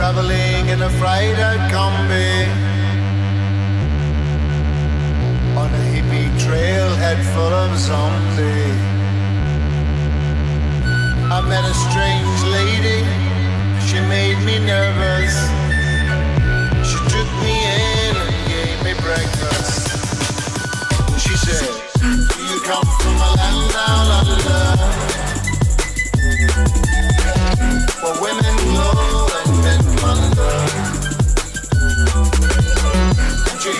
traveling in a fried out combi on a hippie trailhead full of zombies. I met a strange lady, she made me nervous. She took me in and gave me breakfast. She said, do you come from a land down under, where women glow and men wonder? Can't you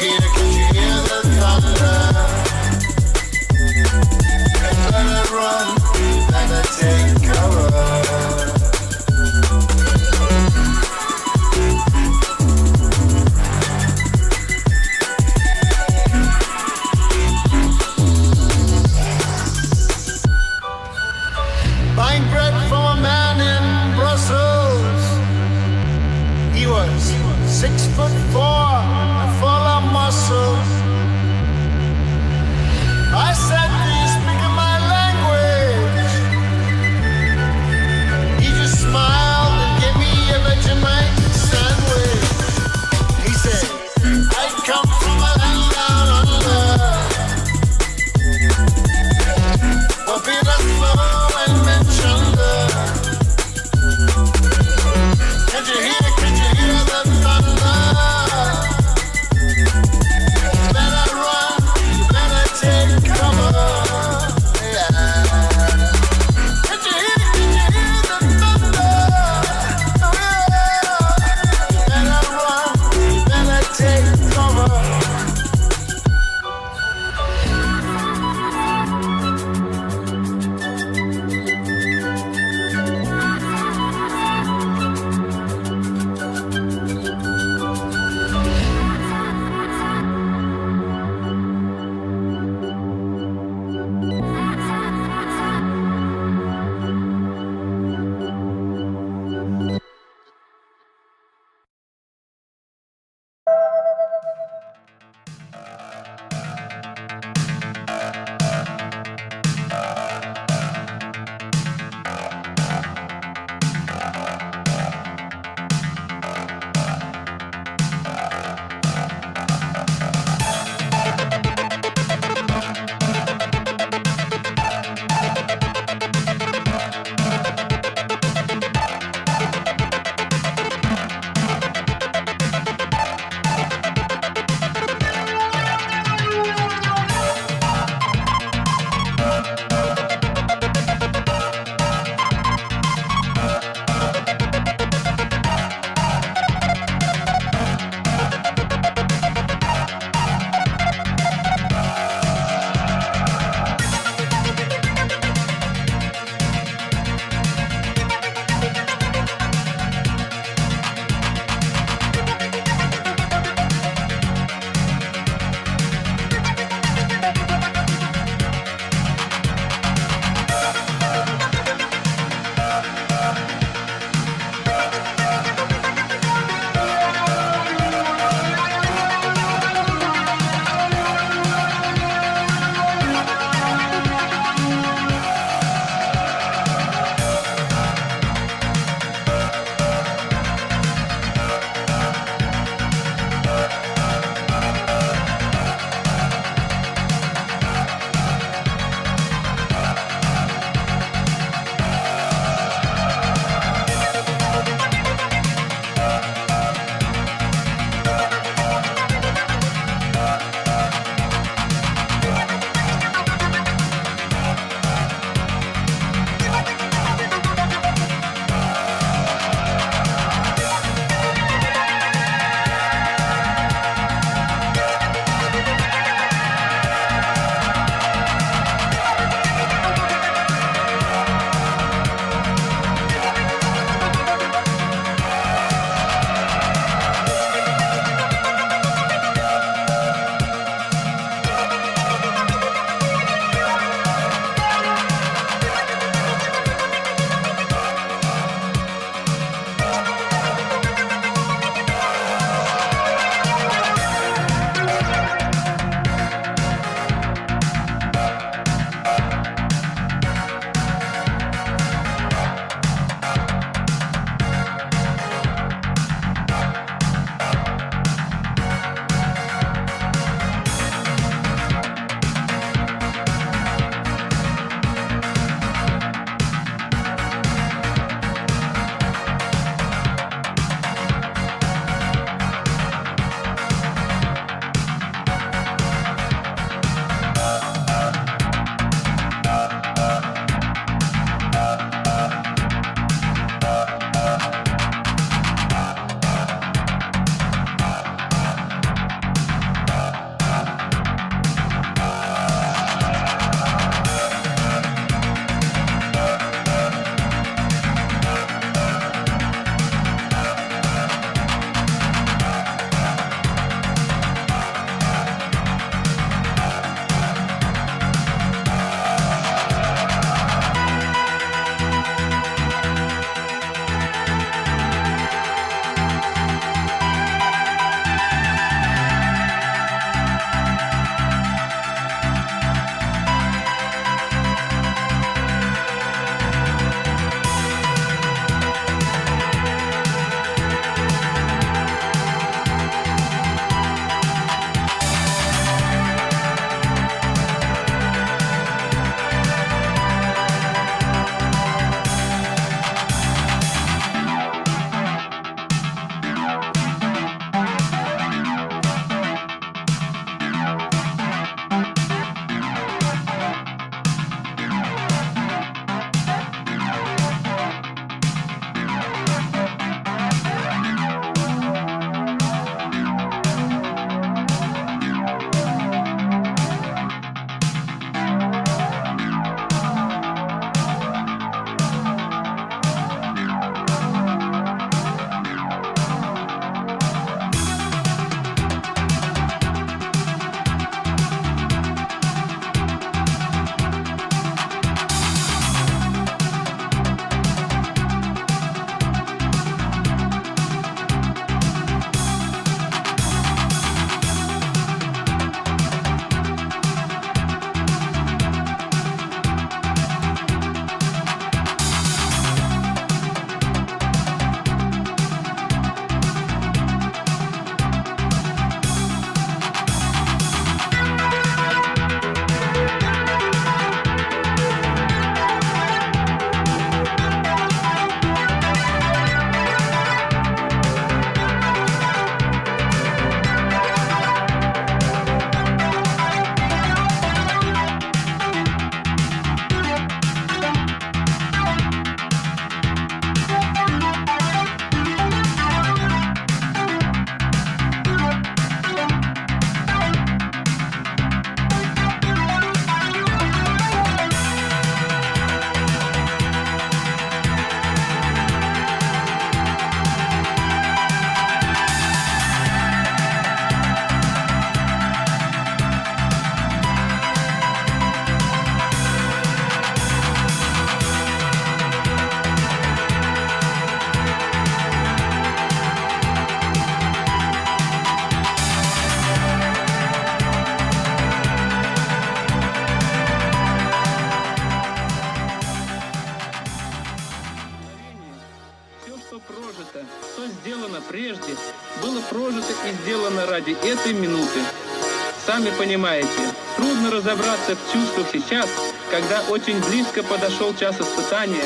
hear the thunder? You better run, you better take cover. что прожито, что сделано прежде, было прожито и сделано ради этой минуты. Сами понимаете, трудно разобраться в чувствах сейчас, когда очень близко подошел час испытания.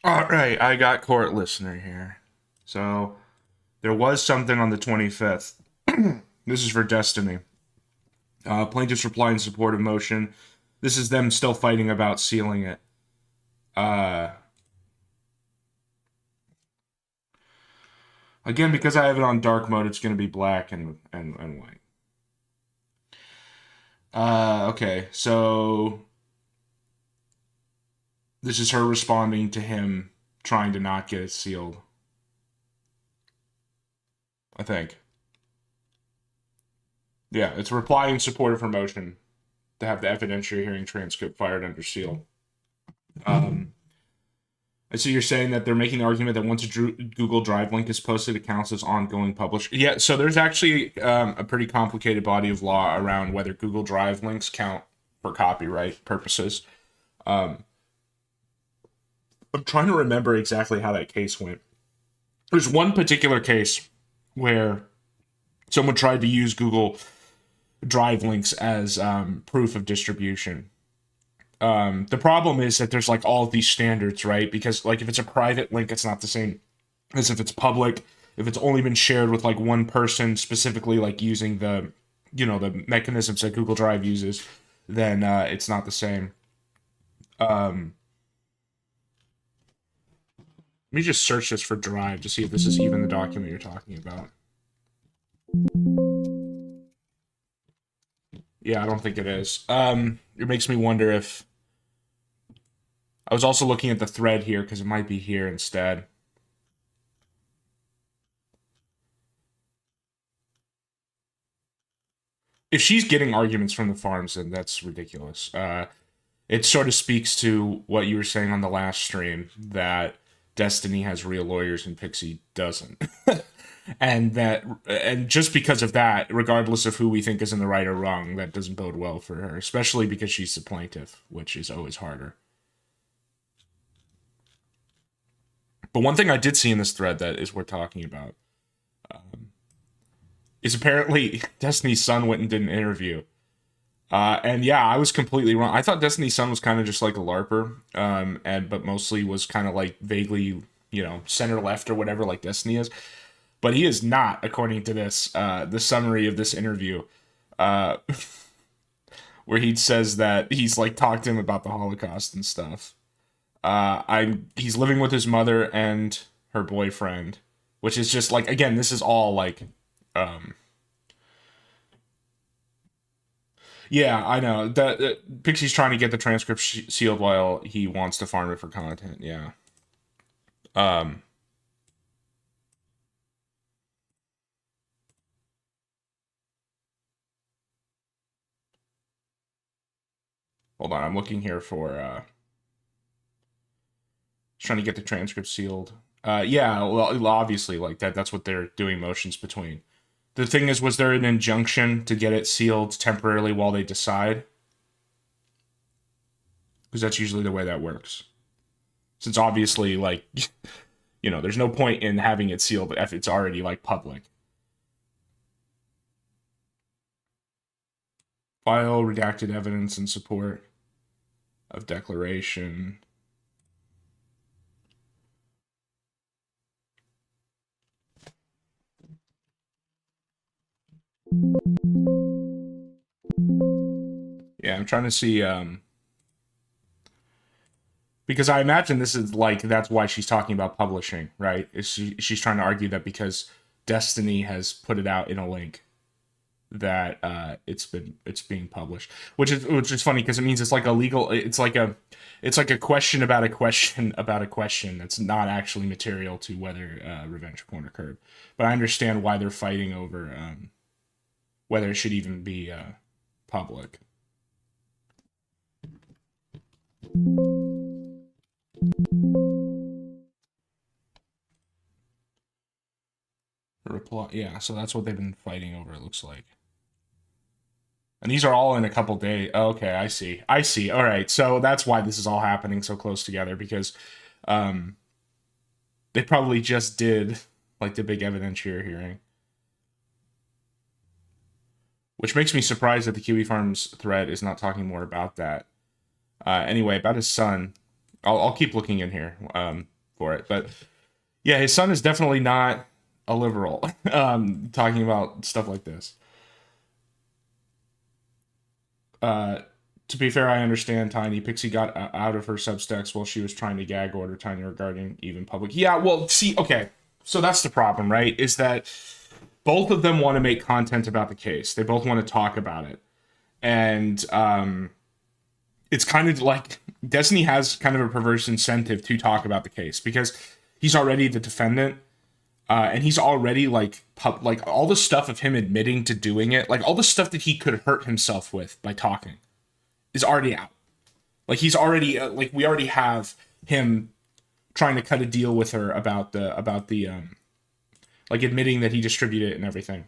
All right, I got court listener here. So there was something on the 25th. This is for Destiny. Plaintiffs reply in support of motion. This is them still fighting about sealing it. Again, because I have it on dark mode, it's going to be black and white. Okay, so this is her responding to him trying to not get it sealed. I think. Yeah, it's a reply in support of her motion to have the evidentiary hearing transcript fired under seal. So you're saying that they're making the argument that once a Google Drive link is posted, it counts as ongoing publish. Yeah, so there's actually a pretty complicated body of law around whether Google Drive links count for copyright purposes. I'm trying to remember exactly how that case went. There's one particular case where someone tried to use Google Drive links as proof of distribution. The problem is that there's like all of these standards, right? Because like if it's a private link, it's not the same as if it's public. If it's only been shared with like one person specifically, like using the, the mechanisms that Google Drive uses, then it's not the same. Let me just search this for Drive to see if this is even the document you're talking about. Yeah, I don't think it is. It makes me wonder if... I was also looking at the thread here because it might be here instead. If she's getting arguments from the farms, then that's ridiculous. It sort of speaks to what you were saying on the last stream, that Destiny has real lawyers and Pixie doesn't. And just because of that, regardless of who we think is in the right or wrong, that doesn't bode well for her, especially because she's the plaintiff, which is always harder. But one thing I did see in this thread that is worth talking about is apparently Destiny's son went and did an interview. And yeah, I was completely wrong. I thought Destiny's son was kind of just like a LARPer, but mostly was kind of like vaguely, center left or whatever, like Destiny is. But he is not, according to this, the summary of this interview, where he says that he's like talked to him about the Holocaust and stuff. He's living with his mother and her boyfriend, which is just like, again, this is all like, yeah, I know that Pixie's trying to get the transcript sealed while he wants to farm it for content. Yeah. Hold on, I'm looking here for trying to get the transcript sealed. Yeah, well, obviously, like that's what they're doing motions between. The thing is, was there an injunction to get it sealed temporarily while they decide? Because that's usually the way that works. Since obviously, like, there's no point in having it sealed if it's already, like, public. File redacted evidence in support of declaration. Yeah, I'm trying to see, because I imagine this is like, that's why she's talking about publishing, right? She's trying to argue that because Destiny has put it out in a link, that it's being published, which is funny because it means it's like a legal, it's like a question about a question about a question that's not actually material to whether Revenge Porn occurred. But I understand why they're fighting over whether it should even be public. Reply, yeah, so that's what they've been fighting over, it looks like. And these are all in a couple days. Okay, I see. All right, so that's why this is all happening so close together, because they probably just did like the big evidentiary hearing. Which makes me surprised that the Kiwi Farms thread is not talking more about that. Anyway, about his son, I'll keep looking in here for it. But yeah, his son is definitely not a liberal talking about stuff like this. To be fair, I understand Tiny. Pixie got out of her Substacks while she was trying to gag order Tiny regarding even public. Yeah, well, see, okay. So that's the problem, right? Is that both of them want to make content about the case. They both want to talk about it. And it's kind of like Destiny has kind of a perverse incentive to talk about the case because he's already the defendant. And he's already like all the stuff of him admitting to doing it, like all the stuff that he could hurt himself with by talking is already out. Like he's already we already have him trying to cut a deal with her about the like admitting that he distributed it and everything.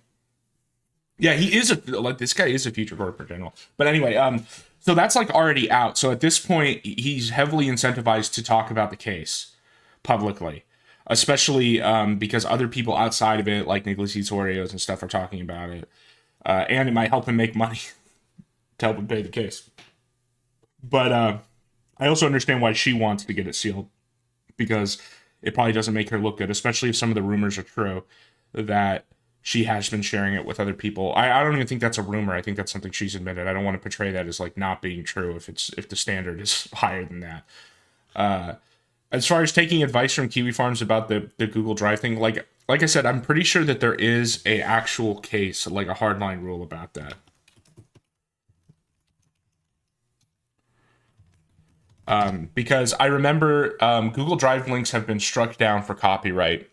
Yeah, he is this guy is a future corporate general. But anyway, so that's like already out. So at this point, he's heavily incentivized to talk about the case publicly, especially because other people outside of it, like Nicholas Oreos and stuff, are talking about it, and it might help him make money to help him pay the case. But I also understand why she wants to get it sealed, because it probably doesn't make her look good, especially if some of the rumors are true that she has been sharing it with other people. I don't even think that's a rumor. I think that's something she's admitted. I don't want to portray that as like not being true if the standard is higher than that. As far as taking advice from Kiwi Farms about the Google Drive thing, like I said, I'm pretty sure that there is a actual case, like a hardline rule about that. Because I remember Google Drive links have been struck down for copyright,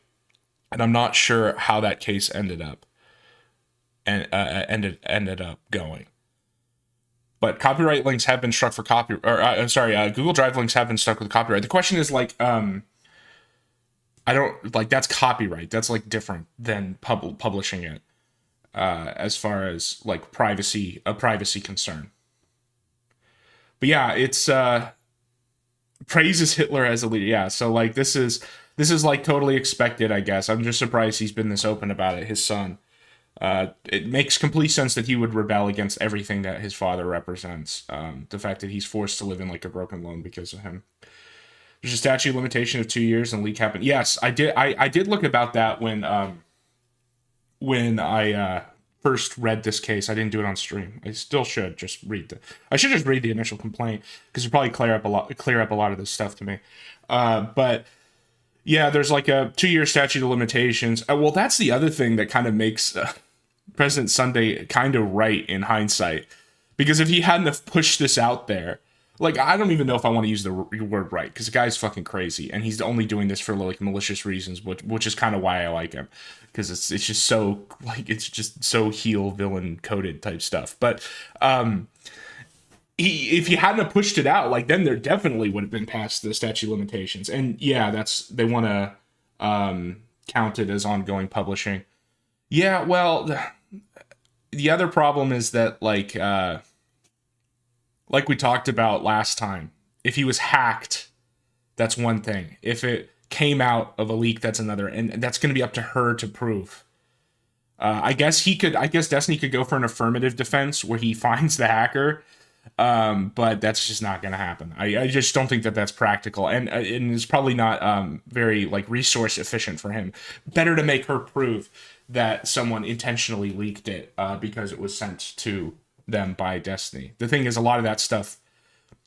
and I'm not sure how that case ended up going. But copyright links have been struck for Google Drive links have been stuck with copyright. The question is like, I don't like that's copyright. That's like different than publishing it, as far as like a privacy concern. But yeah, it's praises Hitler as a leader. Yeah, so like this is like totally expected, I guess. I'm just surprised he's been this open about it. His son. It makes complete sense that he would rebel against everything that his father represents. The fact that he's forced to live in like a broken loan because of him. There's a statute of limitation of 2 years and leak happened. Yes, I did. I did look about that when I first read this case. I didn't do it on stream. I still should just read I should just read the initial complaint, because it'd probably clear up a lot of this stuff to me. But yeah, there's like a 2-year statute of limitations. Well, that's the other thing that kind of makes President Sunday kind of right in hindsight, because if he hadn't have pushed this out there, like, I don't even know if I want to use the word right, because the guy's fucking crazy, and he's only doing this for like malicious reasons, which is kind of why I like him, because it's just so like it's just so heel villain coded type stuff. But if he hadn't have pushed it out, like, then there definitely would have been past the statute of limitations. And yeah, they want to count it as ongoing publishing. Yeah, well, the other problem is that like we talked about last time, if he was hacked, that's one thing. If it came out of a leak, that's another, and that's going to be up to her to prove. I guess Destiny could go for an affirmative defense where he finds the hacker. But that's just not going to happen. I just don't think that that's practical, and it's probably not very like resource efficient for him. Better to make her prove that someone intentionally leaked it because it was sent to them by Destiny. The thing is, a lot of that stuff,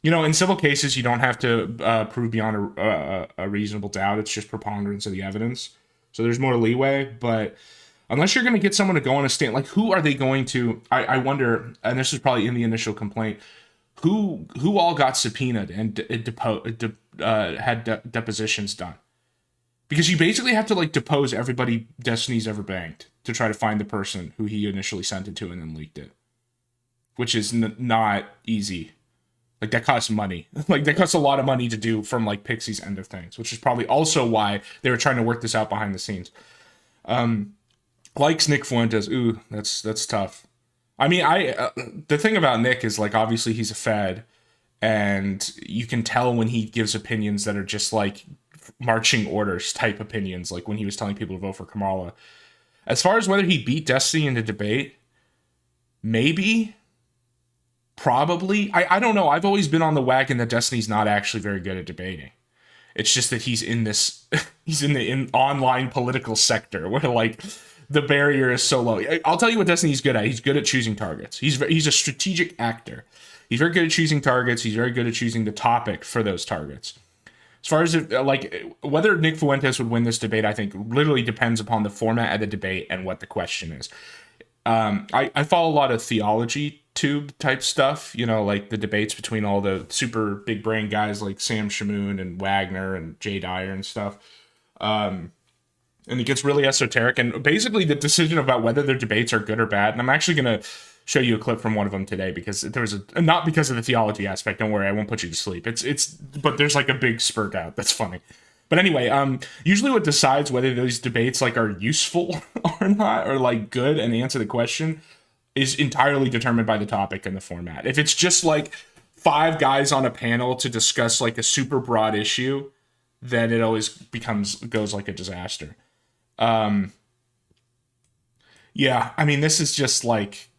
in civil cases, you don't have to prove beyond a reasonable doubt. It's just preponderance of the evidence. So there's more leeway, but unless you're going to get someone to go on a stand, like, who are they going to? I wonder, and this is probably in the initial complaint, who all got subpoenaed and had depositions done? Because you basically have to like depose everybody Destiny's ever banged to try to find the person who he initially sent it to and then leaked it, which is not easy. Like, that costs money. Like, that costs a lot of money to do from like Pixie's end of things, which is probably also why they were trying to work this out behind the scenes. Likes Nick Fuentes. Ooh, that's tough. I mean, the thing about Nick is, like, obviously he's a Fed, and you can tell when he gives opinions that are just like marching orders type opinions, like when he was telling people to vote for Kamala. As far as whether he beat Destiny in the debate, maybe, probably. I don't know. I've always been on the wagon that Destiny's not actually very good at debating. It's just that he's in the online political sector where like the barrier is so low. I'll tell you what Destiny's good at. He's good at choosing targets. He's a strategic actor. He's very good at choosing targets. He's very good at choosing the topic for those targets. As far as like whether Nick Fuentes would win this debate, I think literally depends upon the format of the debate and what the question is. I follow a lot of theology tube type stuff, like the debates between all the super big brain guys like Sam Shamoon and Wagner and Jay Dyer and stuff. And it gets really esoteric, and basically the decision about whether their debates are good or bad. And I'm actually going to show you a clip from one of them today, because there was not because of the theology aspect. Don't worry, I won't put you to sleep. But there's like a big spurt out. That's funny. But anyway, usually what decides whether those debates like are useful or not, or like good and answer the question, is entirely determined by the topic and the format. If it's just like 5 guys on a panel to discuss like a super broad issue, then it always goes like a disaster. Yeah, I mean, this is just like,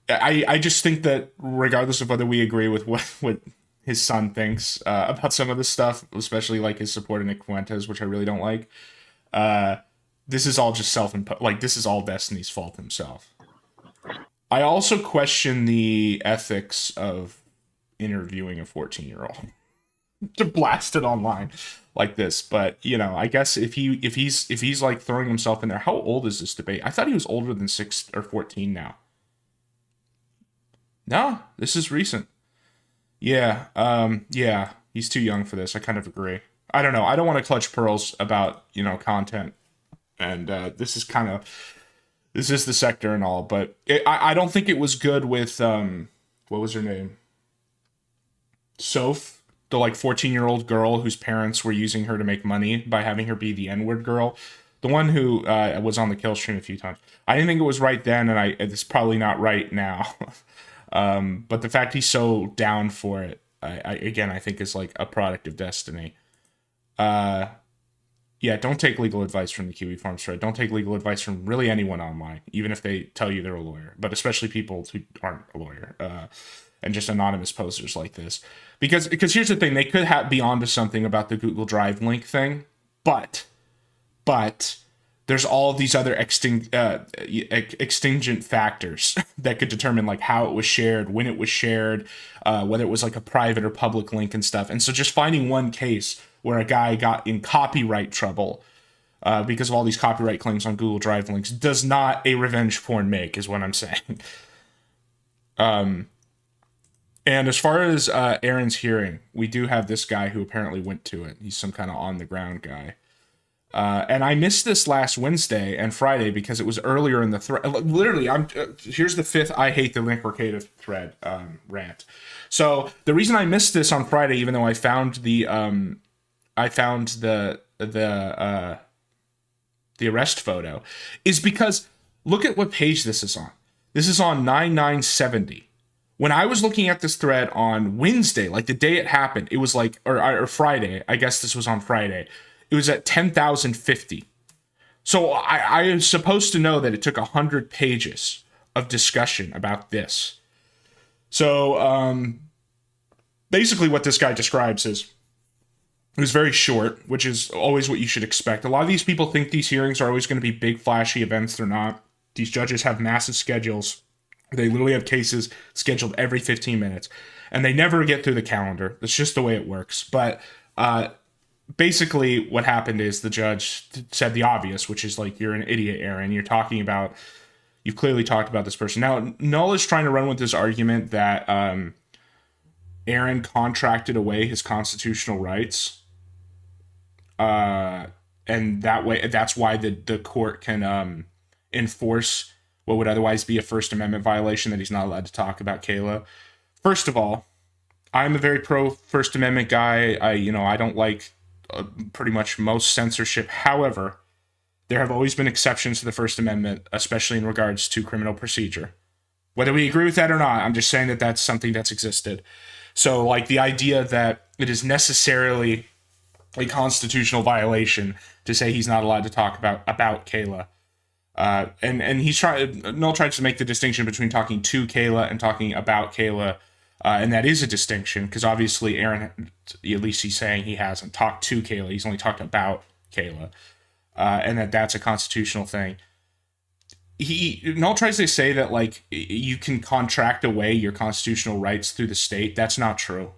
I just think that regardless of whether we agree with what his son thinks about some of this stuff, especially like his support of Nick Fuentes, which I really don't like, this is all just self-imposed. Like, this is all Destiny's fault himself. I also question the ethics of interviewing a 14-year-old to blast it online like this. But you know, I guess if he's like throwing himself in there, how old is this debate? I thought he was older than 6 or 14 now. No, this is recent. Yeah, yeah, he's too young for this. I kind of agree. I don't know. I don't want to clutch pearls about, you know, content, and this is the sector and all, but I don't think it was good with what was her name? Soph, the like 14-year-old girl whose parents were using her to make money by having her be the N-word girl. The one who was on the kill stream a few times. I didn't think it was right then, and it's probably not right now. But the fact he's so down for it, I think is like a product of destiny. Yeah, don't take legal advice from the Kiwi Farms thread. Don't take legal advice from really anyone online, even if they tell you they're a lawyer, but especially people who aren't a lawyer, and just anonymous posters like this. Because here's the thing, they could be onto something about the Google Drive link thing, but there's all these other extingent factors that could determine like how it was shared, when it was shared, whether it was like a private or public link and stuff. And so just finding one case where a guy got in copyright trouble because of all these copyright claims on Google Drive links does not a revenge porn make, is what I'm saying. And as far as Aaron's hearing, we do have this guy who apparently went to it. He's some kind of on-the-ground guy. And I missed this last Wednesday and Friday because it was earlier in the thread. Literally, here's the 5th I hate the Linklater thread rant. So the reason I missed this on Friday, even though I found the arrest photo, is because look at what page this is on. This is on 9970. When I was looking at this thread on Wednesday, like the day it happened, it was like, or Friday, I guess this was on Friday, it was at 10,050. So I am supposed to know that it took 100 pages of discussion about this. So basically what this guy describes is, it was very short, which is always what you should expect. A lot of these people think these hearings are always going to be big, flashy events. They're not. These judges have massive schedules. They literally have cases scheduled every 15 minutes. And they never get through the calendar. That's just the way it works. But basically what happened is the judge said the obvious, which is like, you're an idiot, Aaron. You've clearly talked about this person. Now, Null is trying to run with this argument that Aaron contracted away his constitutional rights. And that's why the court can enforce what would otherwise be a First Amendment violation, that he's not allowed to talk about Kayla. First of all, I'm a very pro First Amendment guy. I don't like pretty much most censorship. However, there have always been exceptions to the First Amendment, especially in regards to criminal procedure. Whether we agree with that or not, I'm just saying that that's something that's existed. So, like, the idea that it is necessarily a constitutional violation to say he's not allowed to talk about Kayla. And he's Null tries to make the distinction between talking to Kayla and talking about Kayla. And that is a distinction, because obviously Aaron, at least he's saying he hasn't talked to Kayla. He's only talked about Kayla. And that's a constitutional thing. Null tries to say that, like, you can contract away your constitutional rights through the state. That's not true.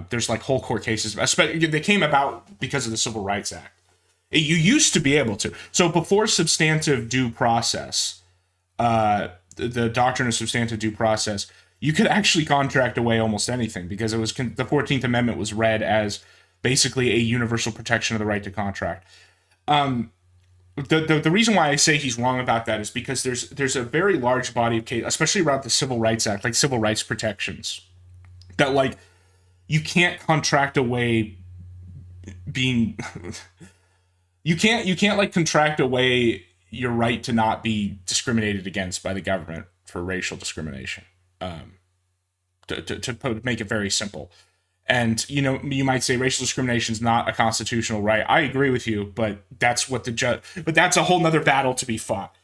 There's, like, whole court cases. They came about because of the Civil Rights Act. You used to be able to. So before substantive due process, the doctrine of substantive due process, you could actually contract away almost anything, because it was the 14th Amendment was read as basically a universal protection of the right to contract. The reason why I say he's wrong about that is because there's a very large body of case, especially around the Civil Rights Act, like civil rights protections, that, like, you can't contract away being you can't like contract away your right to not be discriminated against by the government for racial discrimination. To make it very simple. And, you know, you might say racial discrimination is not a constitutional right. I agree with you, but that's what but that's a whole nother battle to be fought.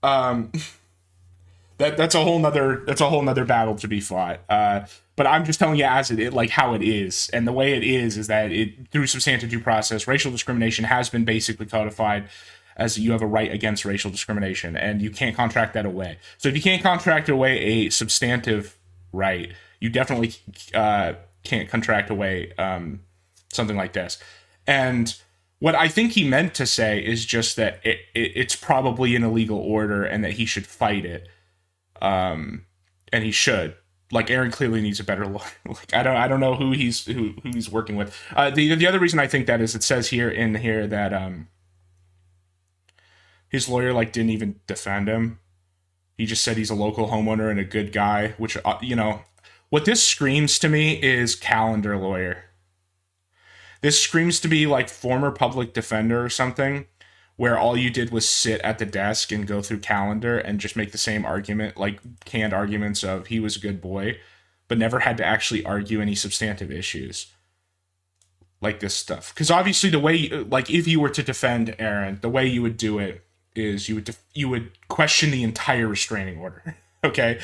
That's a whole nother battle to be fought. But I'm just telling you as it like how it is. And the way it is that it, through substantive due process, racial discrimination has been basically codified as you have a right against racial discrimination, and you can't contract that away. So if you can't contract away a substantive right, you definitely can't contract away something like this. And what I think he meant to say is just that it's probably an illegal order and that he should fight it. And he should. Like, Aaron clearly needs a better lawyer. Like, I don't know who he's working with. The other reason I think that is, it says here that his lawyer like didn't even defend him. He just said he's a local homeowner and a good guy, which, you know, what this screams to me is calendar lawyer. This screams to be like former public defender or something, where all you did was sit at the desk and go through calendar and just make the same argument, like canned arguments of he was a good boy, but never had to actually argue any substantive issues like this stuff. Because obviously the way, like if you were to defend Aaron, the way you would do it is you would question the entire restraining order. Okay.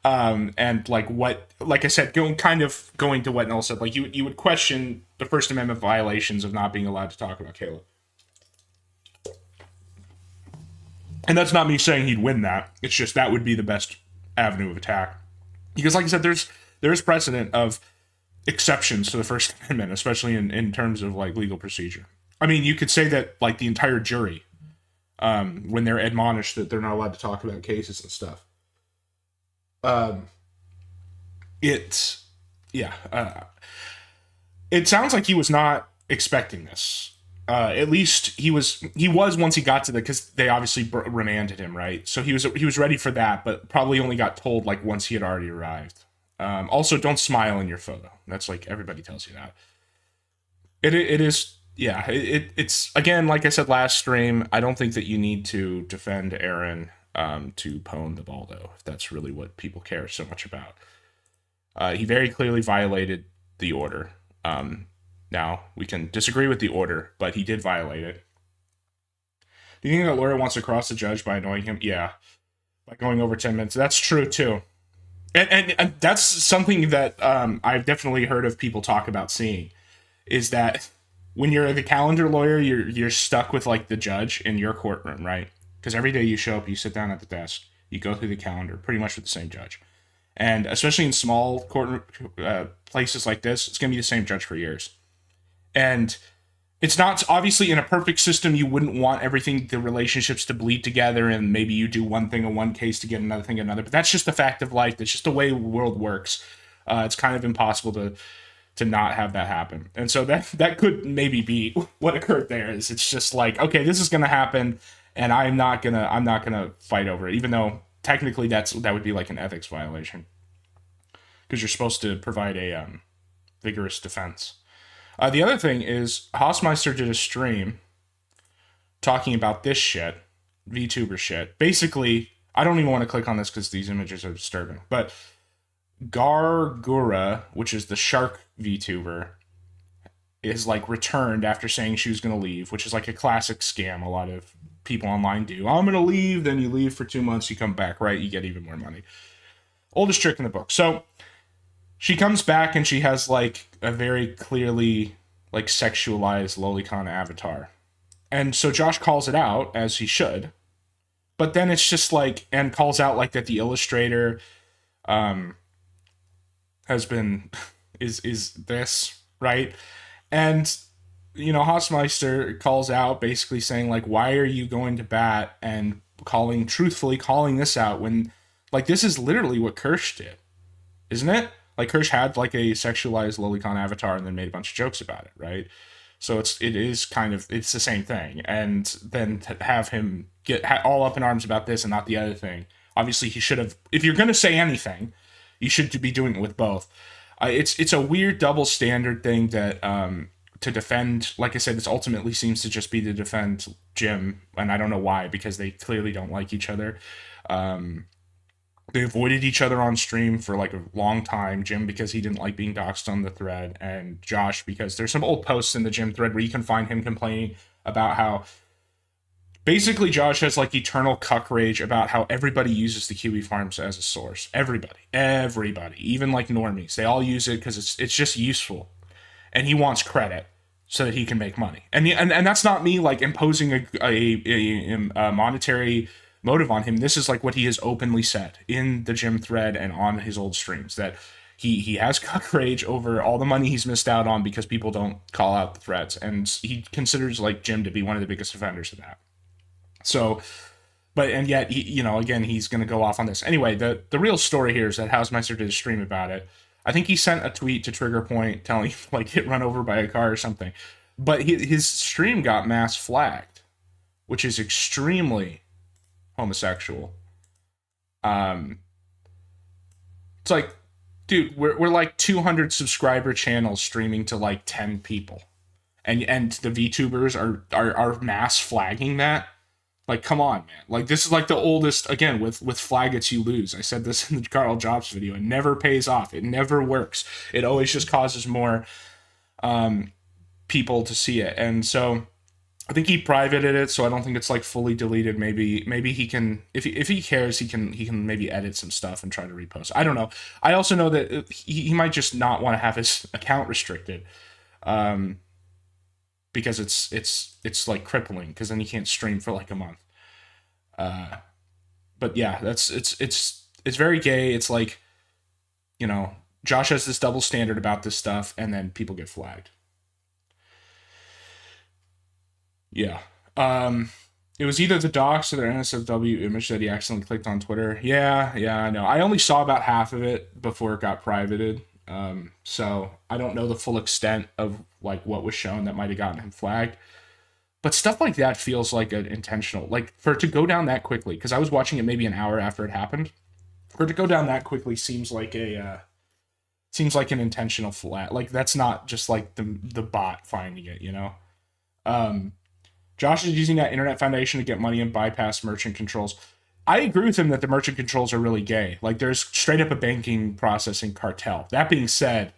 And like I said, going to what Noel said, like you would question the First Amendment violations of not being allowed to talk about Caleb. And that's not me saying he'd win that. It's just that would be the best avenue of attack. Because like I said, there's precedent of exceptions to the First Amendment, especially in terms of like legal procedure. I mean, you could say that like the entire jury, when they're admonished that they're not allowed to talk about cases and stuff. It sounds like he was not expecting this. At least he was once he got to because they obviously remanded him, right? So he was ready for that, but probably only got told like once he had already arrived. Also, don't smile in your photo. That's like everybody tells you that. It's again, like I said last stream, I don't think that you need to defend Aaron to pwn the Baldo, if that's really what people care so much about. He very clearly violated the order. Now, we can disagree with the order, but he did violate it. Do you think that lawyer wants to cross the judge by annoying him? Yeah. By going over 10 minutes. That's true, too. And that's something that I've definitely heard of people talk about seeing, is that when you're the calendar lawyer, you're stuck with, like, the judge in your courtroom, right? Because every day you show up, you sit down at the desk, you go through the calendar, pretty much with the same judge. And especially in small courtroom places like this, it's going to be the same judge for years. And it's not, obviously in a perfect system, you wouldn't want the relationships to bleed together and maybe you do one thing in one case to get another thing in another. But that's just the fact of life. That's just the way the world works. It's kind of impossible to not have that happen. And so that could maybe be what occurred there. Is it's just like, okay, this is going to happen and I'm not going to fight over it, even though technically that would be like an ethics violation. Because you're supposed to provide a vigorous defense. The other thing is, Hausmeister did a stream talking about this shit, VTuber shit. Basically, I don't even want to click on this because these images are disturbing, but Gargura, which is the shark VTuber, is like returned after saying she was going to leave, which is like a classic scam a lot of people online do. I'm going to leave, then you leave for 2 months, you come back, right? You get even more money. Oldest trick in the book. So she comes back and she has like a very clearly like sexualized lolicon avatar. And so Josh calls it out, as he should. But then it's just like, and calls out like that the illustrator has been, is this, right? And, you know, Hausmeister calls out basically saying like, why are you going to bat and truthfully calling this out when like this is literally what Kirsch did, isn't it? Like Kirsch had like a sexualized lolicon avatar and then made a bunch of jokes about it, right? So it's the same thing. And then to have him get all up in arms about this and not the other thing, obviously he should have, if you're going to say anything, you should be doing it with both. It's a weird double standard thing that to defend. Like I said, this ultimately seems to just be to defend Jim, and I don't know why, because they clearly don't like each other. They avoided each other on stream for like a long time. Jim because he didn't like being doxxed on the thread, and Josh because there's some old posts in the Jim thread where you can find him complaining about how basically Josh has like eternal cuck rage about how everybody uses the Kiwi Farms as a source. Everybody, even like normies, they all use it because it's just useful, and he wants credit so that he can make money. And that's not me like imposing a monetary motive on him. This is like what he has openly said in the Jim thread and on his old streams, that he has cuck rage over all the money he's missed out on because people don't call out the threads, and he considers like Jim to be one of the biggest offenders of that. So, and yet he, you know, again, he's going to go off on this. Anyway, the real story here is that Hausmeister did a stream about it. I think he sent a tweet to Trigger Point telling like get run over by a car or something, but his stream got mass flagged, which is extremely homosexual. It's like, dude, we're like 200 subscriber channels streaming to like 10 people, and the VTubers are mass flagging that. Like, come on, man. Like, this is like the oldest, again, with flag it you lose. I said this in the Carl Jobs video. It never pays off. It never works. It always just causes more people to see it. And so I think he privated it, so I don't think it's like fully deleted. Maybe he can, if he cares, he can maybe edit some stuff and try to repost. I don't know. I also know that he might just not want to have his account restricted. Because it's like crippling, because then you can't stream for like a month. But yeah, it's very gay. It's like, you know, Josh has this double standard about this stuff, and then people get flagged. Yeah. It was either the docs or the NSFW image that he accidentally clicked on Twitter. Yeah, I know. I only saw about half of it before it got privated. So I don't know the full extent of like what was shown that might have gotten him flagged, but stuff like that feels like an intentional, like for it to go down that quickly. Cause I was watching it maybe an hour after it happened. For it to go down that quickly seems like an intentional flag. Like that's not just like the bot finding it, you know? Josh is using that Internet Foundation to get money and bypass merchant controls. I agree with him that the merchant controls are really gay. Like, there's straight up a banking processing cartel. That being said,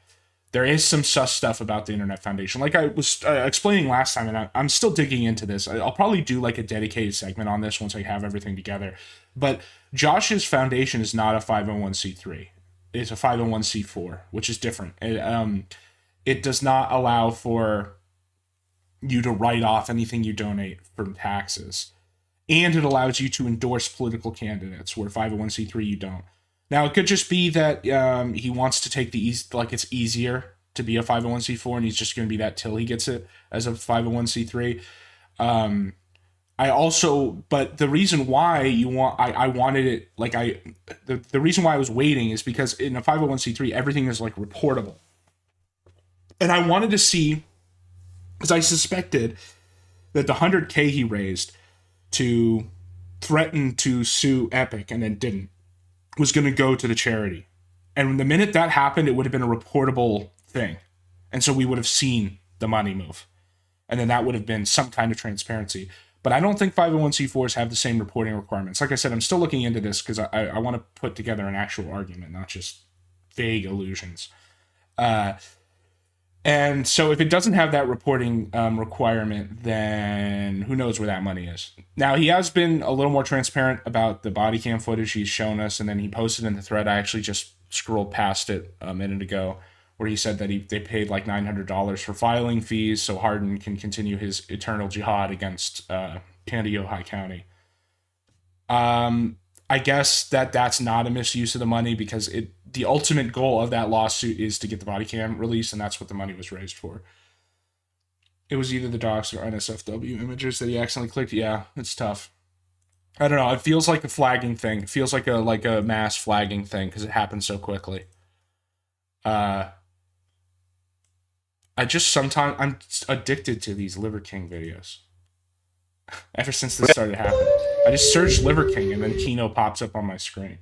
there is some sus stuff about the Internet Foundation. Like I was explaining last time, and I'm still digging into this. I'll probably do like a dedicated segment on this once I have everything together. But Josh's foundation is not a 501c3. It's a 501c4, which is different. It does not allow for you to write off anything you donate from taxes. And it allows you to endorse political candidates, where 501c3 you don't. Now, it could just be that he wants to take like it's easier to be a 501c4, and he's just going to be that till he gets it as a 501c3. But the reason why I wanted it, like the reason why I was waiting is because in a 501c3, everything is like reportable. And I wanted to see, because I suspected that the 100K he raised to threaten to sue Epic and then didn't, was going to go to the charity. And the minute that happened, it would have been a reportable thing. And so we would have seen the money move. And then that would have been some kind of transparency. But I don't think 501c4s have the same reporting requirements. Like I said, I'm still looking into this because I want to put together an actual argument, not just vague illusions. And so if it doesn't have that reporting requirement, then who knows where that money is. Now, he has been a little more transparent about the body cam footage he's shown us, and then he posted in the thread. I actually just scrolled past it a minute ago, where he said that they paid like $900 for filing fees so Hardin can continue his eternal jihad against Canada Ojai County. I guess that's not a misuse of the money, because the ultimate goal of that lawsuit is to get the body cam released, and that's what the money was raised for. It was either the docs or NSFW images that he accidentally clicked. Yeah, it's tough. I don't know. It feels like a flagging thing. It feels like a mass flagging thing because it happened so quickly. I'm addicted to these Liver King videos. Ever since this started happening, I just searched Liver King and then Kino pops up on my screen.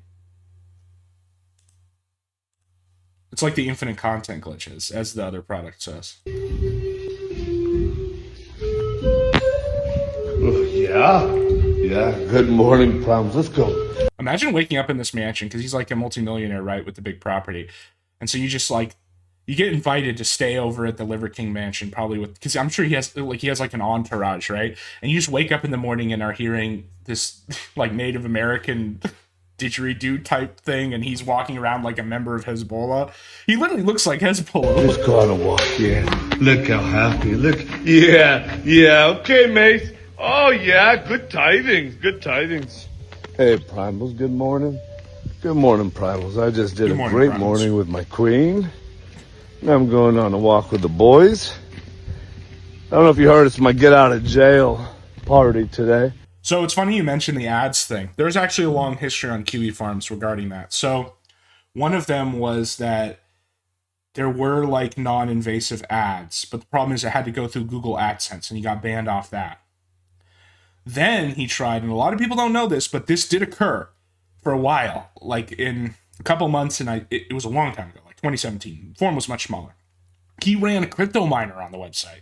It's like the infinite content glitches, as the other product says. Yeah. Yeah. Good morning, Primes. Let's go. Imagine waking up in this mansion because he's like a multimillionaire, right, with the big property, and so you just like you get invited to stay over at the Liver King Mansion, probably with because I'm sure he has like an entourage, right? And you just wake up in the morning and are hearing this like Native American didgeridoo type thing, and he's walking around like a member of Hezbollah. He literally looks like Hezbollah. Just gonna walk in. Look how happy. Look. Yeah. Yeah. Okay, mate. Oh, yeah. Good tidings. Good tidings. Hey, Primals. Good morning. Good morning, Primals. I just did Good a morning, great Primals. morning with my queen. Now I'm going on a walk with the boys. I don't know if you heard, it's my get out of jail party today. So it's funny you mentioned the ads thing. There's actually a long history on Kiwi Farms regarding that. So one of them was that there were like non-invasive ads, but the problem is it had to go through Google AdSense and he got banned off that. Then he tried, and a lot of people don't know this, but this did occur for a while, like in a couple months, and it was a long time ago, like 2017. Form was much smaller. He ran a crypto miner on the website.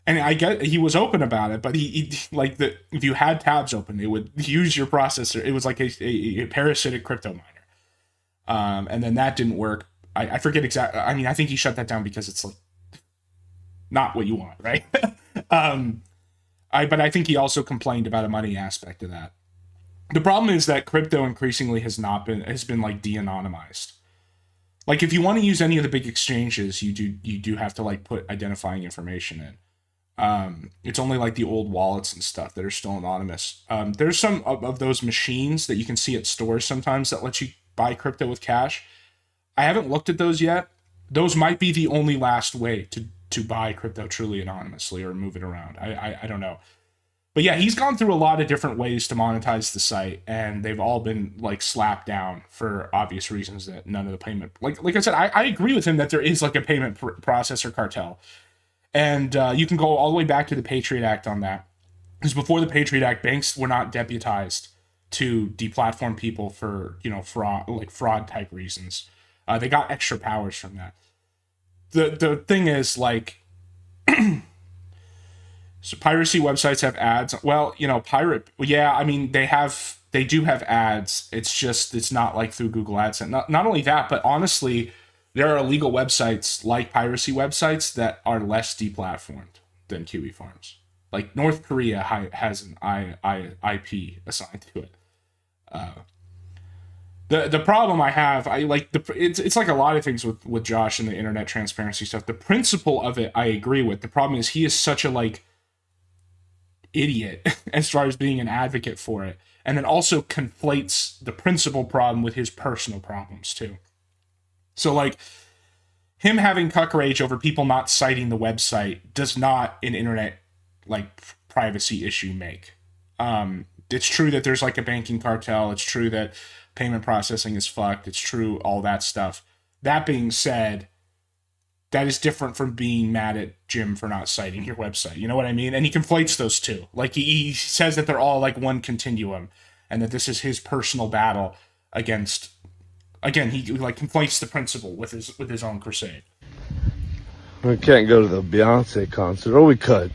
And I get he was open about it, but he like if you had tabs open, it would use your processor. It was like a parasitic crypto miner. And then that didn't work. I forget exactly. I mean, I think he shut that down because it's like not what you want, right? But I think he also complained about a money aspect of that. The problem is that crypto increasingly has been like de-anonymized. Like if you want to use any of the big exchanges, you do have to like put identifying information in. It's only like the old wallets and stuff that are still anonymous. There's some of those machines that you can see at stores sometimes that let you buy crypto with cash. I haven't looked at those yet. Those might be the only last way to buy crypto truly anonymously or move it around. I don't know. But yeah, he's gone through a lot of different ways to monetize the site, and they've all been like slapped down for obvious reasons that none of the payment, like I said, I agree with him that there is like a payment processor cartel. And you can go all the way back to the Patriot Act on that. Because before the Patriot Act, banks were not deputized to deplatform people for, fraud type reasons. They got extra powers from that. The thing is, like, so piracy websites have ads. Well, they do have ads. It's not like through Google AdSense. Not only that, but honestly, there are illegal websites like piracy websites that are less deplatformed than Kiwi Farms. Like North Korea has an IP assigned to it. The problem I have, it's like a lot of things with Josh and the internet transparency stuff. The principle of it, I agree with. The problem is he is such a idiot as far as being an advocate for it, and then also conflates the principal problem with his personal problems too. So like him having cuck rage over people not citing the website does not an internet privacy issue make. It's true that there's like a banking cartel. It's true that payment processing is fucked. It's true, all that stuff. That being said, that is different from being mad at Jim for not citing your website. You know what I mean? And he conflates those two. Like he says that they're all like one continuum and that this is his personal battle against. Again, he conflates the principle with his own crusade. We can't go to the Beyonce concert, or we could,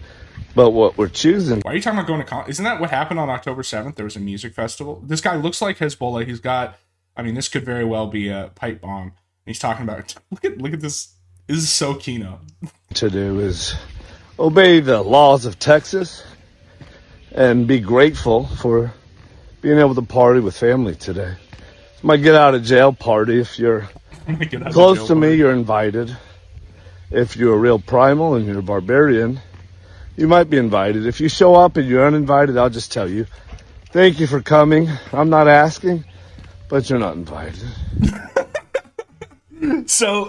but what we're choosing. Why are you talking about going to isn't that what happened on October 7th? There was a music festival. This guy looks like Hezbollah. He's got, this could very well be a pipe bomb. And he's talking about, look at this. This is so Kino. To do is obey the laws of Texas and be grateful for being able to party with family today. It's my get out of jail party. If you're close to me, you're invited. If you're a real primal and you're a barbarian, you might be invited. If you show up and you're uninvited, I'll just tell you, thank you for coming. I'm not asking, but you're not invited. So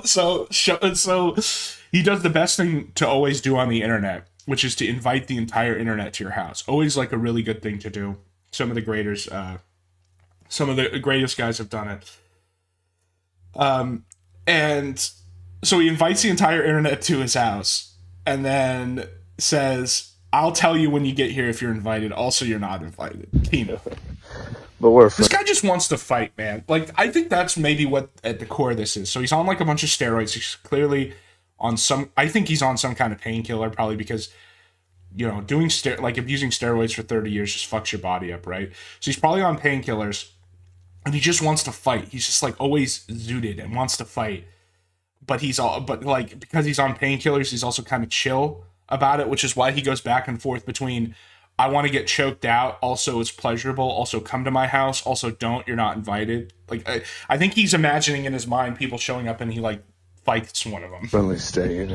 he does the best thing to always do on the internet, which is to invite the entire internet to your house. Always like a really good thing to do. Some of the greatest guys have done it. And so he invites the entire internet to his house and then says, I'll tell you when you get here if you're invited. Also, you're not invited. Kino. But this guy just wants to fight, man. Like, I think that's maybe what at the core of this is. So he's on like a bunch of steroids. He's clearly on I think he's on some kind of painkiller, probably because doing like abusing steroids for 30 years just fucks your body up, right? So he's probably on painkillers, and he just wants to fight. He's just like always zooted and wants to fight. But like because he's on painkillers, he's also kind of chill about it, which is why he goes back and forth between I want to get choked out, also it's pleasurable, also come to my house, also don't, you're not invited. Like I think he's imagining in his mind people showing up and he like fights one of them. Friendly state,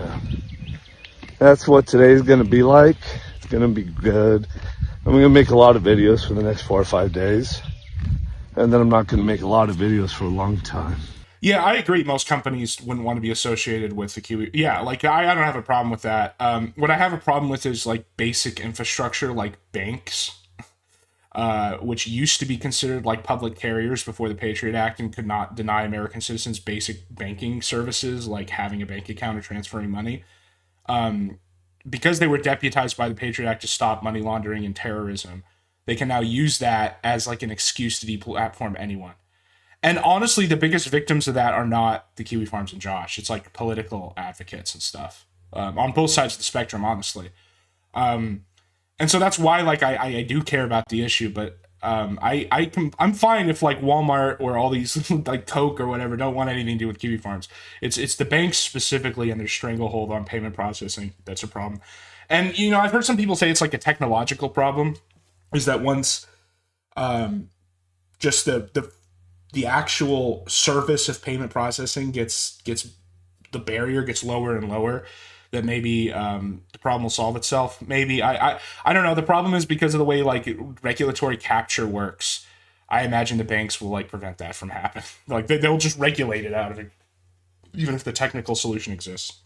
That's what today's gonna be like. It's gonna be good. I'm gonna make a lot of videos for the next 4 or 5 days, and then I'm not gonna make a lot of videos for a long time. Yeah, I agree. Most companies wouldn't want to be associated with the Kiwi. Yeah, like I don't have a problem with that. What I have a problem with is like basic infrastructure, like banks, which used to be considered like public carriers before the Patriot Act and could not deny American citizens basic banking services like having a bank account or transferring money. Because they were deputized by the Patriot Act to stop money laundering and terrorism, they can now use that as like an excuse to deplatform anyone. And honestly, the biggest victims of that are not the Kiwi Farms and Josh. It's like political advocates and stuff on both sides of the spectrum, honestly. And so that's why, like, I do care about the issue. But I'm fine if like Walmart or all these like Coke or whatever don't want anything to do with Kiwi Farms. It's the banks specifically and their stranglehold on payment processing that's a problem. And I've heard some people say it's like a technological problem. Is that once just the actual service of payment processing gets the barrier gets lower and lower, that maybe the problem will solve itself. Maybe I don't know. The problem is because of the way like regulatory capture works. I imagine the banks will like prevent that from happening. Like they'll just regulate it out of it, even if the technical solution exists.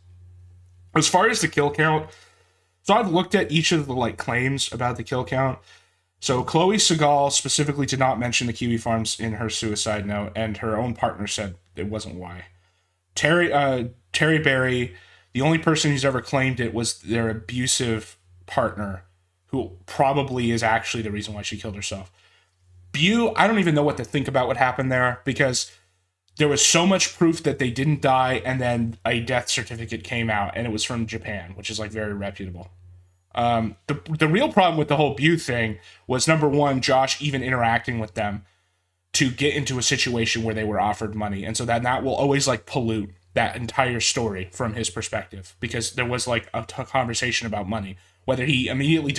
As far as the kill count, so I've looked at each of the like claims about the kill count. So Chloe Segal specifically did not mention the Kiwi Farms in her suicide note, and her own partner said it wasn't why. Terry Berry, the only person who's ever claimed it was their abusive partner, who probably is actually the reason why she killed herself. Bew, I don't even know what to think about what happened there, because there was so much proof that they didn't die, and then a death certificate came out, and it was from Japan, which is like very reputable. The real problem with the whole Bew thing was, number one, Josh even interacting with them to get into a situation where they were offered money. And so that will always like pollute that entire story from his perspective, because there was like a conversation about money. Whether he immediately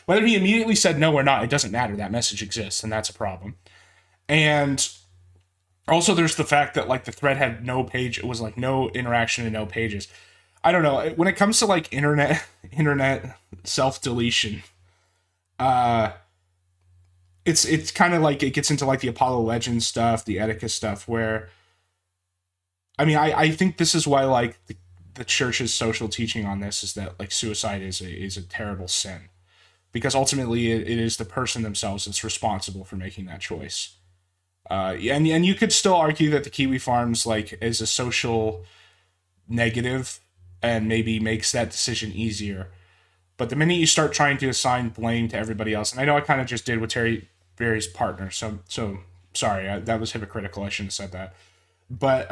whether he immediately said no or not, it doesn't matter. That message exists, and that's a problem. And also there's the fact that like the thread had no page. It was like no interaction and no pages. I don't know. When it comes to like internet self-deletion, it's kind of like it gets into like the Apollo Legends stuff, the Etika stuff, where I think this is why like the church's social teaching on this is that like suicide is a terrible sin, because ultimately it is the person themselves that's responsible for making that choice. And you could still argue that the Kiwi Farms like is a social negative and maybe makes that decision easier. But the minute you start trying to assign blame to everybody else, and I know I kind of just did with Terry Berry's partner, so sorry, that was hypocritical. I shouldn't have said that. But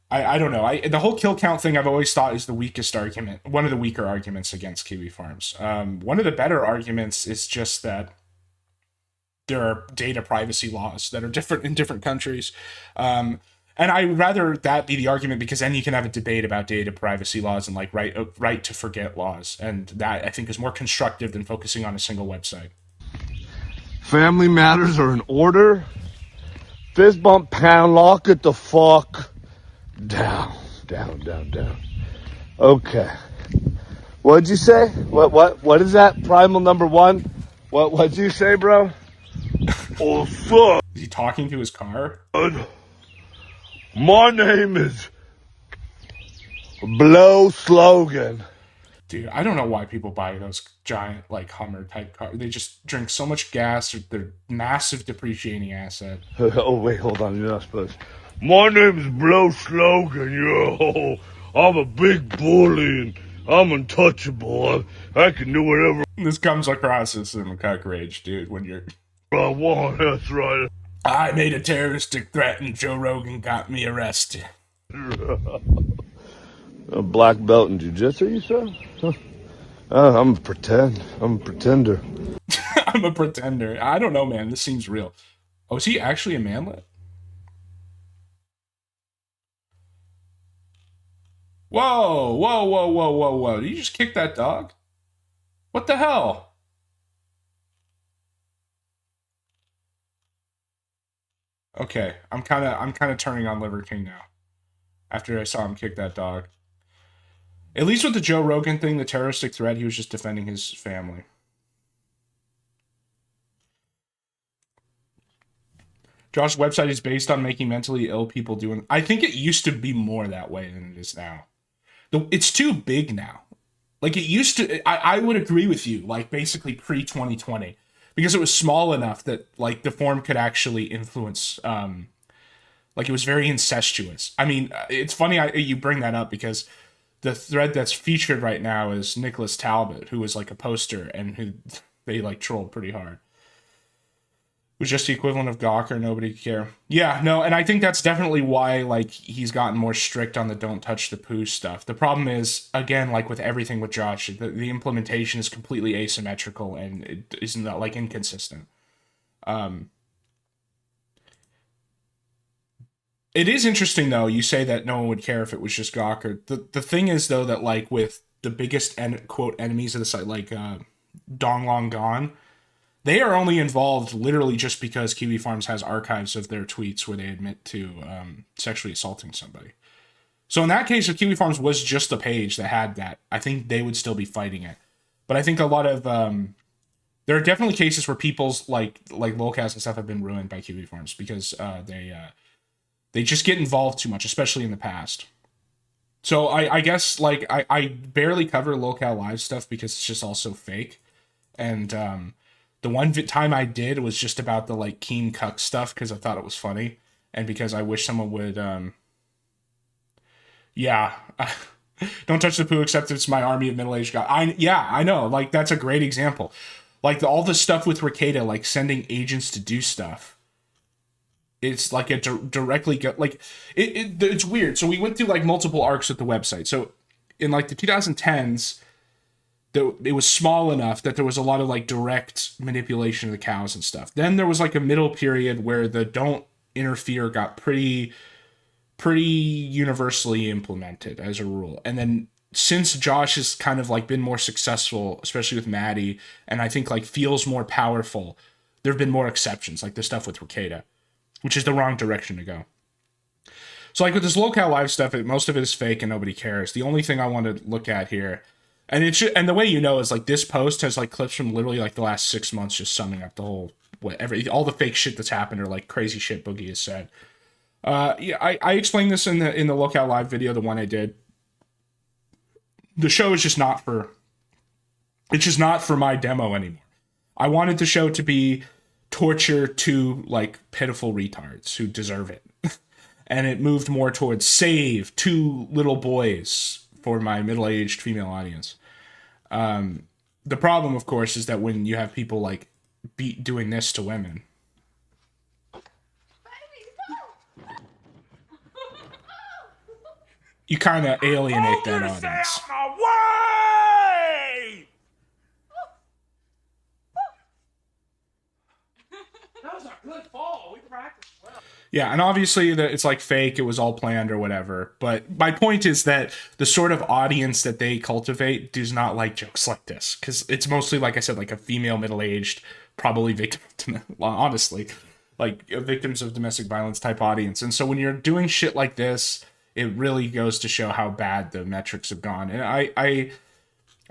I don't know. The whole kill count thing I've always thought is the weakest argument, one of the weaker arguments against Kiwi Farms. One of the better arguments is just that there are data privacy laws that are different in different countries. And I'd rather that be the argument, because then you can have a debate about data privacy laws and like right to forget laws. And that I think is more constructive than focusing on a single website. Family matters are in order. Fist bump, pound, lock it the fuck down. Okay. What'd you say? What is that? Primal number one? What'd you say, bro? Oh, fuck. Is he talking to his car? My name is Blow Slogan. Dude, I don't know why people buy those giant, like, Hummer type cars. They just drink so much gas. They're massive depreciating asset. Oh, wait, hold on. You're not supposed to. My name is Blow Slogan, yo. I'm a big bully and I'm untouchable. I can do whatever This comes across as some cuck rage, dude, when you're... I want. That's right. I made a terroristic threat and Joe Rogan got me arrested. A black belt in jiu-jitsu, you said? Huh. I'm a pretend. I'm a pretender. I'm a pretender. I don't know, man. This seems real. Oh, is he actually a manlet? Whoa, whoa, whoa, whoa, whoa, whoa. Did you just kick that dog? What the hell? Okay, I'm kinda turning on Liver King now. After I saw him kick that dog. At least with the Joe Rogan thing, the terroristic threat, he was just defending his family. Josh's website is based on making mentally ill people doing. I think it used to be more that way than it is now. It's too big now. Like it used to. I would agree with you. Like basically pre 2020, because it was small enough that like the form could actually influence. Like it was very incestuous. I mean, it's funny you bring that up because the thread that's featured right now is Nicholas Talbot, who was like a poster and who they like trolled pretty hard. It was just the equivalent of Gawker, nobody could care. Yeah, no, and I think that's definitely why like he's gotten more strict on the don't touch the poo stuff. The problem is, again, like with everything with Josh, the implementation is completely asymmetrical and it isn't like inconsistent. It is interesting though. You say that no one would care if it was just Gawker. The thing is though that like with the biggest quote enemies of the site, like Dong Long Gone, they are only involved literally just because Kiwi Farms has archives of their tweets where they admit to sexually assaulting somebody. So in that case, if Kiwi Farms was just a page that had that, I think they would still be fighting it. But I think a lot of there are definitely cases where people's like lolcats and stuff have been ruined by Kiwi Farms because they just get involved too much, especially in the past. So I guess like I barely cover lolcat live stuff because it's just all so fake. And the one time I did was just about the like Keen Cuck stuff because I thought it was funny and because I wish someone would yeah. Don't touch the poo except it's my army of middle-aged guys. I know, like that's a great example. Like all the stuff with Ricada, like sending agents to do stuff. It's like a directly like it's weird. So we went through like multiple arcs with the website. So in like the 2010s, it was small enough that there was a lot of like direct manipulation of the cows and stuff. Then there was like a middle period where the don't interfere got pretty universally implemented as a rule. And then since Josh has kind of like been more successful, especially with Maddie, and I think like feels more powerful, there have been more exceptions, like the stuff with Ricada, which is the wrong direction to go. So like with this lolcat live stuff, most of it is fake and nobody cares. The only thing I want to look at here, and and the way you know is like this post has like clips from literally like the last 6 months, just summing up the whole all the fake shit that's happened or like crazy shit Boogie has said. Yeah, I explained this in the lolcat live video, the one I did. The show is just not for. It's just not for my demo anymore. I wanted the show to be torture to like pitiful retards who deserve it. And it moved more towards save 2 little boys for my middle-aged female audience. The problem, of course, is that when you have people like doing this to women, you kind of alienate that audience. That was a good fall. We practiced well. Yeah, and obviously that it's like fake, it was all planned or whatever. But my point is that the sort of audience that they cultivate does not like jokes like this. Because it's mostly, like I said, like a female middle-aged, probably victim, honestly, like victims of domestic violence type audience. And so when you're doing shit like this, it really goes to show how bad the metrics have gone. And I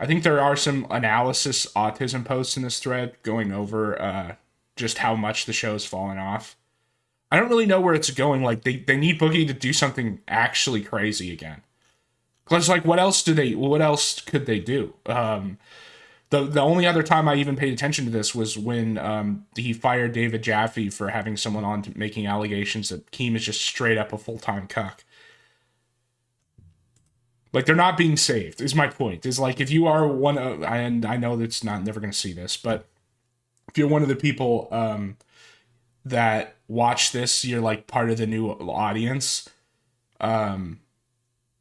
think there are some analysis autism posts in this thread going over just how much the show's fallen off. I don't really know where it's going. Like they need Boogie to do something actually crazy again. Cause like what else could they do? The only other time I even paid attention to this was when he fired David Jaffe for having someone on making allegations that Keem is just straight up a full-time cuck. Like they're not being saved is my point. Is like if you are one of, and I know that's never going to see this, but if you're one of the people that watch this, you're like part of the new audience.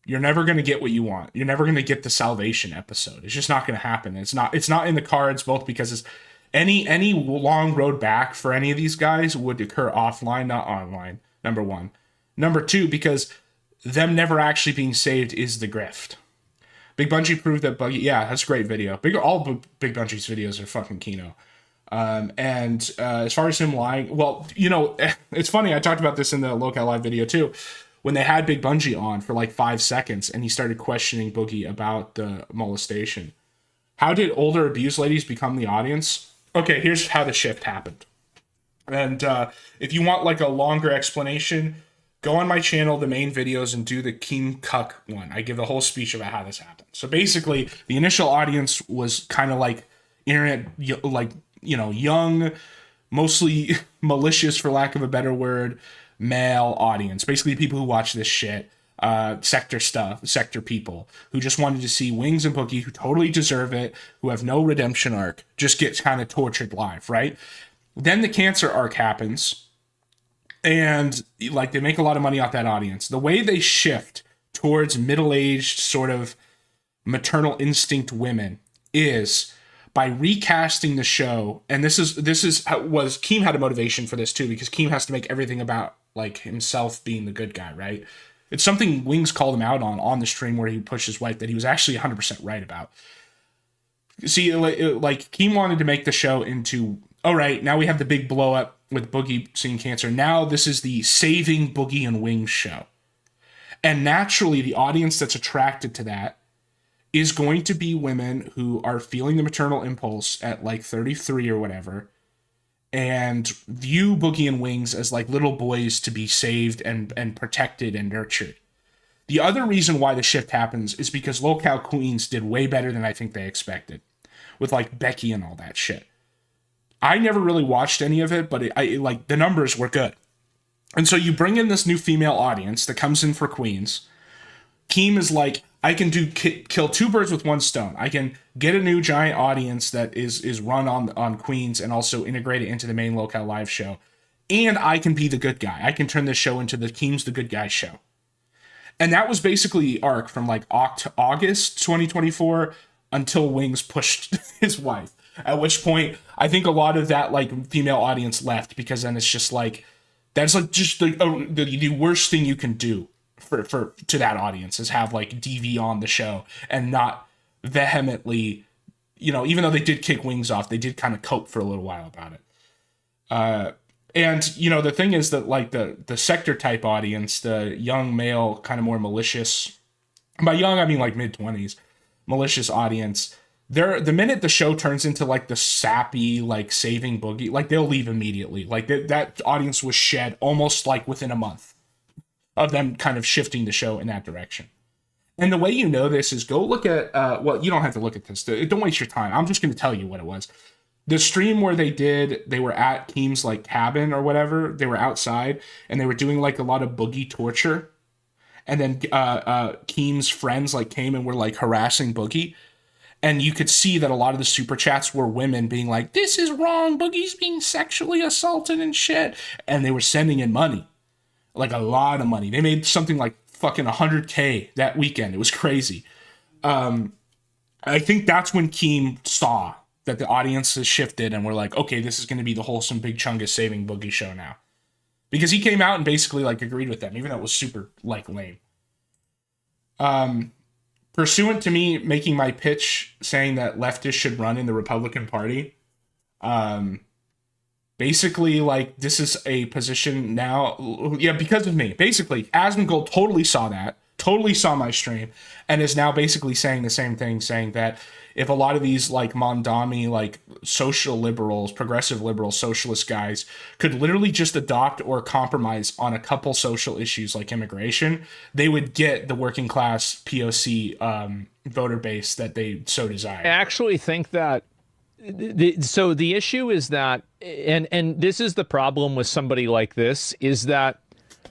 You're never going to get what you want. You're never going to get the salvation episode. It's just not going to happen. It's not in the cards, both because it's any long road back for any of these guys would occur offline, not online. Number one. Number two, because them never actually being saved is the grift. Big Bungie proved that Buggy. Yeah, that's a great video. All Big Bungie's videos are fucking Kino. As far as him lying, well, you know, it's funny. I talked about this in the Local Live video too. When they had Big Bungie on for like 5 seconds and he started questioning Boogie about the molestation. How did older abused ladies become the audience? Okay, here's how the shift happened. And if you want like a longer explanation, go on my channel, the main videos, and do the Keem Cuck one. I give the whole speech about how this happened. So basically, the initial audience was kind of like internet, like, you know, young, mostly malicious, for lack of a better word, male audience. Basically, people who watch this shit, sector people who just wanted to see Wings and Boogie, who totally deserve it, who have no redemption arc, just get kind of tortured live, right? Then the cancer arc happens, and like they make a lot of money off that audience. The way they shift towards middle-aged sort of maternal instinct women is by recasting the show. And this is Keem had a motivation for this too, because Keem has to make everything about like himself being the good guy, right? It's something Wings called him out on the stream where he pushed his wife that he was actually 100% right about. See, like Keem wanted to make the show into, all right, now we have the big blow up with Boogie seeing cancer. Now this is the Saving Boogie and Wings show. And naturally, the audience that's attracted to that is going to be women who are feeling the maternal impulse at like 33 or whatever, and view Boogie and Wings as like little boys to be saved and protected and nurtured. The other reason why the shift happens is because Locale Queens did way better than I think they expected, with like Becky and all that shit. I never really watched any of it, but like the numbers were good. And so you bring in this new female audience that comes in for Queens. Keem is like, I can kill two birds with one stone. I can get a new giant audience that is run on Queens and also integrate it into the main Local Live show. And I can be the good guy. I can turn this show into the Keem's the Good Guy show. And that was basically the arc from like August 2024 until Wings pushed his wife. At which point, I think a lot of that like female audience left, because then it's just like, that's like just the worst thing you can do for to that audience is have like DV on the show and not vehemently, you know, even though they did kick Wings off, they did kind of cope for a little while about it. And you know, the thing is that like the sector type audience, the young male kind of more malicious, by young I mean like mid-20s, malicious audience, the minute the show turns into like the sappy like Saving Boogie, like they'll leave immediately. Like that audience was shed almost like within a month of them kind of shifting the show in that direction. And the way you know this is go look at, well, you don't have to look at this. Don't waste your time. I'm just going to tell you what it was. The stream where they were at Keem's like cabin or whatever. They were outside and they were doing like a lot of Boogie torture. And then Keem's friends like came and were like harassing Boogie. And you could see that a lot of the super chats were women being like, this is wrong. Boogie's being sexually assaulted and shit. And they were sending in money. Like a lot of money. They made something like fucking 100K that weekend. It was crazy. I think that's when Keem saw that the audience has shifted and we're like, okay, this is going to be the wholesome Big Chungus Saving Boogie show now. Because he came out and basically like agreed with them, even though it was super like lame. Pursuant to me making my pitch saying that leftists should run in the Republican Party, basically, like, this is a position now, yeah, because of me. Basically, Asmongold totally saw that, totally saw my stream, and is now basically saying the same thing, saying that if a lot of these, like, Mondami, like, social liberals, progressive liberals, socialist guys could literally just adopt or compromise on a couple social issues like immigration, they would get the working class POC voter base that they so desire. I actually think that so the issue is that, and this is the problem with somebody like this, is that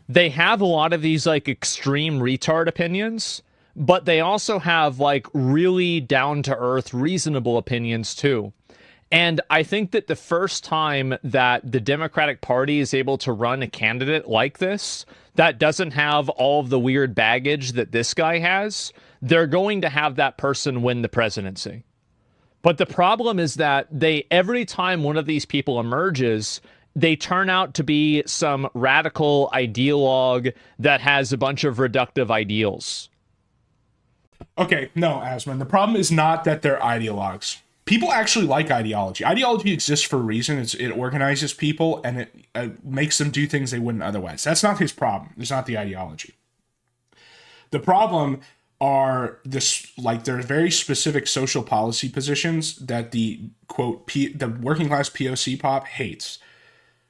they have a lot of these like extreme retard opinions, but they also have like really down to earth, reasonable opinions too. And I think that the first time that the Democratic Party is able to run a candidate like this, that doesn't have all of the weird baggage that this guy has, they're going to have that person win the presidency. But the problem is that every time one of these people emerges, they turn out to be some radical ideologue that has a bunch of reductive ideals. Okay, no, Asman. The problem is not that they're ideologues. People actually like ideology. Ideology exists for a reason. It organizes people and it makes them do things they wouldn't otherwise. That's not his problem. It's not the ideology. The problem are there are very specific social policy positions that the quote the working class POC pop hates,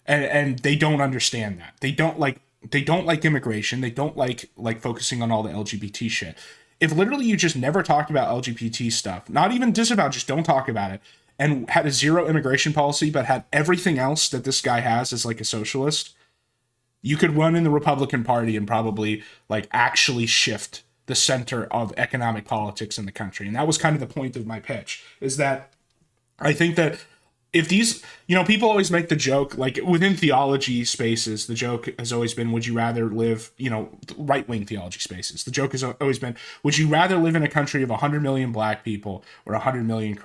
and they don't understand that. They don't like immigration. They don't like focusing on all the LGBT shit. If literally you just never talked about LGBT stuff, not even disavow, just don't talk about it, and had a zero immigration policy, but had everything else that this guy has as like a socialist, you could run in the Republican Party and probably like actually shift the center of economic politics in the country. And that was kind of the point of my pitch, is that I think that if these, people always make the joke, like within theology spaces, the joke has always been, would you rather live, right-wing theology spaces? The joke has always been, would you rather live in a country of 100 million black people or 100 million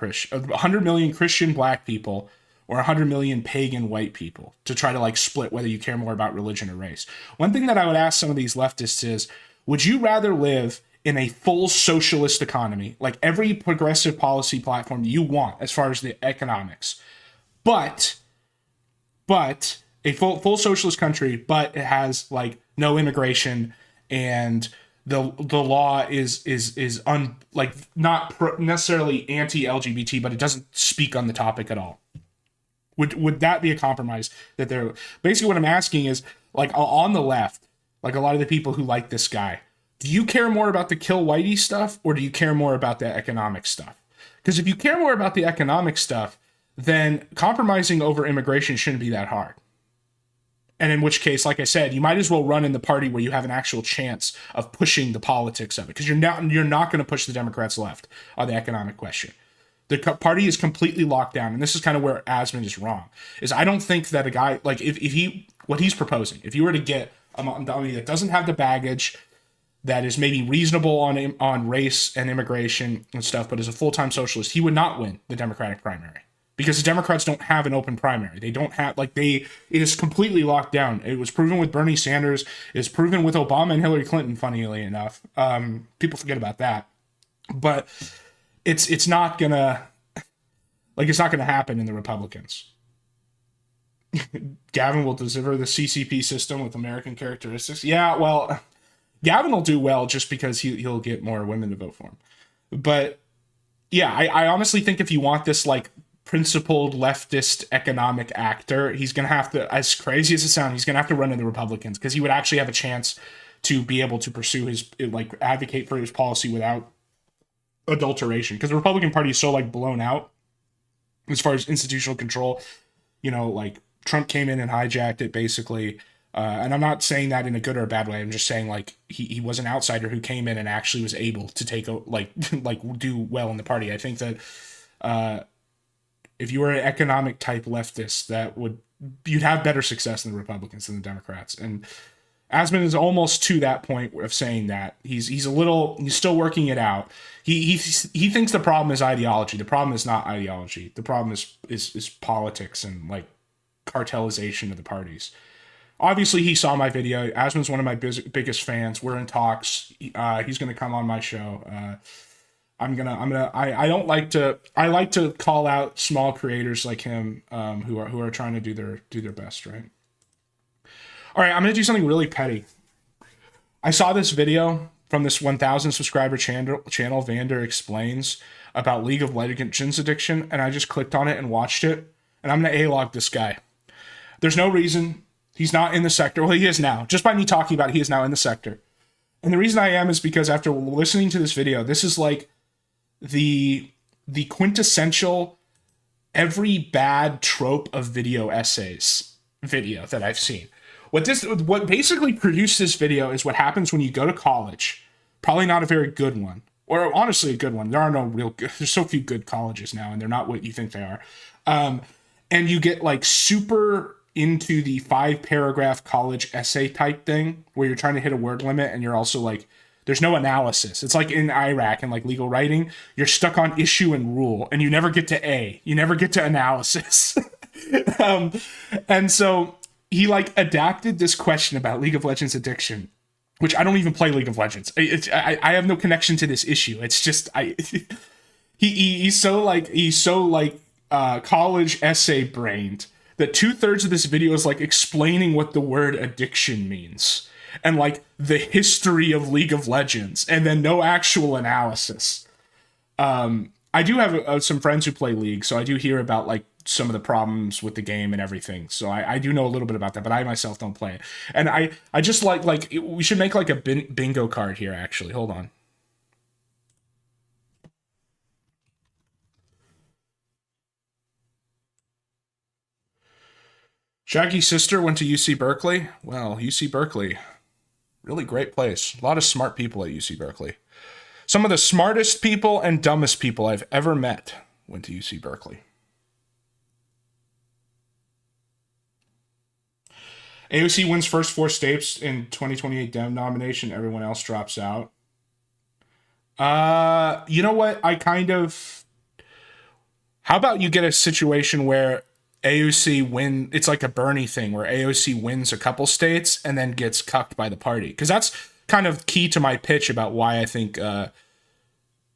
Christian black people or 100 million pagan white people, to try to like split whether you care more about religion or race? One thing that I would ask some of these leftists is, would you rather live in a full socialist economy, like every progressive policy platform you want as far as the economics, but a full socialist country, but it has like no immigration and the law is not necessarily anti-LGBT, but it doesn't speak on the topic at all? Would that be a compromise? That they're basically, what I'm asking is, like, on the left, like a lot of the people who like this guy, do you care more about the kill whitey stuff, or do you care more about the economic stuff? Because if you care more about the economic stuff, then compromising over immigration shouldn't be that hard. And in which case, like I said, you might as well run in the party where you have an actual chance of pushing the politics of it, because you're not going to push the Democrats left on the economic question. The party is completely locked down, and this is kind of where Asman is wrong. Is I don't think that a guy like if what he's proposing, if you were to get a Mamdani that doesn't have the baggage, that is maybe reasonable on race and immigration and stuff, but is a full-time socialist, he would not win the Democratic primary. Because the Democrats don't have an open primary. They don't have, it is completely locked down. It was proven with Bernie Sanders. It was proven with Obama and Hillary Clinton, funnily enough. People forget about that. But it's not gonna happen in the Republicans. Gavin will deliver the CCP system with American characteristics. Yeah, well, Gavin will do well just because he'll get more women to vote for him. But yeah, I honestly think if you want this like principled leftist economic actor, he's going to have to, as crazy as it sounds, he's going to have to run in the Republicans, because he would actually have a chance to be able to pursue his, like, advocate for his policy without adulteration. Because the Republican Party is so, like, blown out as far as institutional control. Like, Trump came in and hijacked it, basically. And I'm not saying that in a good or a bad way. I'm just saying, like, he was an outsider who came in and actually was able to take, do well in the party. I think that, if you were an economic type leftist, you'd have better success in the Republicans than the Democrats. And Asman is almost to that point of saying that he's still working it out. He thinks the problem is ideology. The problem is not ideology. The problem is politics and like cartelization of the parties. Obviously, he saw my video. Asman's one of my biggest fans. We're in talks. He's going to come on my show. I like to call out small creators like him, who are trying to do their best, right? All right, I'm gonna do something really petty. I saw this video from this 1,000 subscriber channel, Vander Explains, about League of Legends addiction, and I just clicked on it and watched it, and I'm gonna A-log this guy. There's no reason he's not in the sector. Well, he is now. Just by me talking about it, he is now in the sector. And the reason I am is because after listening to this video, this is like the quintessential every bad trope of video essays video that I've seen. What basically produced this video is what happens when you go to college. Probably not a very good one, or honestly a good one. There's so few good colleges now, and they're not what you think they are. And you get like super into the 5-paragraph college essay type thing where you're trying to hit a word limit and you're also like, there's no analysis. It's like in Iraq and like legal writing, you're stuck on issue and rule and you never get to A. You never get to analysis. And so he like adapted this question about League of Legends addiction, which I don't even play League of Legends. I have no connection to this issue. It's just he's so college essay brained that 2/3 of this video is like explaining what the word addiction means and like the history of League of Legends, and then no actual analysis. I do have some friends who play League, so I do hear about like some of the problems with the game and everything. So I do know a little bit about that, but I myself don't play it. And I just like we should make like a bingo card here. Actually, hold on. Shaggy's sister went to UC Berkeley. Well, UC Berkeley, really great place. A lot of smart people at UC Berkeley. Some of the smartest people and dumbest people I've ever met went to UC Berkeley. AOC wins first 4 states in 2028 Dem nomination. Everyone else drops out. You know what? How about you get a situation where AOC it's like a Bernie thing where AOC wins a couple states and then gets cucked by the party. Because that's kind of key to my pitch about why I think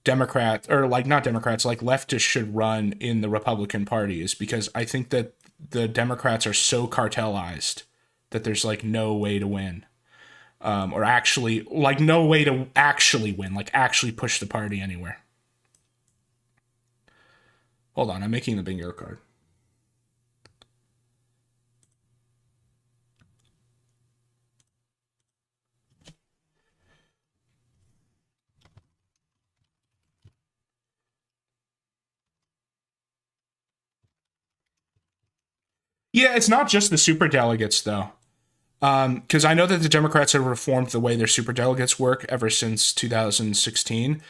Democrats, or like not Democrats, like leftists should run in the Republican Party, is because I think that the Democrats are so cartelized that there's like no way to win. Or actually, like no way to actually win, like actually push the party anywhere. Hold on, I'm making the bingo card. Yeah, it's not just the superdelegates, though. Because I know that the Democrats have reformed the way their superdelegates work ever since 2016.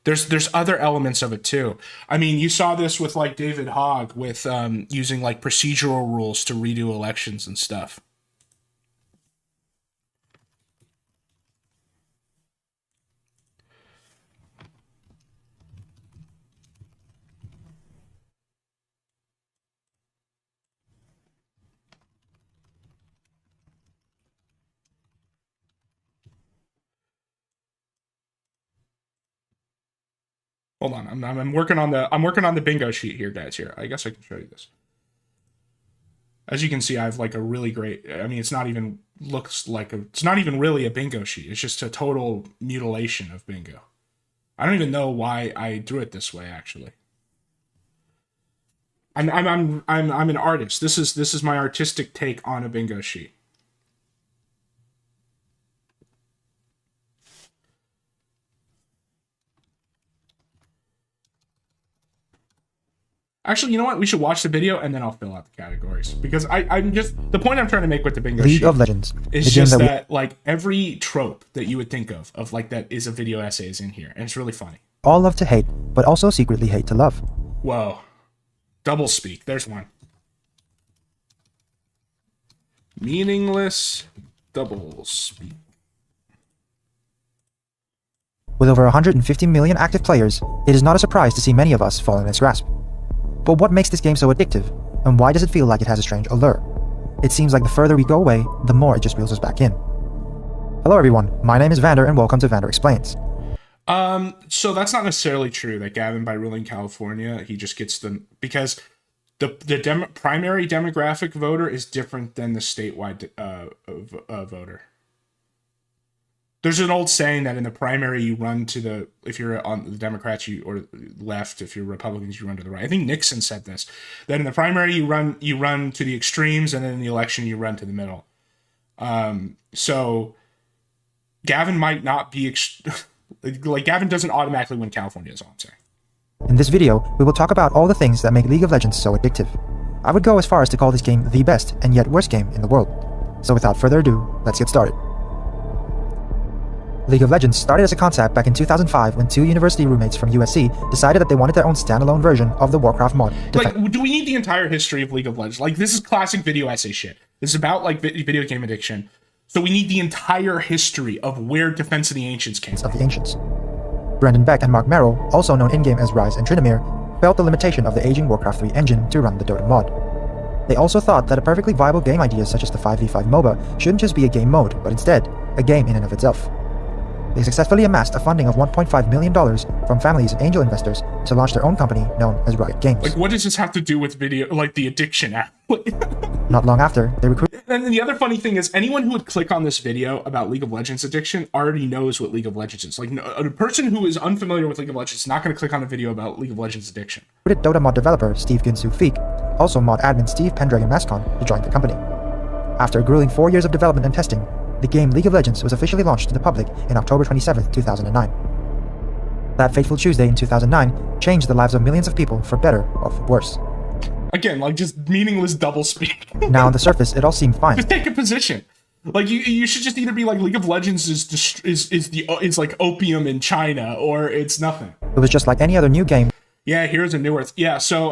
There's other elements of it, too. I mean, you saw this with, like, David Hogg with using, like, procedural rules to redo elections and stuff. Hold on, I'm working on the bingo sheet here, guys. Here, I guess I can show you this. As you can see, I have like a really great. I mean, it's not even really a bingo sheet. It's just a total mutilation of bingo. I don't even know why I drew it this way. Actually, I'm an artist. This is my artistic take on a bingo sheet. Actually, you know what? We should watch the video and then I'll fill out the categories. Because I'm just... The point I'm trying to make with the bingo sheet... League of Legends. ...is just that, like, every trope that you would think of, like, that is a video essay is in here. And it's really funny. All love to hate, but also secretly hate to love. Whoa. Double speak. There's one. Meaningless double speak. With over 150 million active players, it is not a surprise to see many of us fall in its grasp. But what makes this game so addictive, and why does it feel like it has a strange allure? It seems like the further we go away, the more it just reels us back in. Hello everyone, my name is Vander and welcome to Vander Explains. So that's not necessarily true that Gavin, by ruling California, he just gets because the primary demographic voter is different than the statewide voter. There's an old saying that in the primary you run to if you're on the Democrats or left, if you're Republicans you run to the right. I think Nixon said this, that in the primary you run to the extremes, and then in the election you run to the middle. So Gavin might not be like Gavin doesn't automatically win California, is all I'm saying. In this video, we will talk about all the things that make League of Legends so addictive. I would go as far as to call this game the best and yet worst game in the world. So without further ado, let's get started. League of Legends started as a concept back in 2005 when two university roommates from USC decided that they wanted their own standalone version of the Warcraft mod. Like, do we need the entire history of League of Legends? Like, this is classic video essay shit. This is about, like, video game addiction. So we need the entire history of where Defense of the Ancients came from. Of the Ancients. Brendan Beck and Mark Merrill, also known in-game as Rise and Tryndamere, felt the limitation of the aging Warcraft 3 engine to run the Dota mod. They also thought that a perfectly viable game idea such as the 5v5 MOBA shouldn't just be a game mode, but instead, a game in and of itself. They successfully amassed a funding of $1.5 million from families and angel investors to launch their own company known as Riot Games. Like, what does this have to do with video, like, the addiction app? Not long after, they recruited... And then the other funny thing is, anyone who would click on this video about League of Legends addiction already knows what League of Legends is. Like, a person who is unfamiliar with League of Legends is not going to click on a video about League of Legends addiction. Dota mod developer Steve Ginsu Feek, also mod admin Steve Pendragon Mascon, to join the company. After a grueling 4 years of development and testing, the game League of Legends was officially launched to the public in October 27, 2009. That fateful Tuesday in 2009 changed the lives of millions of people for better or for worse. Again, like, just meaningless doublespeak. Now on the surface, it all seemed fine. Just take a position. Like, you should just either be like, League of Legends is like opium in China, or it's nothing. It was just like any other new game. Yeah, Heroes of Newerth. Yeah, so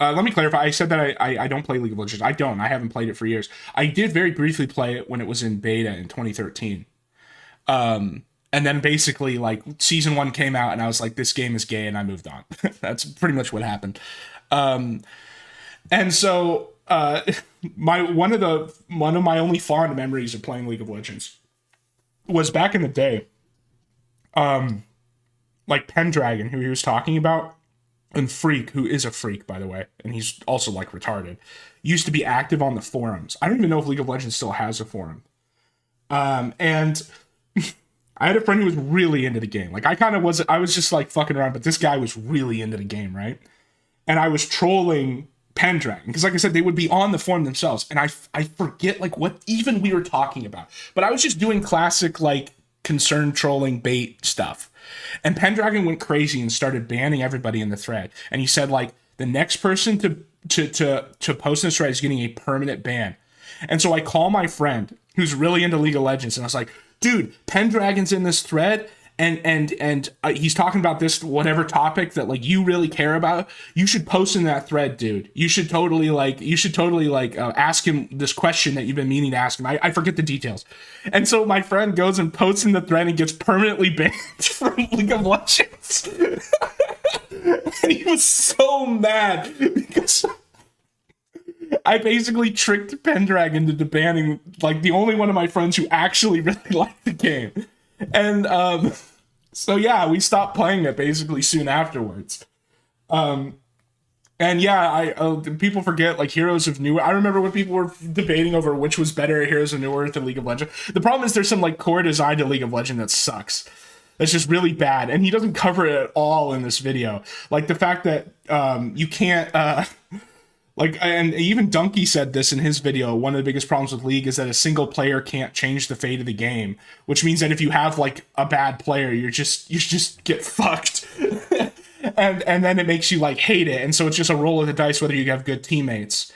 let me clarify. I said that I don't play League of Legends. I don't. I haven't played it for years. I did very briefly play it when it was in beta in 2013. And then basically, like, season 1 came out, and I was like, this game is gay, and I moved on. That's pretty much what happened. And so one of my only fond memories of playing League of Legends was back in the day. Like Pendragon, who he was talking about, and Freak, who is a freak, by the way, and he's also, like, retarded, used to be active on the forums. I don't even know if League of Legends still has a forum. And I had a friend who was really into the game. Like, I was just, like, fucking around, but this guy was really into the game, right? And I was trolling Pendragon, because, like I said, they would be on the forum themselves, and I forget, like, what even we were talking about. But I was just doing classic, like, concerned trolling bait stuff. And Pendragon went crazy and started banning everybody in the thread. And he said, like, the next person to post in this thread is getting a permanent ban. And so I call my friend who's really into League of Legends, and I was like, dude, Pendragon's in this thread, and he's talking about this whatever topic that, like, you really care about. You should post in that thread, dude. You should totally ask him this question that you've been meaning to ask him. I forget the details. And so my friend goes and posts in the thread and gets permanently banned from League of Legends. And he was so mad because I basically tricked Pendragon into banning, like, the only one of my friends who actually really liked the game. And so yeah, we stopped playing it basically soon afterwards. And yeah, people forget, like, Heroes of Newerth. I remember when people were debating over which was better, Heroes of Newerth and League of Legends. The problem is there's some, like, core design to League of Legends that sucks. That's just really bad, and he doesn't cover it at all in this video. Like, the fact that you can't like, and even Donkey said this in his video, one of the biggest problems with League is that a single player can't change the fate of the game, which means that if you have, like, a bad player, you just get fucked. and then it makes you, like, hate it, and so it's just a roll of the dice whether you have good teammates.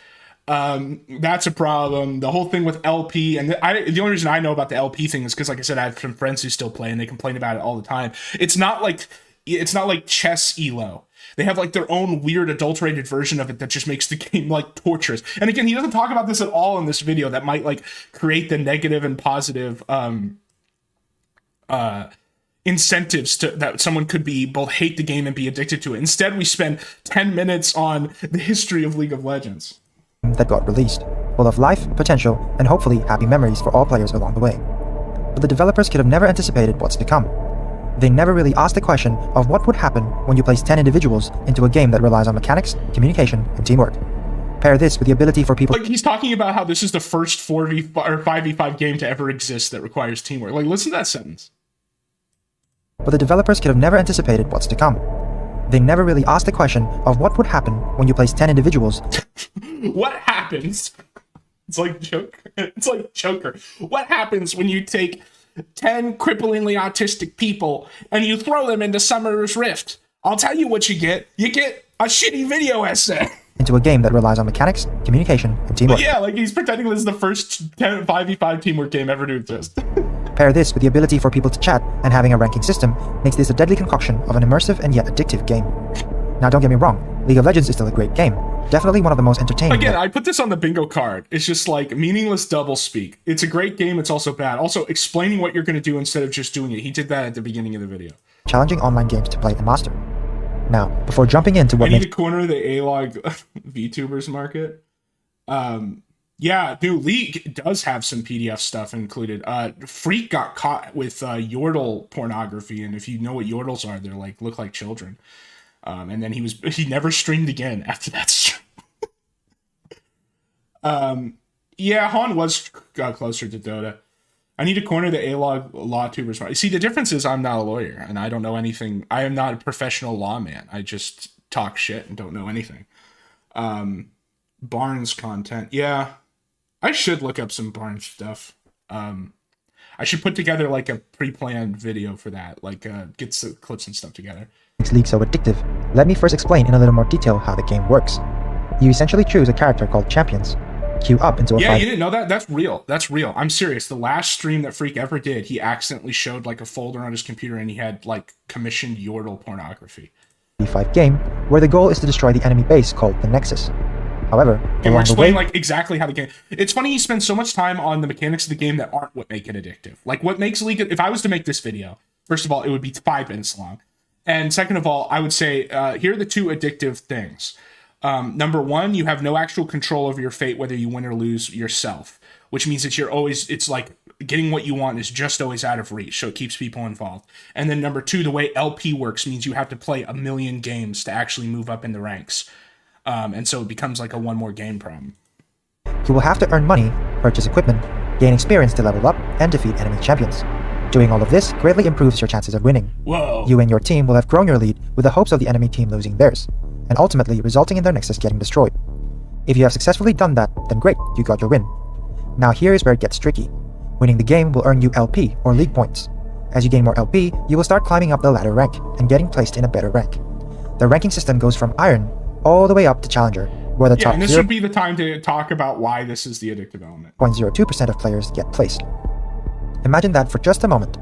That's a problem. The whole thing with LP, and the only reason I know about the LP thing is because, like I said, I have some friends who still play, and they complain about it all the time. It's not like chess elo. They have, like, their own weird adulterated version of it that just makes the game, like, torturous. And again, he doesn't talk about this at all in this video that might, like, create the negative and positive incentives to that someone could be both hate the game and be addicted to it. Instead, we spend 10 minutes on the history of League of Legends. That got released, full of life, potential, and hopefully happy memories for all players along the way. But the developers could have never anticipated what's to come. They never really asked the question of what would happen when you place 10 individuals into a game that relies on mechanics, communication, and teamwork. Pair this with the ability for people... Like, he's talking about how this is the first 4v5 or 5v5 game to ever exist that requires teamwork. Like, listen to that sentence. But the developers could have never anticipated what's to come. They never really asked the question of what would happen when you place 10 individuals... What happens? It's like Joker. What happens when you take 10 cripplingly autistic people and you throw them into Summoner's Rift? I'll tell you what you get. You get a shitty video essay. Into a game that relies on mechanics, communication, and teamwork. But yeah, like, he's pretending this is the first 5v5 teamwork game ever to exist. Pair this with the ability for people to chat and having a ranking system makes this a deadly concoction of an immersive and yet addictive game. Now don't get me wrong, League of Legends is still a great game. Definitely one of the most entertaining. Again, I put this on the bingo card. It's just like meaningless doublespeak. It's a great game, it's also bad. Also, explaining what you're going to do instead of just doing it. He did that at the beginning of the video. Challenging online games to play and master. Now, before jumping into what I need makes to corner the A-Log VTubers market. Yeah, dude, League does have some PDF stuff included. Freak got caught with Yordle pornography, and if you know what Yordles are, they're like look like children. And then he never streamed again after that stream. Yeah, Han was closer to Dota. I need to corner the A-Log law tubers. See, the difference is I'm not a lawyer, and I don't know anything. I am not a professional lawman. I just talk shit and don't know anything. Barnes content. Yeah, I should look up some Barnes stuff. I should put together like a pre-planned video for that, like get some clips and stuff together. League so addictive, let me first explain in a little more detail how the game works. You essentially choose a character called Champions, queue up into a Yeah, fight. you didn't know that? That's real. That's real. I'm serious. The last stream that Freak ever did, he accidentally showed like a folder on his computer and he had like commissioned Yordle pornography. 5 game, where the goal is to destroy the enemy base called the Nexus. However, And we're along the way, explaining like exactly how the game. It's funny he spends so much time on the mechanics of the game that aren't what make it addictive. Like what makes League. If I was to make this video, first of all, it would be 5 minutes long, and second of all, I would say here are the 2 addictive things. Number 1, you have no actual control over your fate, whether you win or lose yourself, which means that you're always. It's like getting what you want is just always out of reach, so it keeps people involved. And then number 2, the way LP works means you have to play 1 million games to actually move up in the ranks. And so it becomes like a one more game problem. you will have to earn money, purchase equipment, gain experience to level up, and defeat enemy champions. Doing all of this greatly improves your chances of winning. Whoa. You and your team will have grown your lead with the hopes of the enemy team losing theirs, and ultimately resulting in their Nexus getting destroyed. If you have successfully done that, then great, you got your win. Now here is where it gets tricky. Winning the game will earn you LP, or League points. As you gain more LP, you will start climbing up the ladder rank, and getting placed in a better rank. The ranking system goes from Iron all the way up to Challenger, where the Yeah, top and this would be the time to talk about why this is the addictive element. 0.02% of players get placed. Imagine that for just a moment.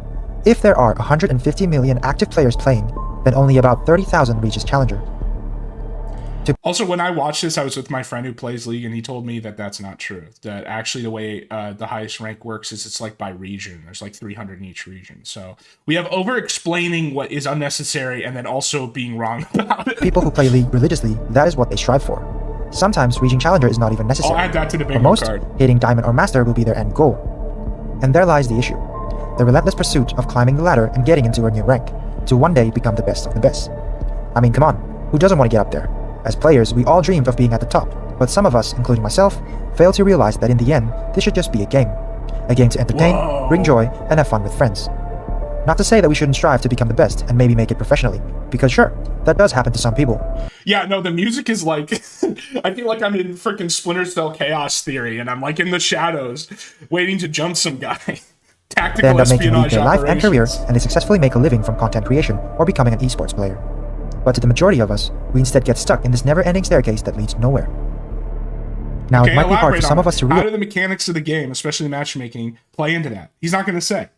If there are 150 million active players playing, then only about 30,000 reaches Challenger. Also, when I watched this, I was with my friend who plays League, and he told me that that's not true. That actually the way the highest rank works is it's like by region. There's like 300 in each region. So we have over-explaining what is unnecessary and then also being wrong about it. People who play League religiously, that is what they strive for. Sometimes reaching Challenger is not even necessary. I'll add that to the For bingo most, card. hitting Diamond or Master will be their end goal. And there lies the issue. The relentless pursuit of climbing the ladder and getting into a new rank, to one day become the best of the best. I mean, come on, who doesn't want to get up there? As players, we all dreamed of being at the top, but some of us, including myself, failed to realize that in the end, this should just be a game. A game to entertain, bring joy, and have fun with friends. Not to say that we shouldn't strive to become the best and maybe make it professionally, because sure, that does happen to some people. Yeah, no, the music is like, I feel like I'm in freaking Splinter Cell Chaos Theory, and I'm like in the shadows, waiting to jump some guy. They Tactical end up making League espionage their life and career, operations. and they successfully make a living from content creation or becoming an esports player. But to the majority of us, we instead get stuck in this never-ending staircase that leads nowhere. Now, Okay, it might be hard for elaborate some on of us to it. How realize do the mechanics of the game, especially matchmaking, play into that? He's not going to say.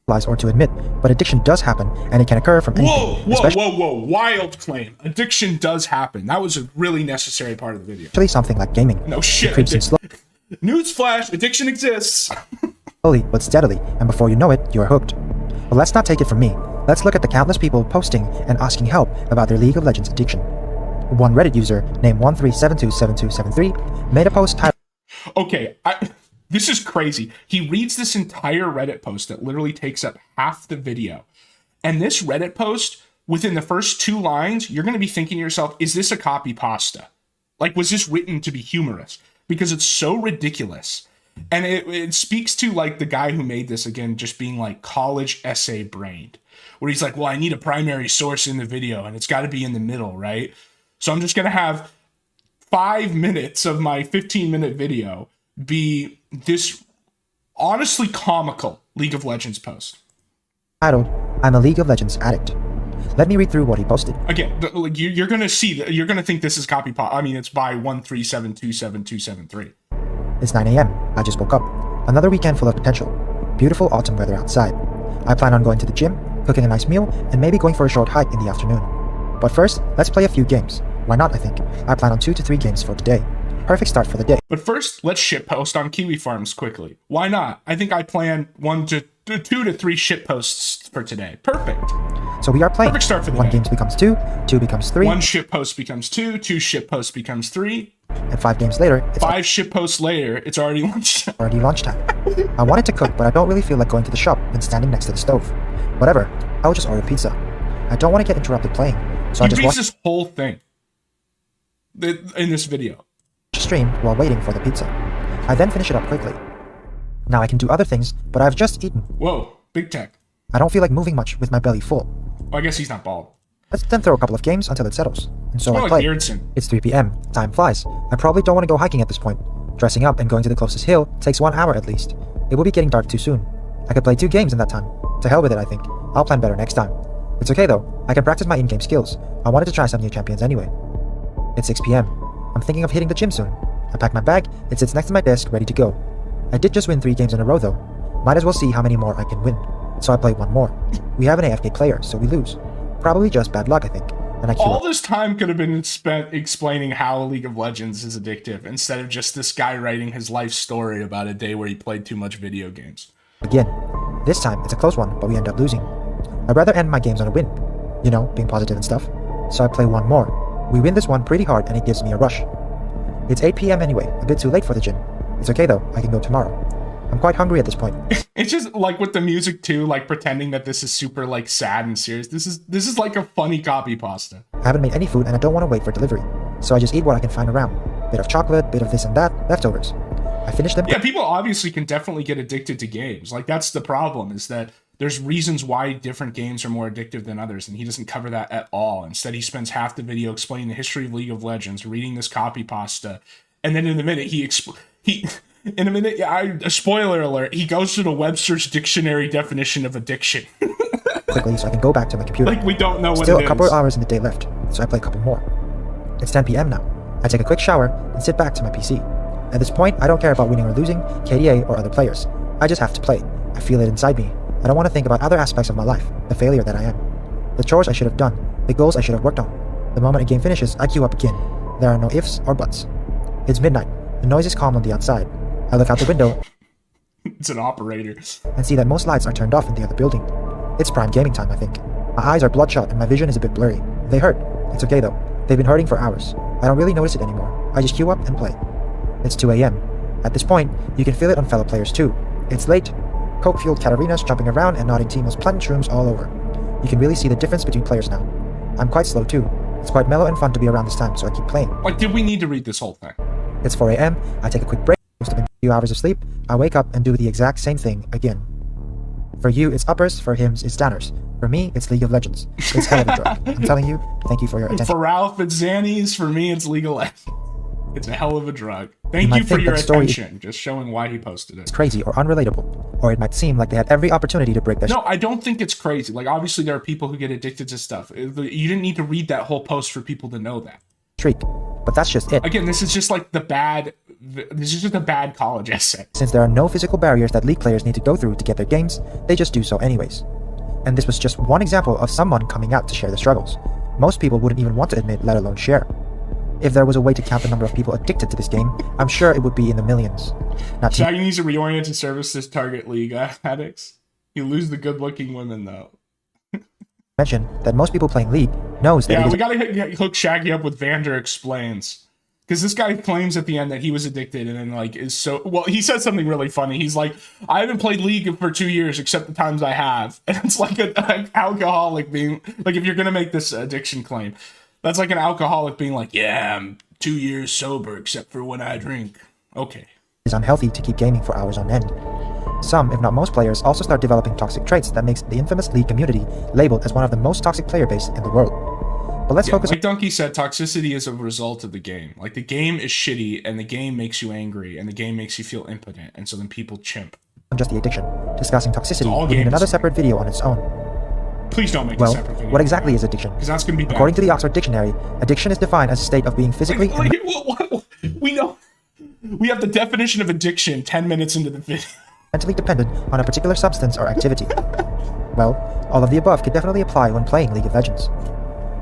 or to admit, but addiction does happen, and it can occur from anything, Whoa. Wild claim. Addiction does happen. That was a really necessary part of the video. especially something like gaming. No It shit. creeps in Newsflash, addiction exists. slowly but steadily, and before you know it, you're hooked. But let's not take it from me. Let's look at the countless people posting and asking help about their League of Legends addiction. One Reddit user named 13727273 made a post titled Okay, this is crazy. He reads this entire Reddit post that literally takes up half the video. And this Reddit post, within the first 2 lines, you're going to be thinking to yourself, is this a copy pasta? Like, was this written to be humorous? Because it's so ridiculous. And it speaks to, like, the guy who made this, again, just being, like, college essay brained. Where he's like, well, I need a primary source in the video, and it's got to be in the middle, right? So I'm just going to have 5 minutes of my 15-minute video be this honestly comical League of Legends post. I'm a League of Legends addict. Let me read through what he posted. Again, you're going to see that. You're going to think this is copy pop. I mean, it's by 137277273. It's 9 a.m. I just woke up. Another weekend full of potential. beautiful autumn weather outside. I plan on going to the gym, cooking a nice meal, and maybe going for a short hike in the afternoon. But first, let's play a few games. Why not, I think. I plan on 2 to 3 games for today. Perfect start for the day. But first, let's shitpost on Kiwi Farms quickly. Why not? I think I plan 2 to 3 shitposts for today. Perfect. So we are playing. Perfect start for the 1 day. game becomes 2, 2 becomes 3, 1 shitpost becomes 2, 2 shitposts becomes 3, and 5 games later, it's 5 shitposts later, it's already lunchtime. already lunchtime. I wanted to cook, but I don't really feel like going to the shop and standing next to the stove. Whatever, I'll just order pizza. I don't want to get interrupted playing, so I He just reads watch this whole thing in this video. the stream while waiting for the pizza. I then finish it up quickly. Now I can do other things, but I've just eaten. Whoa, big tech. I don't feel like moving much with my belly full. Well, I guess he's not bald. Let's then throw a couple of games until it settles. And so More I like play. Beardson. It's 3 p.m. Time flies. I probably don't want to go hiking at this point. Dressing up and going to the closest hill takes 1 hour at least. It will be getting dark too soon. I could play 2 games in that time. To hell with it, I think. I'll plan better next time. It's okay though. I can practice my in-game skills. I wanted to try some new champions anyway. It's 6 p.m. I'm thinking of hitting the gym soon. I pack my bag. It sits next to my desk, ready to go. I did just win 3 games in a row though. Might as well see how many more I can win. So I play 1 more. We have an AFK player, so we lose. Probably just bad luck, I think. And I queue All up. this time could have been spent explaining how League of Legends is addictive instead of just this guy writing his life story about a day where he played too much video games. Again. This time, it's a close one, but we end up losing. I'd rather end my games on a win. You know, being positive and stuff. So I play 1 more. We win this one pretty hard and it gives me a rush. It's 8 p.m. anyway, a bit too late for the gym. It's okay though, I can go tomorrow. I'm quite hungry at this point. It's just like with the music too, like pretending that this is super like sad and serious. This is like a funny copy pasta. I haven't made any food and I don't want to wait for delivery. So I just eat what I can find around. Bit of chocolate, bit of this and that, leftovers. I finish them. Yeah, people obviously can definitely get addicted to games. Like that's the problem, is that there's reasons why different games are more addictive than others, and he doesn't cover that at all. Instead, he spends half the video explaining the history of League of Legends, reading this copy pasta, and then in a minute a spoiler alert, he goes to the Webster's dictionary definition of addiction. quickly so I can go back to my computer. Like we don't know what Still it a couple is. of hours in the day left, so I play a couple more. It's 10 p.m. now. I take a quick shower and sit back to my PC. At this point, I don't care about winning or losing, KDA or other players. I just have to play. I feel it inside me. I don't want to think about other aspects of my life, the failure that I am. The chores I should have done, the goals I should have worked on. The moment a game finishes, I queue up again. There are no ifs or buts. It's midnight. The noise is calm on the outside. I look out the window It's an operator. and see that most lights are turned off in the other building. It's prime gaming time, I think. My eyes are bloodshot and my vision is a bit blurry. They hurt. It's okay though. They've been hurting for hours. I don't really notice it anymore. I just queue up and play. It's 2 a.m. At this point, you can feel it on fellow players too. It's late. Coke-fueled Katarinas jumping around and nodding Teemo's pleasant shrooms all over. You can really see the difference between players now. I'm quite slow too. It's quite mellow and fun to be around this time, so I keep playing. Like, did we need to read this whole thing? It's 4 a.m. I take a quick break. Most of a few hours of sleep. I wake up and do the exact same thing again. For you, it's uppers. For him, it's downers. For me, it's League of Legends. It's hell of a drug. I'm telling you, thank you for your attention. For Ralph, it's Xannies. For me, it's League of Legends. It's a hell of a drug. Thank might you for think your that story- attention. Just showing why he posted it. It's crazy or unrelatable. Or it might seem like they had every opportunity to break their No, I don't think it's crazy. Like, obviously, there are people who get addicted to stuff. You didn't need to read that whole post for people to know that. streak. But that's just it. Again, this is just like this is just a bad college essay. Since there are no physical barriers that League players need to go through to get their games, they just do so anyways. And this was just one example of someone coming out to share their struggles. Most people wouldn't even want to admit, let alone share. If there was a way to count the number of people addicted to this game, I'm sure it would be in the millions. Not to Shaggy needs to reorient to service this target league addicts. You lose the good-looking women, though. mention that most people playing League knows that Yeah, it is we gotta hook Shaggy up with Vander Explains. Because this guy claims at the end that he was addicted and then, like, is so... Well, he said something really funny. He's like, I haven't played League for 2 years except the times I have. And it's like an alcoholic being... Like, if you're gonna make this addiction claim, that's like an alcoholic being like, yeah, I'm 2 years sober except for when I drink. Okay. is unhealthy to keep gaming for hours on end. Some, if not most players, also start developing toxic traits that makes the infamous League community labeled as one of the most toxic player base in the world. But let's focus Like Donkey said, toxicity is a result of the game. Like, the game is shitty, and the game makes you angry, and the game makes you feel impotent, and so then people chimp. on just the addiction. Discussing toxicity all would need games. another separate video on its own. Please don't make a Well, separate video. what exactly is addiction? Because that's going to be bad. According to the Oxford Dictionary, addiction is defined as a state of being physically and Like, we know. We have the definition of addiction 10 minutes into the video. mentally dependent on a particular substance or activity. Well, all of the above could definitely apply when playing League of Legends.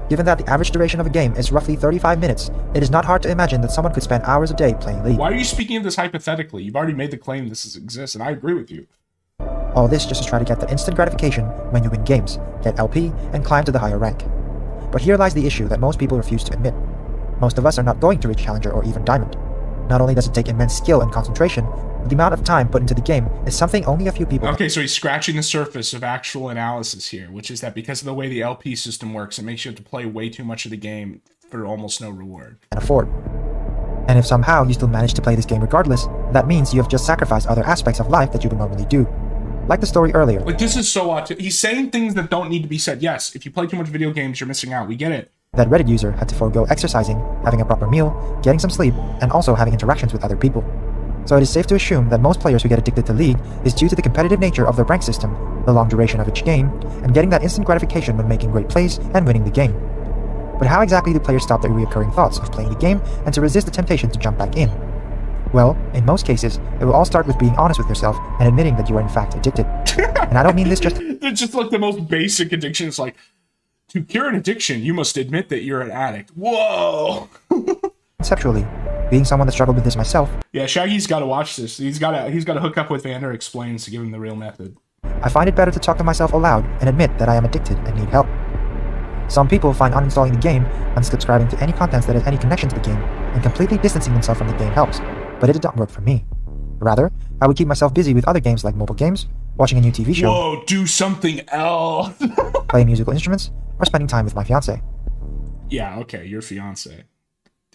Given that the average duration of a game is roughly 35 minutes, it is not hard to imagine that someone could spend hours a day playing League. Why are you speaking of this hypothetically? You've already made the claim exists, and I agree with you. All this just to try to get that instant gratification when you win games, get LP, and climb to the higher rank. But here lies the issue that most people refuse to admit. Most of us are not going to reach Challenger or even Diamond. Not only does it take immense skill and concentration, but the amount of time put into the game is something only a few people Okay, so he's scratching the surface of actual analysis here, which is that because of the way the LP system works, it makes you have to play way too much of the game for almost no reward. can afford. And if somehow you still manage to play this game regardless, that means you have just sacrificed other aspects of life that you would normally do. Like the story earlier. Like, this is so odd. He's saying things that don't need to be said. Yes, if you play too much video games, you're missing out. We get it. That Reddit user had to forego exercising, having a proper meal, getting some sleep, and also having interactions with other people. So it is safe to assume that most players who get addicted to League is due to the competitive nature of their rank system, the long duration of each game, and getting that instant gratification when making great plays and winning the game. But how exactly do players stop their recurring thoughts of playing the game and to resist the temptation to jump back in? Well, in most cases, it will all start with being honest with yourself and admitting that you are in fact addicted. And I don't mean this just It's just like the most basic addiction. It's like, to cure an addiction, you must admit that you're an addict. Whoa! conceptually. Being someone that struggled with this myself, Yeah, Shaggy's got to watch this. He's got to hook up with Vander Explains to give him the real method. I find it better to talk to myself aloud and admit that I am addicted and need help. Some people find unstalling the game, unsubscribing to any contents that has any connection to the game, and completely distancing themselves from the game helps, but it did not work for me. Rather, I would keep myself busy with other games like mobile games, watching a new TV show, Whoa, do something else. playing musical instruments, or spending time with my fiancé. Yeah, okay, your fiance.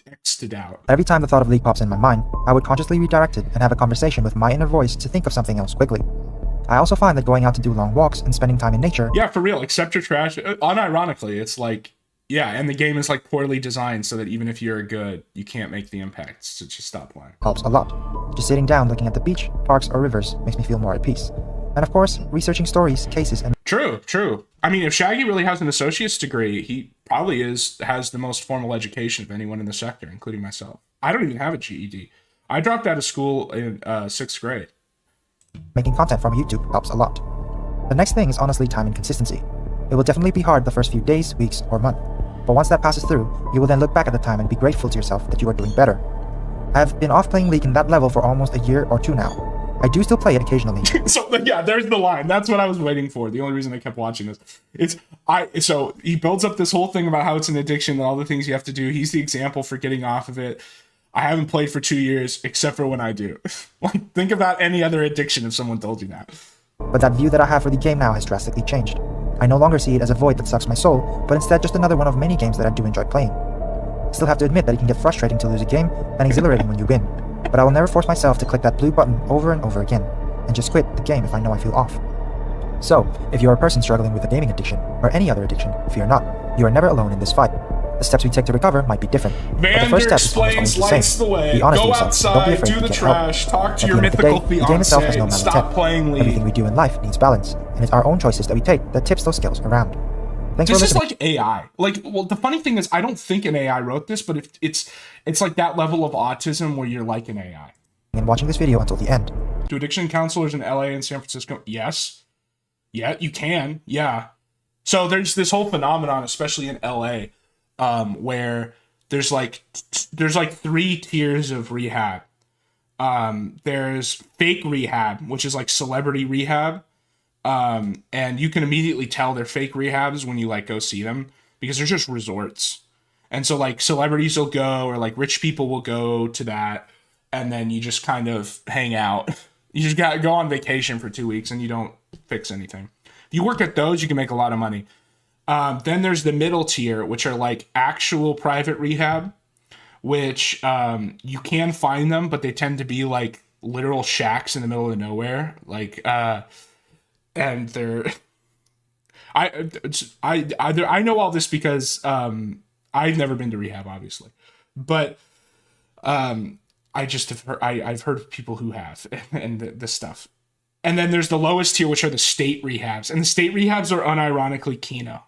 X'd out. Every time the thought of League pops in my mind, I would consciously redirect it and have a conversation with my inner voice to think of something else quickly. I also find that going out to do long walks and spending time in nature Yeah, for real. Accept your trash. Unironically, it's like, yeah, and the game is like poorly designed so that even if you're good, you can't make the impact. So just stop playing. helps a lot. Just sitting down looking at the beach, parks, or rivers makes me feel more at peace. And of course, researching stories, cases, and True, true. I mean, if Shaggy really has an associate's degree, he probably has the most formal education of anyone in the sector, including myself. I don't even have a GED. I dropped out of school in 6th grade. making content from YouTube helps a lot. The next thing is honestly time and consistency. It will definitely be hard the first few days, weeks, or month. But once that passes through, you will then look back at the time and be grateful to yourself that you are doing better. I have been off playing League in that level for almost a year or two now. I do still play it occasionally. So yeah, there's the line. That's what I was waiting for. The only reason I kept watching this. So he builds up this whole thing about how it's an addiction and all the things you have to do. He's the example for getting off of it. I haven't played for 2 years, except for when I do. Like, think about any other addiction if someone told you that. But that view that I have for the game now has drastically changed. I no longer see it as a void that sucks my soul, but instead just another one of many games that I do enjoy playing. I still have to admit that it can get frustrating to lose a game and exhilarating when you win, but I will never force myself to click that blue button over and over again, and just quit the game if I know I feel off. So, if you're a person struggling with a gaming addiction, or any other addiction, fear not, you are never alone in this fight. The steps we take to recover might be different, but the Vander first step is almost Explains always the lights same. the way. Be honest Go with yourself, don't be outside, afraid do to the get help. trash, talk At to the your end of the day, mythical the game itself has no fiancé, stop malintent. playing League. Everything we do in life needs balance, and it's our own choices that we take that tips those skills around. Thanks This for is listening. like AI. Like, well, the funny thing is, I don't think an AI wrote this, but if it's like that level of autism where you're like an AI. And watching this video until the end. Do addiction counselors in LA and San Francisco? Yes. Yeah, you can. Yeah. So there's this whole phenomenon, especially in LA, where there's like 3 tiers of rehab. There's fake rehab, which is like celebrity rehab. And you can immediately tell they're fake rehabs when you like go see them because they're just resorts. And so like celebrities will go, or like rich people will go to that, and then you just kind of hang out. You just got to go on vacation for 2 weeks and you don't fix anything. If you work at those, you can make a lot of money. Then there's the middle tier, which are like actual private rehab, which you can find them, but they tend to be like literal shacks in the middle of nowhere. Like, and they're, I know all this because I've never been to rehab, obviously, but I just have heard, I've heard of people who have, and this stuff. And then there's the lowest tier, which are the state rehabs, and the state rehabs are unironically Kino.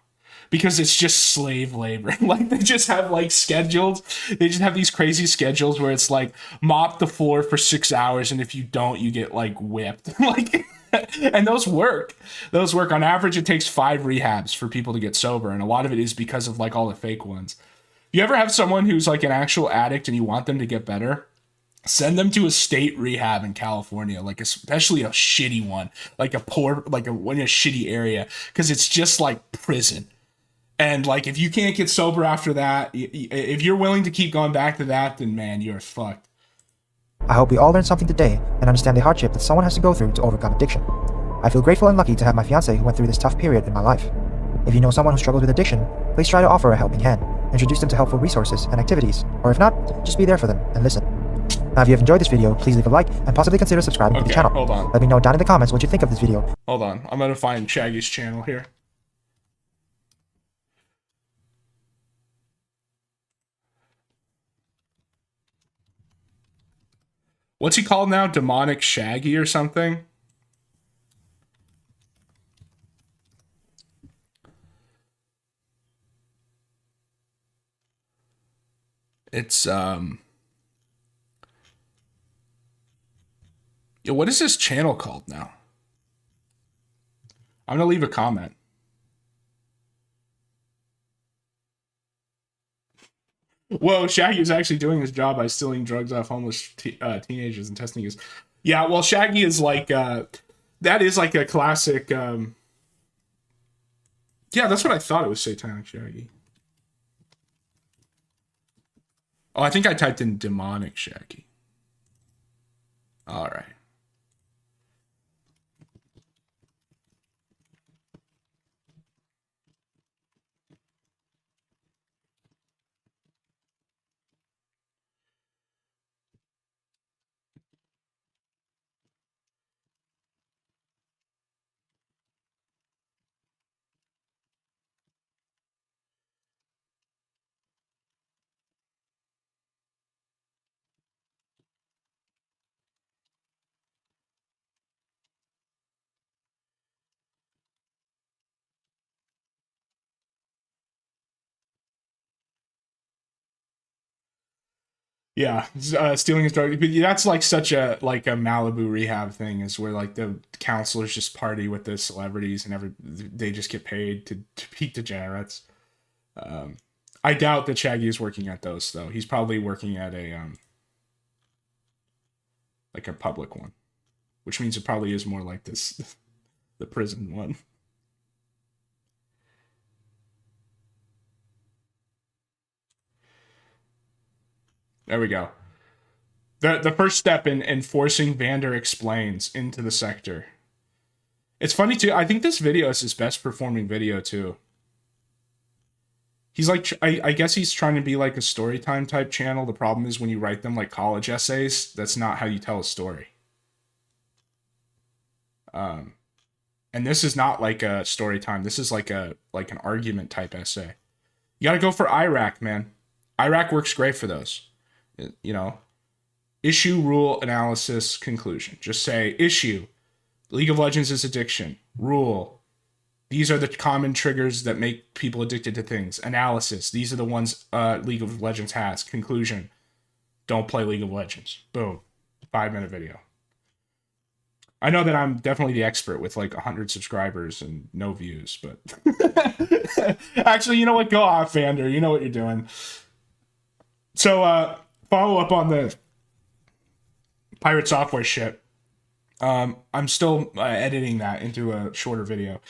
because it's just slave labor. Like, they just have like schedules. They just have these crazy schedules where it's like mop the floor for 6 hours, and if you don't, you get like whipped. Like, and those work. Those work. On average, it takes 5 rehabs for people to get sober, and a lot of it is because of like all the fake ones. You ever have someone who's like an actual addict and you want them to get better? Send them to a state rehab in California, like especially a shitty one, like a poor, like a shitty area, because it's just like prison. And like, if you can't get sober after that, if you're willing to keep going back to that, then man, you're fucked. I hope we all learned something today and understand the hardship that someone has to go through to overcome addiction. I feel grateful and lucky to have my fiance who went through this tough period in my life. If you know someone who struggles with addiction, please try to offer a helping hand, introduce them to helpful resources and activities, or if not, just be there for them and listen. Now, if you have enjoyed this video, please leave a like and possibly consider subscribing to the channel. Hold on. Let me know down in the comments what you think of this video. Hold on. I'm going to find Shaggy's channel here. What's he called now? Demonic Shaggy or something? It's, Yo, what is this channel called now? I'm going to leave a comment. Whoa, Shaggy is actually doing his job by stealing drugs off homeless teenagers and testing his... Yeah, well, Shaggy is like... that is like a classic... Yeah, that's what I thought it was, Satanic Shaggy. Oh, I think I typed in Demonic Shaggy. All right. Yeah, stealing his drug. But that's like such a Malibu rehab thing, is where like the counselors just party with the celebrities and they just get paid to be degenerates. I doubt that Shaggy is working at those though. He's probably working at a like a public one, which means it probably is more like this, the prison one. There we go. The first step in forcing Vander Explains into the sector. It's funny too. I think this video is his best performing video too. He's like, I guess he's trying to be like a story time type channel. The problem is when you write them like college essays, that's not how you tell a story. And this is not like a story time. This is like an argument type essay. You got to go for Iraq, man. Iraq works great for those. You know, issue, rule, analysis, conclusion. Just say issue. League of Legends is addiction. Rule. These are the common triggers that make people addicted to things. Analysis. These are the ones League of Legends has. Conclusion. Don't play League of Legends. Boom. 5-minute video. I know that I'm definitely the expert with like 100 subscribers and no views, but actually, you know what? Go off, Vander. You know what you're doing. So, follow up on the Pirate Software shit. I'm still editing that into a shorter video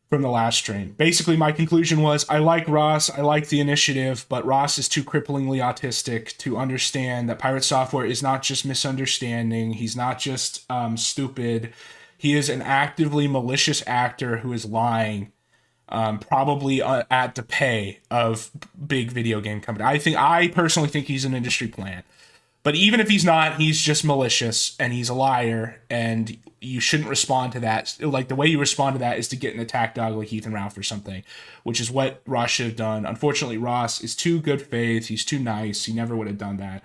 from the last stream. Basically, my conclusion was I like Ross, I like the initiative, but Ross is too cripplingly autistic to understand that Pirate Software is not just misunderstanding. He's not just stupid. He is an actively malicious actor who is lying. Probably at the pay of big video game company. I personally think he's an industry plant. But even if he's not, he's just malicious and he's a liar, and you shouldn't respond to that. Like, the way you respond to that is to get an attack dog like Ethan Ralph or something, which is what Ross should have done. Unfortunately, Ross is too good faith. He's too nice. He never would have done that.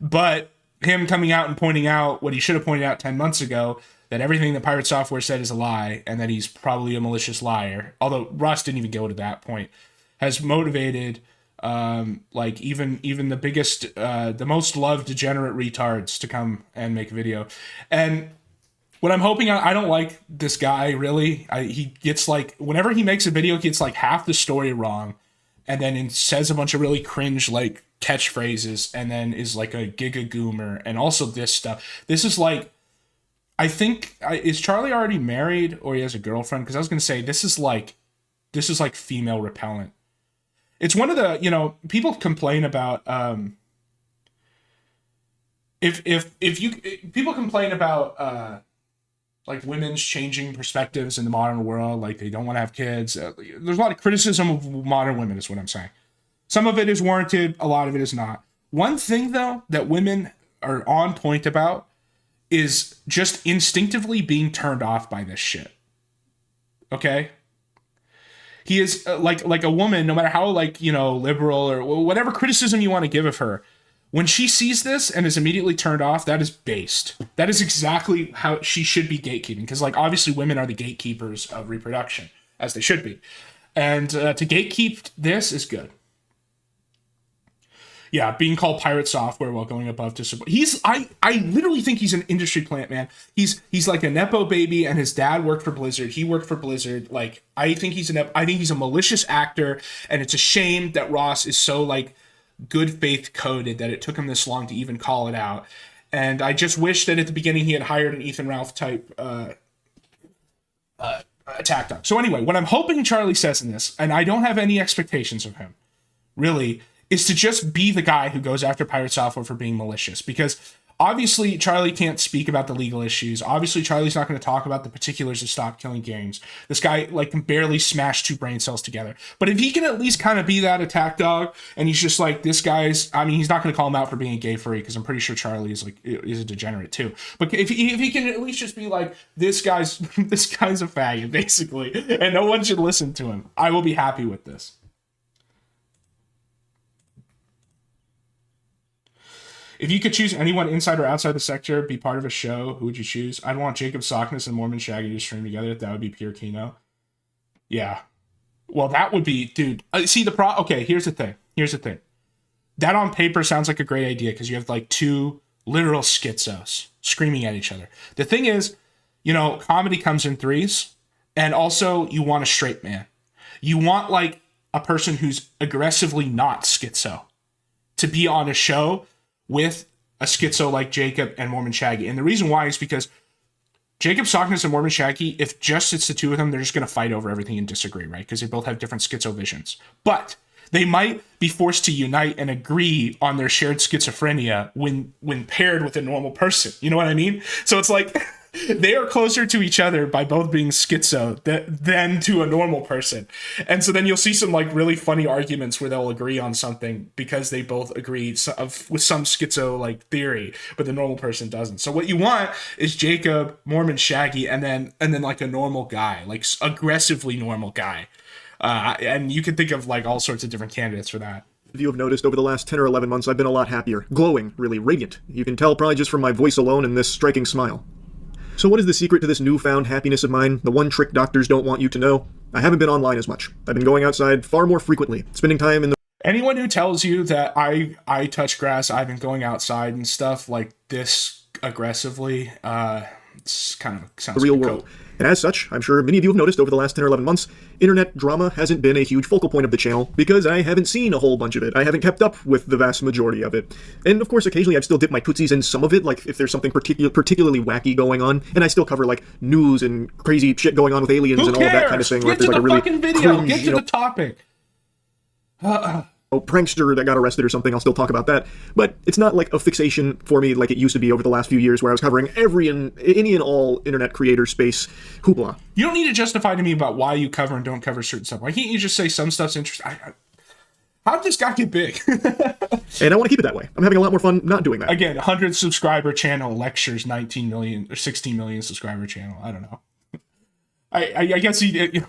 But him coming out and pointing out what he should have pointed out 10 months ago, that everything that Pirate Software said is a lie, and that he's probably a malicious liar, although Ross didn't even go to that point, has motivated like even the biggest, the most loved degenerate retards to come and make a video. And what I'm hoping, I don't like this guy really. He gets like, whenever he makes a video, he gets like half the story wrong, and then says a bunch of really cringe like catchphrases, and then is like a gigagoomer, and also this stuff. This is like, I think, is Charlie already married or he has a girlfriend? Because I was gonna say this is like female repellent. It's one of the, you know, people complain about people complain about like women's changing perspectives in the modern world, like they don't want to have kids. There's a lot of criticism of modern women, is what I'm saying. Some of it is warranted, a lot of it is not. One thing though that women are on point about is just instinctively being turned off by this shit. Okay? He is like a woman, no matter how like, you know, liberal or whatever criticism you want to give of her, when she sees this and is immediately turned off, that is based. That is exactly how she should be gatekeeping. Because like obviously women are the gatekeepers of reproduction, as they should be. And to gatekeep this is good. Yeah, being called Pirate Software while going above to support. I literally think he's an industry plant, man. He's like a Nepo baby, and his dad worked for Blizzard. He worked for Blizzard. Like, I think he's a malicious actor, and it's a shame that Ross is so like good faith coded that it took him this long to even call it out. And I just wish that at the beginning he had hired an Ethan Ralph type attack dog. So anyway, what I'm hoping Charlie says in this, and I don't have any expectations of him, really, is to just be the guy who goes after Pirate Software for being malicious. Because obviously Charlie can't speak about the legal issues. Obviously Charlie's not going to talk about the particulars of Stop Killing Games. This guy like can barely smash two brain cells together. But if he can at least kind of be that attack dog, and he's just like, this guy's, I mean, he's not going to call him out for being a gay furry, because I'm pretty sure Charlie is a degenerate too. But if he can at least just be like, this guy's a faggot basically, and no one should listen to him, I will be happy with this. If you could choose anyone inside or outside the sector be part of a show, who would you choose? I'd want Jacob Sockness and Mormon Shaggy to stream together. That would be pure Kino. Yeah. Well, that would be, dude. See the okay, here's the thing. That on paper sounds like a great idea, because you have like two literal schizos screaming at each other. The thing is, you know, comedy comes in threes, and also you want a straight man. You want like a person who's aggressively not schizo to be on a show with a schizo like Jacob and Mormon Shaggy. And the reason why is because Jacob Sockness and Mormon Shaggy, if just it's the two of them, they're just going to fight over everything and disagree, right? Because they both have different schizo visions. But they might be forced to unite and agree on their shared schizophrenia when paired with a normal person. You know what I mean? So it's like they are closer to each other by both being schizo than to a normal person. And so then you'll see some like really funny arguments where they'll agree on something because they both agree with some schizo like theory, but the normal person doesn't. So what you want is Jacob, Mormon Shaggy, and then like a normal guy, like aggressively normal guy. And you can think of like all sorts of different candidates for that. If you have noticed, over the last 10 or 11 months, I've been a lot happier. Glowing, really radiant. You can tell probably just from my voice alone and this striking smile. So what is the secret to this newfound happiness of mine? The one trick doctors don't want you to know? I haven't been online as much. I've been going outside far more frequently, spending time in the... Anyone who tells you that I touch grass, I've been going outside and stuff like this aggressively, it's kind of sounds real like world. And as such, I'm sure many of you have noticed over the last 10 or 11 months, internet drama hasn't been a huge focal point of the channel because I haven't seen a whole bunch of it. I haven't kept up with the vast majority of it. And of course, occasionally I've still dipped my tootsies in some of it, like if there's something particularly wacky going on, and I still cover like news and crazy shit going on with aliens and all of that kind of thing. Get to the fucking video. Get to the topic. Prankster that got arrested or something, I'll still talk about that. But it's not like a fixation for me like it used to be over the last few years where I was covering any and all internet creator space hoopla. You don't need to justify to me about why you cover and don't cover certain stuff. Why can't you just say some stuff's interesting? How did this guy get big? And I want to keep it that way. I'm having a lot more fun not doing that. Again, 100 subscriber channel, lectures, 19 million or 16 million subscriber channel. I don't know. I guess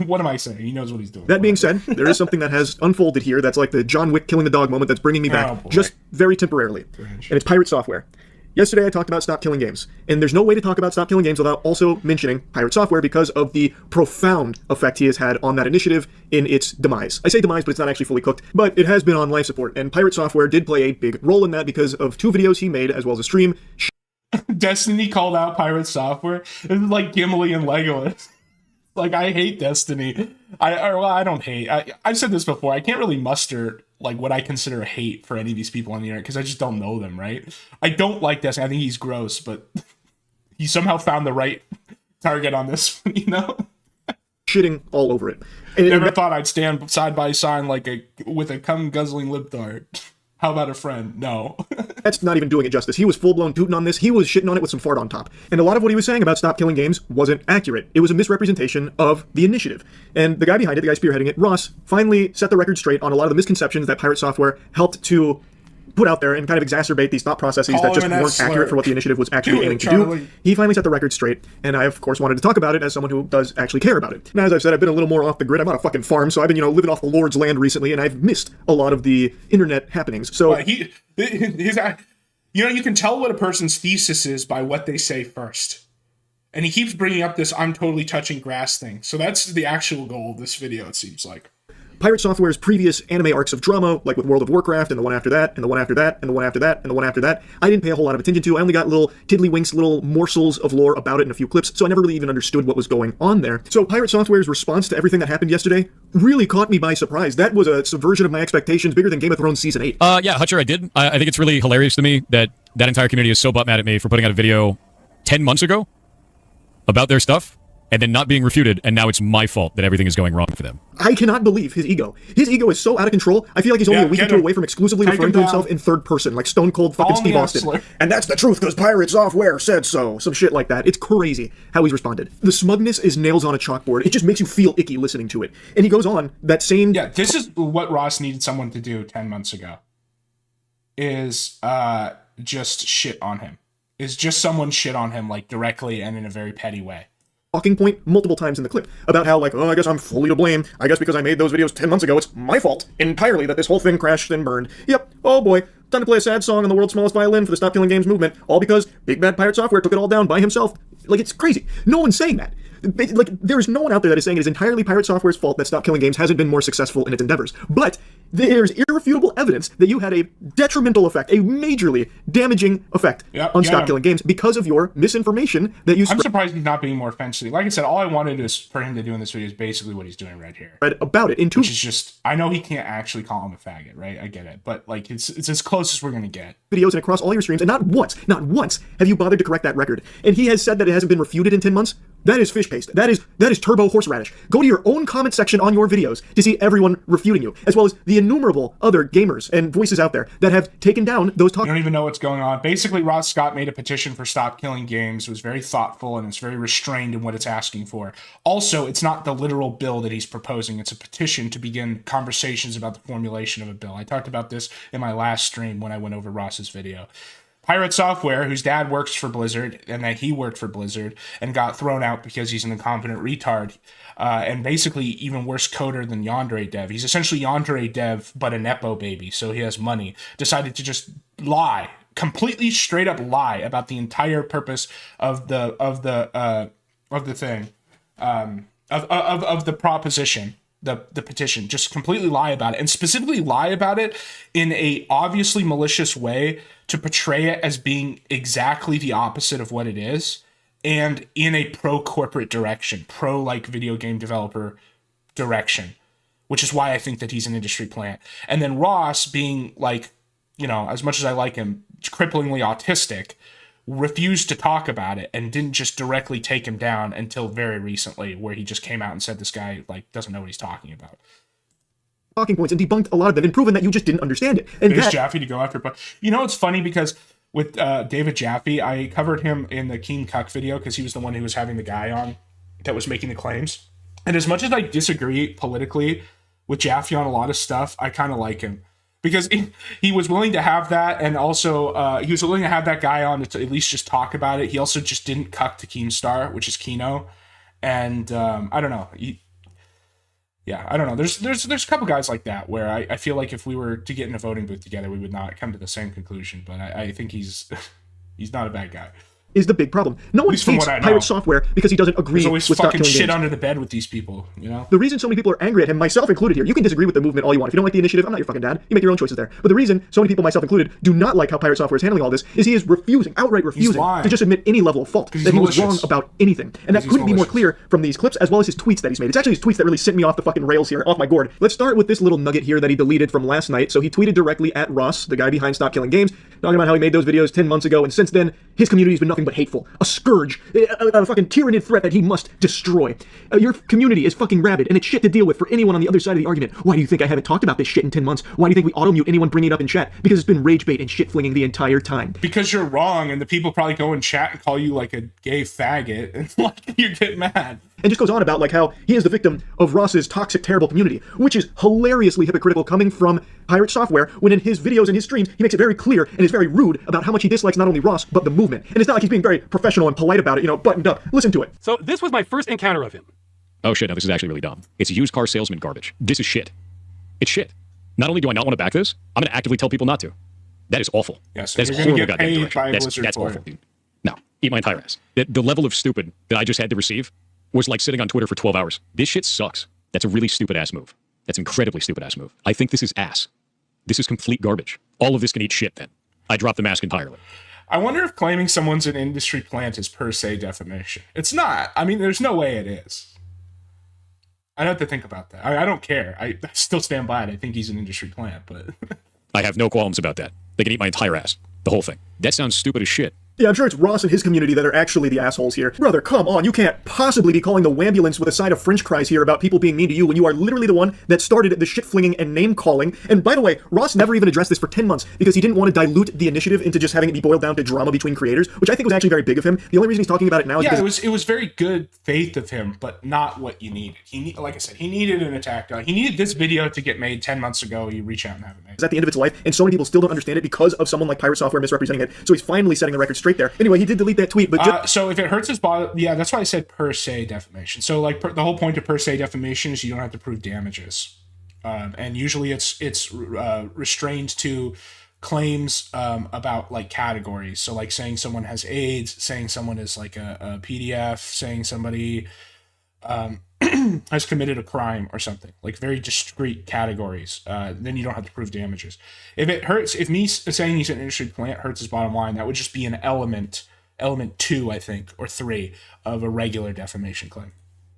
what am I saying? He knows what he's doing. That being said, there is something that has unfolded here that's like the John Wick killing the dog moment that's bringing me back, just very temporarily. And it's Pirate Software. Yesterday I talked about Stop Killing Games, and there's no way to talk about Stop Killing Games without also mentioning Pirate Software because of the profound effect he has had on that initiative in its demise. I say demise, but it's not actually fully cooked, but it has been on life support, and Pirate Software did play a big role in that because of 2 videos he made as well as a stream. Destiny called out Pirate Software. This is like Gimli and Legolas. Like, I hate Destiny. I don't hate. I've said this before. I can't really muster like what I consider hate for any of these people on the internet because I just don't know them, right? I don't like Destiny. I think he's gross, but he somehow found the right target on this one, you know? Shitting all over it. And Never thought I'd stand side by side with a cum guzzling libtard. How about a friend? No. That's not even doing it justice. He was full-blown tooting on this. He was shitting on it with some fart on top. And a lot of what he was saying about Stop Killing Games wasn't accurate. It was a misrepresentation of the initiative. And the guy behind it, the guy spearheading it, Ross, finally set the record straight on a lot of the misconceptions that Pirate Software helped to put out there and kind of exacerbate these thought processes that just weren't accurate for what the initiative was actually aiming to do. He finally set the record straight, and I, of course, wanted to talk about it as someone who does actually care about it. Now, as I've said, I've been a little more off the grid. I'm on a fucking farm, so I've been, living off the Lord's land recently, and I've missed a lot of the internet happenings. So you can tell what a person's thesis is by what they say first. And he keeps bringing up this I'm totally touching grass thing. So that's the actual goal of this video, it seems like. Pirate Software's previous anime arcs of drama, like with World of Warcraft, and the one after that, and the one after that, and the one after that, and the one after that, I didn't pay a whole lot of attention to. I only got little tiddlywinks, little morsels of lore about it in a few clips, so I never really even understood what was going on there. So Pirate Software's response to everything that happened yesterday really caught me by surprise. That was a subversion of my expectations, bigger than Game of Thrones Season 8. Yeah, Hutcher, I did. I think it's really hilarious to me that that entire community is so butt mad at me for putting out a video 10 months ago about their stuff, and then not being refuted, and now it's my fault that everything is going wrong for them. I cannot believe his ego. His ego is so out of control. I feel like he's only a week or two away from exclusively referring to himself in third person, like Stone Cold fucking Steve Austin. And that's the truth, because Pirate Software said so. Some shit like that. It's crazy how he's responded. The smugness is nails on a chalkboard. It just makes you feel icky listening to it. And he goes on, that same... Yeah, this is what Ross needed someone to do 10 months ago. Is just shit on him. Is just someone shit on him, like, directly and in a very petty way. Talking point multiple times in the clip about how, like, I guess I'm fully to blame. I guess because I made those videos 10 months ago, it's my fault entirely that this whole thing crashed and burned. Yep, oh boy, time to play a sad song on the world's smallest violin for the Stop Killing Games movement, all because Big Bad Pirate Software took it all down by himself. Like, it's crazy. No one's saying that. Like, there's no one out there that is saying it is entirely Pirate Software's fault that Stop Killing Games hasn't been more successful in its endeavors. But there's irrefutable evidence that you had a detrimental effect, a majorly damaging effect on Stop Killing Games because of your misinformation that you I'm surprised he's not being more offensive. Like I said, all I wanted is for him to do in this video is basically what he's doing right here. Read about it in two... Which is just, I know he can't actually call him a faggot, right? I get it. But, like, it's as close as we're going to get. Videos and across all your streams, and not once have you bothered to correct that record. And he has said that it hasn't been refuted in 10 months. That is fish paste. That is turbo horseradish. Go to your own comment section on your videos to see everyone refuting you, as well as the innumerable other gamers and voices out there that have taken down those talk. You don't even know what's going on. Basically, Ross Scott made a petition for Stop Killing Games. It was very thoughtful and it's very restrained in what it's asking for. Also, it's not the literal bill that he's proposing. It's a petition to begin conversations about the formulation of a bill. I talked about this in my last stream when I went over Ross's video. Pirate Software, whose dad works for Blizzard, and that he worked for Blizzard, and got thrown out because he's an incompetent retard, and basically even worse coder than Yandere Dev. He's essentially Yandere Dev, but a Nepo baby, so he has money. Decided to just lie, completely straight up lie about the entire purpose of the proposition. The petition, just completely lie about it, and specifically lie about it in a obviously malicious way to portray it as being exactly the opposite of what it is, and in a pro-corporate direction, pro-like video game developer direction, which is why I think that he's an industry plant. And then Ross being, like, as much as I like him, cripplingly autistic, refused to talk about it and didn't just directly take him down until very recently, where he just came out and said this guy, like, doesn't know what he's talking about. Talking points and debunked a lot of them and proven that you just didn't understand it. And there's Jaffe to go after, but it's funny because with David Jaffe, I covered him in the Keen Cuck video because he was the one who was having the guy on that was making the claims. And as much as I disagree politically with Jaffe on a lot of stuff, I kind of like him. Because he was willing to have that, and also he was willing to have that guy on to at least just talk about it. He also just didn't cuck to Keemstar, which is Kino, and I don't know. I don't know. There's a couple guys like that where I feel like if we were to get in a voting booth together, we would not come to the same conclusion. But I think he's He's not a bad guy. is the big problem. No one least from hates what I know. Pirate Software because he doesn't agree There's always with Stop fucking Killing shit Games. under the bed with these people, you know? The reason so many people are angry at him, myself included here, you can disagree with the movement all you want. If you don't like the initiative, I'm not your fucking dad. You make your own choices there. But the reason so many people, myself included, do not like how Pirate Software is handling all this is he is outright refusing lying. to just admit any level of fault, he's that he was wrong malicious. about anything. And that He's couldn't be more malicious. clear from these clips, as well as his tweets that he's made. It's actually his tweets that really sent me off the fucking rails here, off my gourd. Let's start with this little nugget here that he deleted from last night. So he tweeted directly at Ross, the guy behind Stop Killing Games, talking about how he made those videos 10 months ago, and since then, his community has been nothing but hateful. A scourge, a fucking tyrannid threat that he must destroy. Your community is fucking rabid, and it's shit to deal with for anyone on the other side of the argument. Why do you think I haven't talked about this shit in 10 months? Why do you think we auto-mute anyone bringing it up in chat? Because it's been rage bait and shit flinging the entire time. Because you're wrong, and the people probably go in chat and call you like a gay faggot, and like you get mad. And just goes on about like how he is the victim of Ross's toxic, terrible community, which is hilariously hypocritical coming from Pirate Software, when in his videos and his streams, he makes it very clear and is very rude about how much he dislikes not only Ross, but the movement. And it's not like he's being very professional and polite about it, you know, buttoned up. Listen to it. So this was my first encounter of him. Oh shit, now this is actually really dumb. It's used car salesman garbage. This is shit. It's shit. Not only do I not want to back this, I'm going to actively tell people not to. That is awful. Yes, that's you're gonna horrible get goddamn paid direction. by Blizzard That's for awful, it. dude. No, eat my entire ass. The level of stupid that I just had to receive was like sitting on Twitter for 12 hours. This shit sucks. That's a really stupid ass move. That's incredibly stupid ass move. I think this is ass. This is complete garbage. All of this can eat shit then. I drop the mask entirely. I wonder if claiming someone's an industry plant is per se defamation. It's not. I mean, there's no way it is. I have to think about that. I don't care. I still stand by it. I think he's an industry plant, but... I have no qualms about that. They can eat my entire ass. The whole thing. That sounds stupid as shit. Yeah, I'm sure it's Ross and his community that are actually the assholes here. Brother, come on, you can't possibly be calling the wambulance with a side of french fries here about people being mean to you when you are literally the one that started the shit-flinging and name-calling. And by the way, Ross never even addressed this for 10 months because he didn't want to dilute the initiative into just having it be boiled down to drama between creators, which I think was actually very big of him. The only reason he's talking about it now is Yeah, because it was very good faith of him, but not what you needed. Like I said, he needed an attack dog. He needed this video to get made 10 months ago. You reach out and have it made. it's at the end of its life, and so many people still don't understand it because of someone like Pirate Software misrepresenting it. So he's finally setting the record straight there. Anyway, he did delete that tweet, but So if it hurts his body, yeah, that's why I said per se defamation. So like the whole point of per se defamation is you don't have to prove damages, and usually it's restrained to claims about like categories. So like saying someone has AIDS, saying someone is like a PDF, saying somebody has committed a crime or something, like very discrete categories. Then you don't have to prove damages. If it hurts, if me saying he's an industry plant hurts his bottom line, that would just be an element 2, I think, or 3 of a regular defamation claim.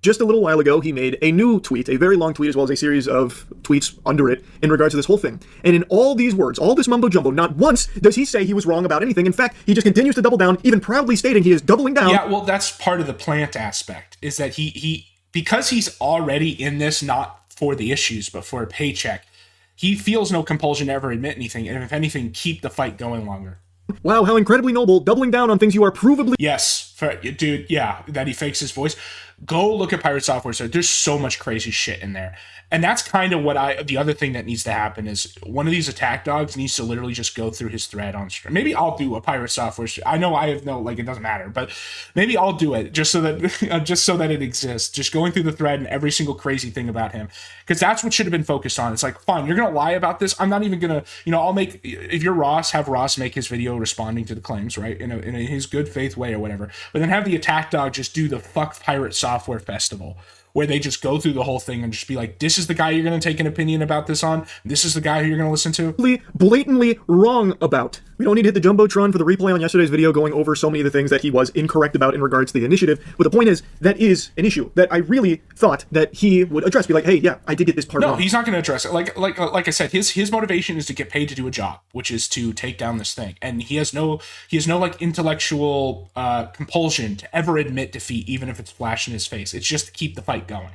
just a little while ago, he made a new tweet, a very long tweet, as well as a series of tweets under it in regards to this whole thing. And in all these words, all this mumbo jumbo, not once does he say he was wrong about anything. In fact, he just continues to double down, even proudly stating he is doubling down. Yeah, well, that's part of the plant aspect, is that he because he's already in this not for the issues, but for a paycheck, he feels no compulsion to ever admit anything, and if anything, keep the fight going longer. Wow, how incredibly noble, doubling down on things you are provably... Yes, dude, yeah, that he fakes his voice. Go look at Pirate Software. So there's so much crazy shit in there. And that's kind of what the other thing that needs to happen is one of these attack dogs needs to literally just go through his thread on stream. Maybe I'll do a Pirate Software. I know I have no, like, it doesn't matter, but maybe I'll do it just so that it exists. Just going through the thread and every single crazy thing about him. Because that's what should have been focused on. It's like, fine, you're going to lie about this. I'm not even going to, I'll make, if you're Ross, have Ross make his video responding to the claims, right? In his good faith way or whatever. But then have the attack dog just do the fuck Pirate Software festival, where they just go through the whole thing and just be like, this is the guy you're going to take an opinion about this on. This is the guy who you're going to listen to. Blatantly wrong about. We don't need to hit the Jumbotron for the replay on yesterday's video going over so many of the things that he was incorrect about in regards to the initiative. But the point is, that is an issue that I really thought that he would address. Be like, hey, yeah, I did get this part wrong. No, he's not going to address it. Like I said, his motivation is to get paid to do a job, which is to take down this thing. And he has no like intellectual compulsion to ever admit defeat, even if it's flashed in his face. It's just to keep the fight going.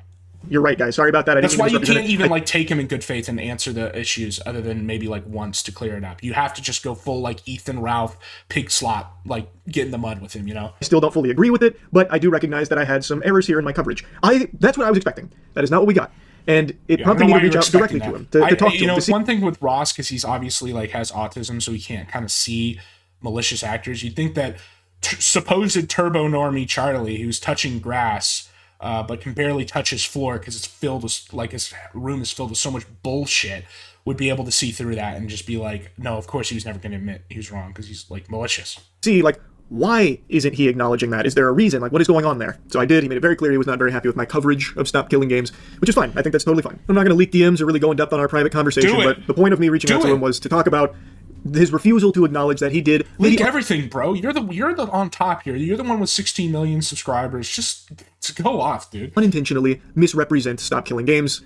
You're right, guys. Sorry about that. That's why you can't even like take him in good faith and answer the issues other than maybe like once to clear it up. You have to just go full like Ethan Ralph pig slot, like get in the mud with him, I still don't fully agree with it, but I do recognize that I had some errors here in my coverage. That's what I was expecting. That is not what we got. And it prompted me to reach out directly to him, to talk to him. It's one thing with Ross, because he's obviously like has autism, so he can't kind of see malicious actors. You'd think that supposed turbo normie Charlie, who's touching grass, but can barely touch his floor because it's filled with, like, his room is filled with so much bullshit, would be able to see through that and just be like, no, of course he was never going to admit he was wrong because he's like malicious. See, like, why isn't he acknowledging that? Is there a reason? Like, what is going on there? So I did. He made it very clear he was not very happy with my coverage of Stop Killing Games, which is fine. I think that's totally fine. I'm not going to leak DMs or really go in depth on our private conversation, but the point of me reaching out to him was to talk about his refusal to acknowledge that he did leak everything, bro. You're the on top here. You're the one with 16 million subscribers. Just go off, dude. Unintentionally misrepresent Stop Killing Games,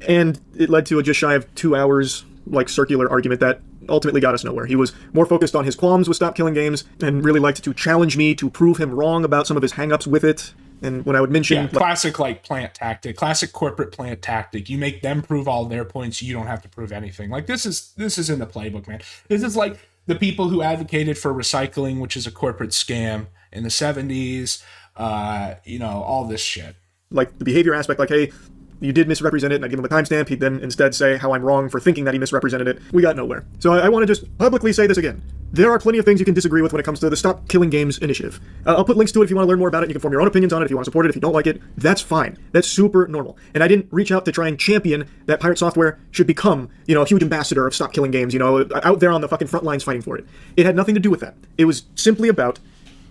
and it led to a just shy of 2 hours like circular argument that ultimately got us nowhere. He was more focused on his qualms with Stop Killing Games and really liked to challenge me to prove him wrong about some of his hangups with it. And when I would mention classic like plant tactic, classic corporate plant tactic. You make them prove all their points. You don't have to prove anything. Like this is in the playbook, man. This is like the people who advocated for recycling, which is a corporate scam in the 70s. All this shit. Like the behavior aspect, like, hey, you did misrepresent it, and I give him a timestamp. He'd then instead say how I'm wrong for thinking that he misrepresented it. We got nowhere. So I want to just publicly say this again. There are plenty of things you can disagree with when it comes to the Stop Killing Games initiative. I'll put links to it if you want to learn more about it. You can form your own opinions on it if you want to support it. If you don't like it, that's fine. That's super normal. And I didn't reach out to try and champion that Pirate Software should become, a huge ambassador of Stop Killing Games, out there on the fucking front lines fighting for it. It had nothing to do with that. It was simply about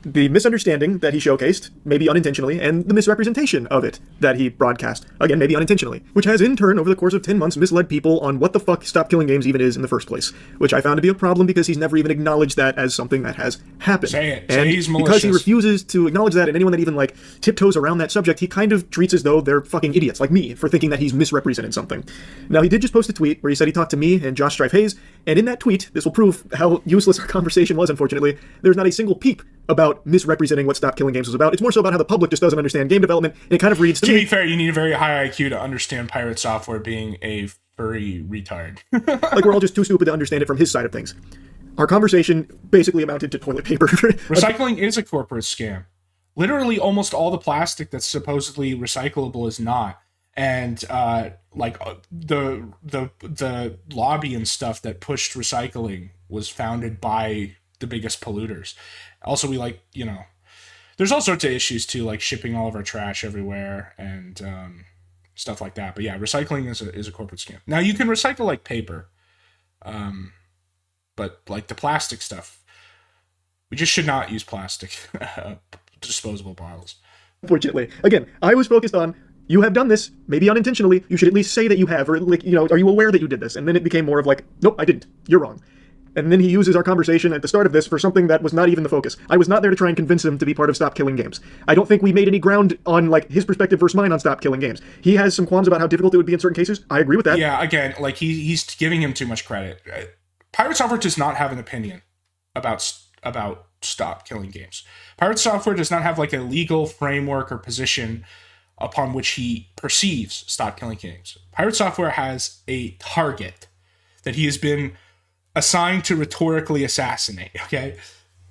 the misunderstanding that he showcased, maybe unintentionally, and the misrepresentation of it that he broadcast, again, maybe unintentionally, which has in turn, over the course of 10 months, misled people on what the fuck Stop Killing Games even is in the first place, which I found to be a problem because he's never even acknowledged that as something that has happened. Say it. And he's malicious. Because he refuses to acknowledge that, and anyone that even, tiptoes around that subject, he kind of treats as though they're fucking idiots, like me, for thinking that he's misrepresented something. Now, he did just post a tweet where he said he talked to me and Josh Strife Hayes, and in that tweet, this will prove how useless our conversation was, unfortunately, there's not a single peep about misrepresenting what Stop Killing Games was about. It's more so about how the public just doesn't understand game development, and it kind of reads to be fair, you need a very high IQ to understand Pirate Software being a furry retard. Like we're all just too stupid to understand it from his side of things. Our conversation basically amounted to toilet paper. Recycling is a corporate scam. Literally almost all the plastic that's supposedly recyclable is not. And the lobby and stuff that pushed recycling was founded by the biggest polluters. Also, there's all sorts of issues too, like shipping all of our trash everywhere and stuff like that. But yeah, recycling is a corporate scam. Now you can recycle like paper, but like the plastic stuff, we just should not use plastic disposable bottles. Unfortunately, again, I was focused on you have done this, maybe unintentionally. You should at least say that you have, or are you aware that you did this? And then it became more of like, nope, I didn't. You're wrong. And then he uses our conversation at the start of this for something that was not even the focus. I was not there to try and convince him to be part of Stop Killing Games. I don't think we made any ground on his perspective versus mine on Stop Killing Games. He has some qualms about how difficult it would be in certain cases. I agree with that. Yeah, again, he's giving him too much credit. Pirate Software does not have an opinion about Stop Killing Games. Pirate Software does not have a legal framework or position upon which he perceives Stop Killing Games. Pirate Software has a target that he has been assigned to rhetorically assassinate, okay?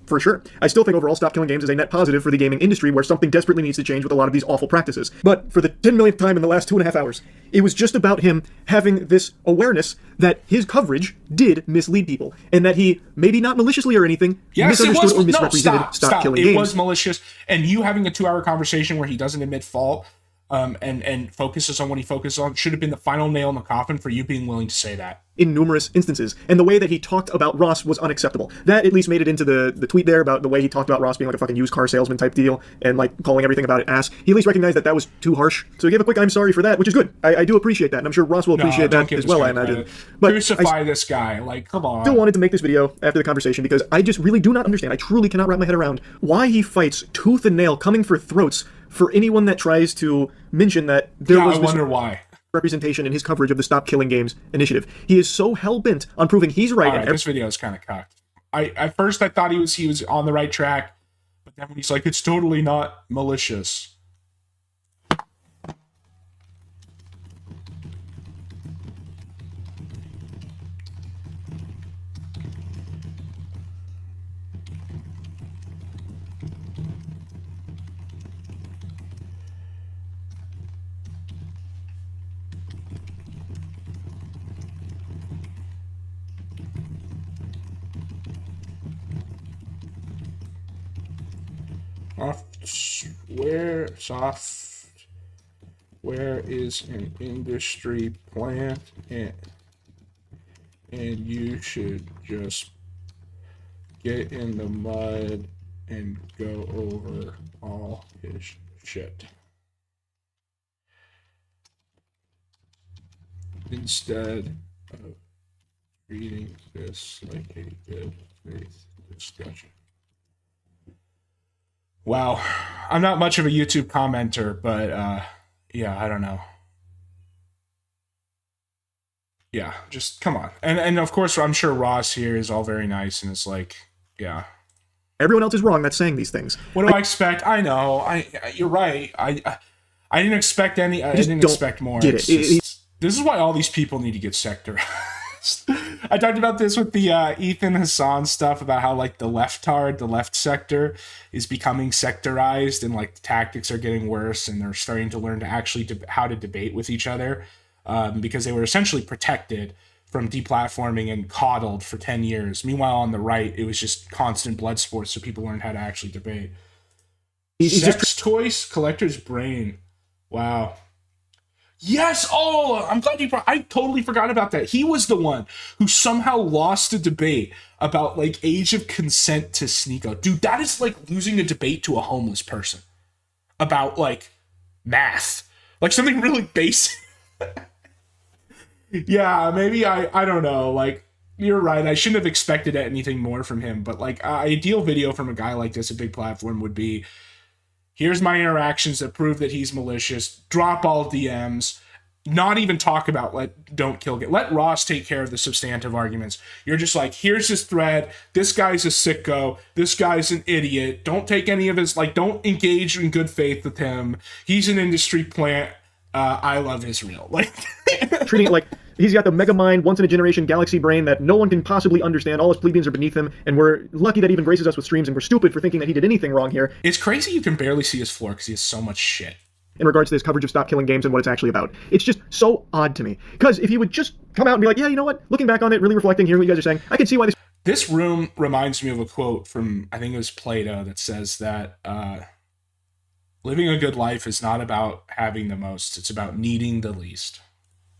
For sure. I still think overall Stop Killing Games is a net positive for the gaming industry where something desperately needs to change with a lot of these awful practices. But for the 10 millionth time in the last 2.5 hours, it was just about him having this awareness that his coverage did mislead people, and that he, maybe not maliciously or anything, misunderstood or misrepresented Stop Killing Games. It was malicious, and you having a 2-hour conversation where he doesn't admit fault, and focuses on what he focuses on should have been the final nail in the coffin for you being willing to say that. In numerous instances. And the way that he talked about Ross was unacceptable. That at least made it into the tweet there about the way he talked about Ross being like a fucking used car salesman type deal and calling everything about it ass. He at least recognized that was too harsh. So he gave a quick I'm sorry for that, which is good. I do appreciate that, and I'm sure Ross will appreciate that as well, I imagine. But crucify this guy. Come on. I still wanted to make this video after the conversation because I just really do not understand. I truly cannot wrap my head around why he fights tooth and nail coming for throats for anyone that tries to mention that there was I wonder why. Representation in his coverage of the Stop Killing Games initiative. He is so hell-bent on proving he's right. Right, this video is kind of cocked. At first I thought he was on the right track, but then when he's like, it's totally not malicious. Software is an industry plant and and you should just get in the mud and go over all his shit. Instead of treating this like a good faith discussion. Wow. I'm not much of a YouTube commenter, but yeah, I don't know. Yeah, just come on. And of course, I'm sure Ross here is all very nice and it's like, yeah. Everyone else is wrong that's saying these things. What do I expect? I know. You're right. I didn't expect any. I didn't expect more. Get it. This is why all these people need to get sectorized. I talked about this with the Ethan Hassan stuff about how like the left sector is becoming sectorized and like the tactics are getting worse and they're starting to learn to actually how to debate with each other because they were essentially protected from deplatforming and coddled for 10 years. Meanwhile, on the right, it was just constant blood sports, so people learned how to actually debate. Sex toys, collector's brain. Wow. Yes. Oh, I'm glad I totally forgot about that. He was the one who somehow lost a debate about like age of consent to Sneeko. Dude, that is like losing a debate to a homeless person about like math, like something really basic. Yeah, maybe I don't know. Like, you're right. I shouldn't have expected anything more from him. But like, ideal video from a guy like this, a big platform, would be: here's my interactions that prove that he's malicious. Drop all DMs. Not even talk about don't kill it. Let Ross take care of the substantive arguments. You're just like, here's his thread. This guy's a sicko. This guy's an idiot. Don't take any of his, don't engage in good faith with him. He's an industry plant. I love Israel. Like, treating it like he's got the mega mind, once in a generation galaxy brain that no one can possibly understand. All his plebeians are beneath him, and we're lucky that he even graces us with streams, and we're stupid for thinking that he did anything wrong here. It's crazy you can barely see his floor because he has so much shit. In regards to this coverage of Stop Killing Games and what it's actually about. It's just so odd to me. Because if he would just come out and be like, yeah, you know what? Looking back on it, really reflecting, hearing what you guys are saying, I can see why this... This room reminds me of a quote from, I think it was Plato, that says that living a good life is not about having the most, it's about needing the least.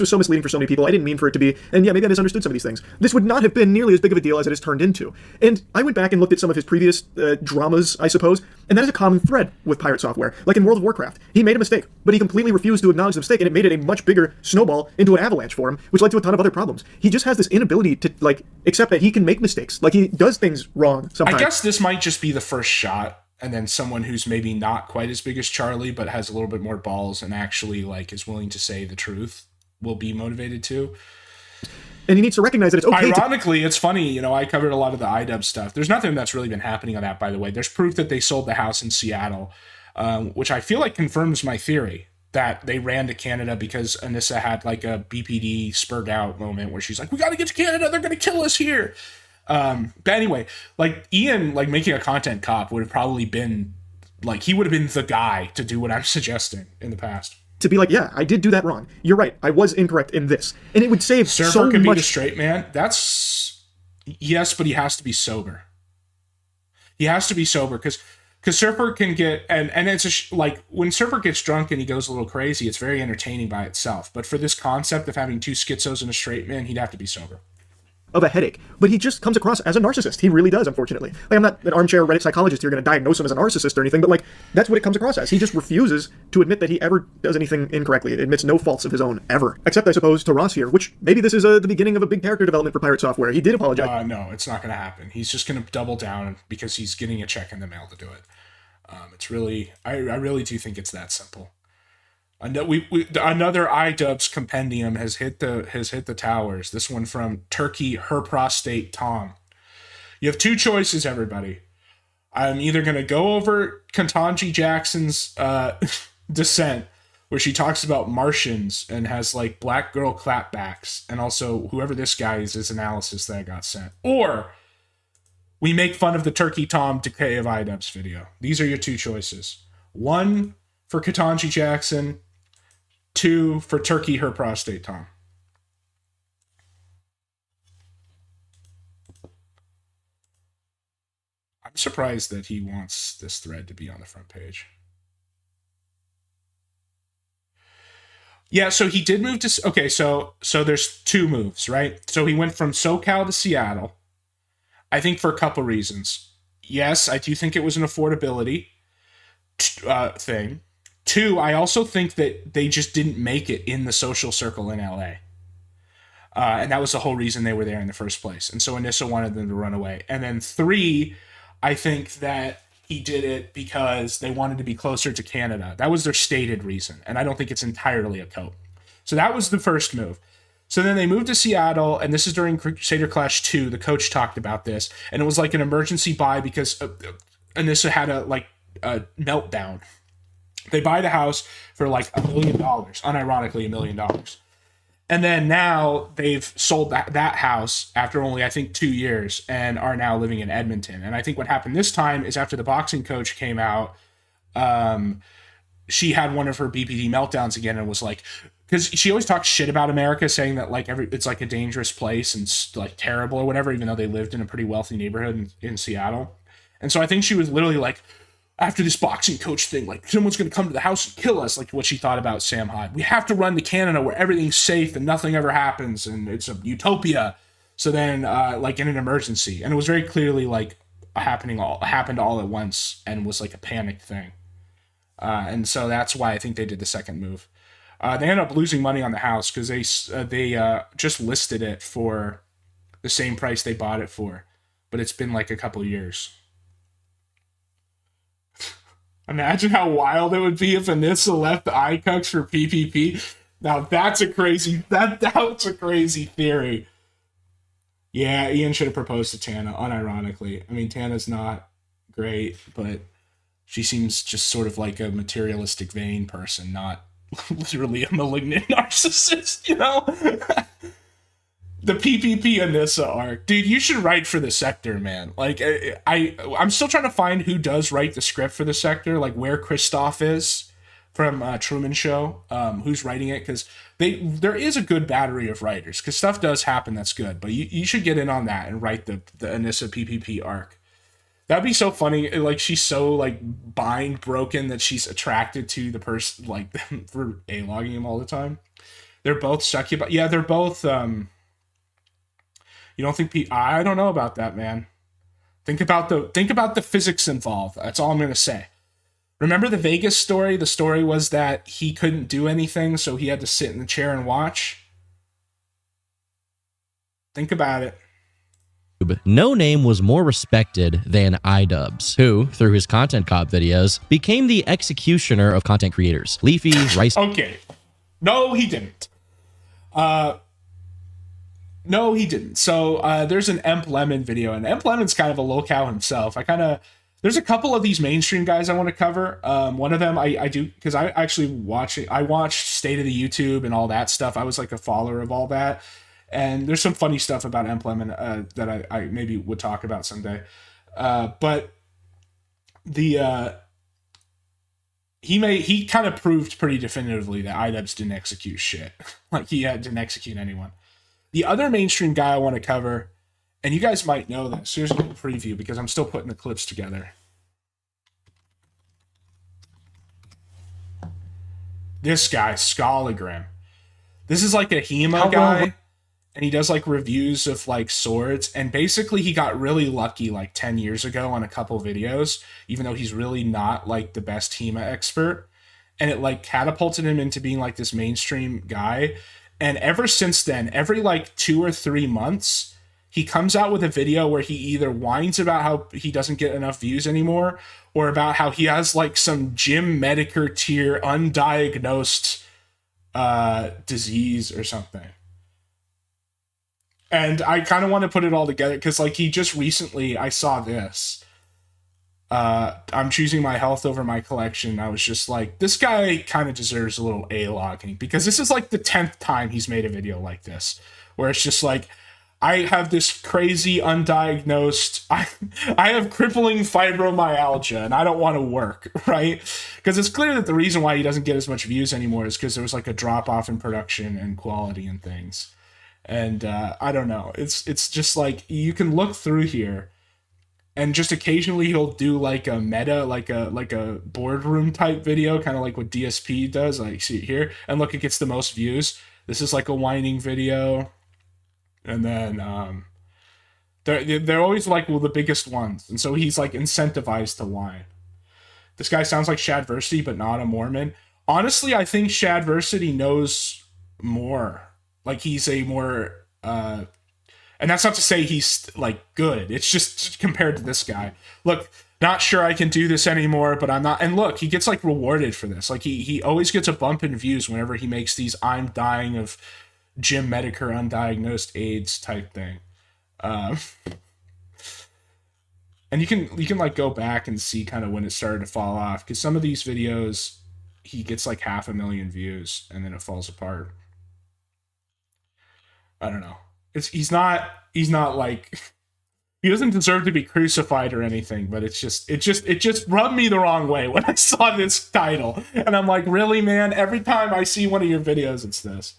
Was so misleading for so many people. I didn't mean for it to be, and yeah, maybe I misunderstood some of these things. This would not have been nearly as big of a deal as it has turned into. And I went back and looked at some of his previous dramas, I suppose, and that is a common thread with Pirate Software. Like in World of Warcraft, he made a mistake, but he completely refused to acknowledge the mistake, and it made it a much bigger snowball into an avalanche for him, which led to a ton of other problems. He just has this inability to accept that he can make mistakes. Like, he does things wrong sometimes. I guess this might just be the first shot, and then someone who's maybe not quite as big as Charlie, but has a little bit more balls and actually is willing to say the truth, will be motivated to. And he needs to recognize that it's okay. Ironically, it's funny, I covered a lot of the iDub stuff. There's nothing that's really been happening on that, by the way. There's proof that they sold the house in Seattle, which I feel like confirms my theory that they ran to Canada because Anissa had a BPD spurred out moment where she's like, we got to get to Canada. They're going to kill us here. But anyway, Ian, making a content cop would have probably been he would have been the guy to do what I'm suggesting in the past. To be yeah, I did do that wrong. You're right. I was incorrect in this. And it would save Surfer so could much. Be the straight man. That's... Yes, but he has to be sober. He has to be sober because Surfer can get... And it's when Surfer gets drunk and he goes a little crazy, it's very entertaining by itself. But for this concept of having two schizos and a straight man, he'd have to be sober. Of a headache, but he just comes across as a narcissist. He really does, unfortunately. I'm not an armchair Reddit psychologist here going to diagnose him as a narcissist or anything, but that's what it comes across as. He just refuses to admit that he ever does anything incorrectly. It admits no faults of his own, ever. Except, I suppose, to Ross here, which maybe this is the beginning of a big character development for Pirate Software. He did apologize. No, it's not going to happen. He's just going to double down because he's getting a check in the mail to do it. It's really, I really do think it's that simple. Another iDubbbz compendium has hit the towers. This one from Turkey, Her Prostate Tom. You have two choices, everybody. I'm either going to go over Ketanji Jackson's Descent, where she talks about Martians and has black girl clapbacks, and also whoever this guy is, his analysis that I got sent. Or we make fun of the Turkey Tom Decay of iDubbbz video. These are your two choices. One for Ketanji Jackson, two for Turkey, Her Prostate Tom. I'm surprised that he wants this thread to be on the front page. Yeah, so he did move to okay, so there's two moves, right? So he went from SoCal to Seattle. I think for a couple reasons. Yes, I do think it was an affordability thing. Two, I also think that they just didn't make it in the social circle in LA. And that was the whole reason they were there in the first place. And so Anissa wanted them to run away. And then three, I think that he did it because they wanted to be closer to Canada. That was their stated reason. And I don't think it's entirely a cope. So that was the first move. So then they moved to Seattle, and this is during Crusader Clash 2. The coach talked about this, and it was like an emergency buy because Anissa had a meltdown. They buy the house for like $1 million, unironically $1 million. And then now they've sold that house after only, I think, 2 years and are now living in Edmonton. And I think what happened this time is after the boxing coach came out, she had one of her BPD meltdowns again and was like, because she always talks shit about America, saying that like it's like a dangerous place and like terrible or whatever, even though they lived in a pretty wealthy neighborhood in Seattle. And so I think she was literally like, after this boxing coach thing, like someone's going to come to the house and kill us, like what she thought about Sam Hyde. We have to run to Canada where everything's safe and nothing ever happens and it's a utopia. So then like in an emergency, and it was very clearly like happened all at once and was like a panic thing. And so that's why I think they did the second move. They ended up losing money on the house because they just listed it for the same price they bought it for, but it's been like a couple years. Imagine how wild it would be if Anissa left the iCucks for PPP. Now that's a crazy theory. Yeah, Ian should have proposed to Tana, unironically. I mean, Tana's not great, but she seems just sort of like a materialistic, vain person, not literally a malignant narcissist, you know? The PPP Anissa arc. Dude, you should write for the Sector, man. Like, I'm still trying to find who does write the script for the Sector, like where Christoph is from Truman Show, who's writing it, because there is a good battery of writers, because stuff does happen that's good, but you should get in on that and write the Anissa PPP arc. That'd be so funny. Like, she's so like bind broken that she's attracted to the person, like, for A-logging him all the time. They're both succubi. Yeah, they're both you don't think I don't know about that, man. Think about the physics involved. That's all I'm going to say. Remember the Vegas story? The story was that he couldn't do anything, so he had to sit in the chair and watch. Think about it. No Name was more respected than iDubbbz, who, through his Content Cop videos, became the executioner of content creators. Leafy, Rice... Okay. No, he didn't. No, he didn't. So there's an Emp Lemon video, and Emp Lemon's kind of a locale himself. There's a couple of these mainstream guys I want to cover. One of them I do, because I actually watched State of the YouTube and all that stuff. I was like a follower of all that. And there's some funny stuff about Emp Lemon that I maybe would talk about someday. But the he kind of proved pretty definitively that iDubbbz didn't execute shit. Like, he didn't execute anyone. The other mainstream guy I want to cover, and you guys might know this, here's a little preview because I'm still putting the clips together. This guy, Skalagram. This is like a HEMA guy, and he does like reviews of like swords, and basically he got really lucky like 10 years ago on a couple videos, even though he's really not like the best HEMA expert, and it like catapulted him into being like this mainstream guy. And ever since then, every like 2 or 3 months, he comes out with a video where he either whines about how he doesn't get enough views anymore, or about how he has like some Jim Medicare tier undiagnosed disease or something. And I kind of want to put it all together because like he just recently, I saw this. I'm choosing my health over my collection. I was just like, this guy kind of deserves a little A-logging, because this is like the 10th time he's made a video like this, where it's just like, I have this crazy undiagnosed, I have crippling fibromyalgia and I don't want to work, right? Because it's clear that the reason why he doesn't get as much views anymore is because there was like a drop off in production and quality and things. And I don't know. It's just like, you can look through here and just occasionally he'll do like a meta, like a boardroom type video, kind of like what DSP does. Like, see it here, and look, it gets the most views. This is like a whining video, and then they're always like, well, the biggest ones, and so he's like incentivized to whine. This guy sounds like Shadversity, but not a Mormon. Honestly, I think Shadversity knows more. Like, he's a more and that's not to say he's like good. It's just compared to this guy. Look, not sure I can do this anymore, but I'm not. And look, he gets like rewarded for this. Like, he always gets a bump in views whenever he makes these "I'm dying of Jim Medicare undiagnosed AIDS" type thing. And you can like go back and see kind of when it started to fall off, because some of these videos he gets like 500,000 views and then it falls apart. I don't know. He's not like, he doesn't deserve to be crucified or anything, but it just rubbed me the wrong way when I saw this title, and I'm like, really, man? Every time I see one of your videos, it's this.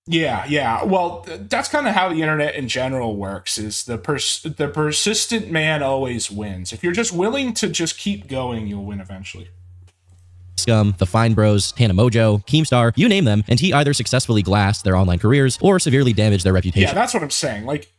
Yeah. Well, that's kind of how the internet in general works. Is the persistent man always wins. If you're just willing to just keep going, you'll win eventually. Scum, the Fine Bros, Hannah Mojo, Keemstar, you name them, and he either successfully glassed their online careers or severely damaged their reputation. Yeah, that's what I'm saying. Like,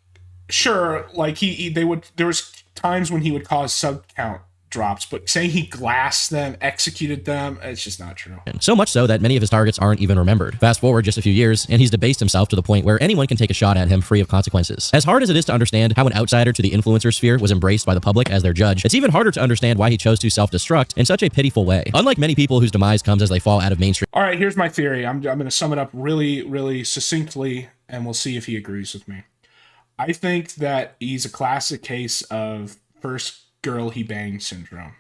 sure, like there was times when he would cause sub count drops, but saying he glassed them, executed them, it's just not true. So much so that many of his targets aren't even remembered. Fast forward just a few years, and he's debased himself to the point where anyone can take a shot at him free of consequences. As hard as it is to understand how an outsider to the influencer sphere was embraced by the public as their judge, it's even harder to understand why he chose to self-destruct in such a pitiful way. Unlike many people whose demise comes as they fall out of mainstream. All right, here's my theory. I'm going to sum it up really, really succinctly, and we'll see if he agrees with me. I think that he's a classic case of first girl he banged syndrome.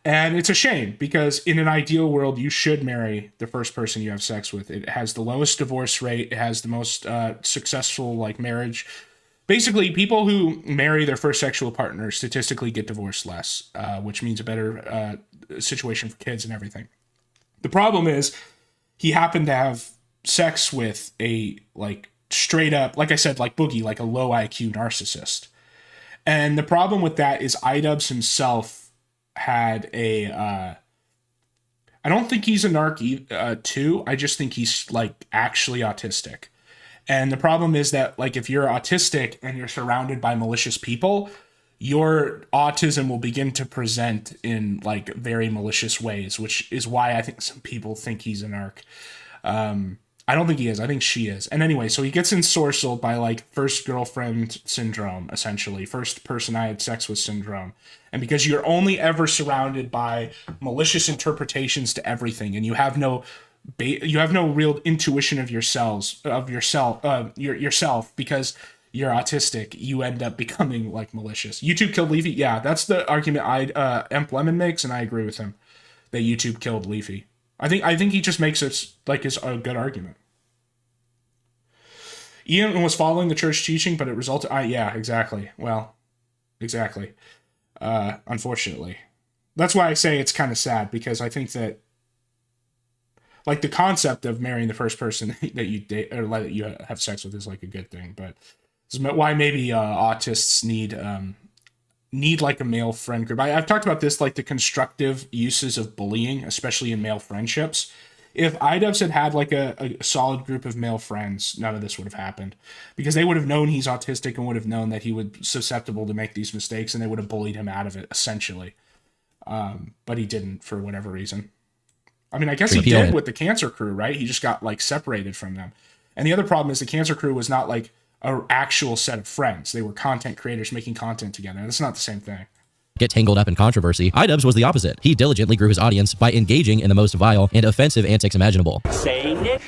And it's a shame, because in an ideal world, you should marry the first person you have sex with. It has the lowest divorce rate. It has the most successful like marriage. Basically, people who marry their first sexual partner statistically get divorced less, which means a better situation for kids and everything. The problem is he happened to have sex with a like straight up, like I said, like Boogie, like a low IQ narcissist. And the problem with that is iDubbbz himself had I don't think he's a narc too. I just think he's like actually autistic. And the problem is that like if you're autistic and you're surrounded by malicious people, your autism will begin to present in like very malicious ways, which is why I think some people think he's a narc. I don't think he is. I think she is. And anyway, so he gets ensorcelled by like first girlfriend syndrome, essentially. First person I had sex with syndrome. And because you're only ever surrounded by malicious interpretations to everything, and you have no real intuition of yourself because you're autistic, you end up becoming like malicious. YouTube killed Leafy. Yeah, that's the argument Emp Lemon makes, and I agree with him that YouTube killed Leafy. I think he just makes it like is a good argument. Ian was following the church teaching, but it resulted. Yeah, exactly. Well, exactly. Unfortunately, that's why I say it's kind of sad, because I think that like the concept of marrying the first person that you date or that you have sex with is like a good thing, but this is why maybe autists need like a male friend group. I've talked about this, like the constructive uses of bullying, especially in male friendships. If iDubbbz had like a solid group of male friends, none of this would have happened, because they would have known he's autistic and would have known that he would be susceptible to make these mistakes, and they would have bullied him out of it, essentially. But he didn't, for whatever reason. I mean, I guess he did with the Cancer Crew, right? He just got like separated from them. And the other problem is the Cancer Crew was not like an actual set of friends. They were content creators making content together. That's not the same thing. Get tangled up in controversy. iDubbbz was the opposite. He diligently grew his audience by engaging in the most vile and offensive antics imaginable. Say Nick,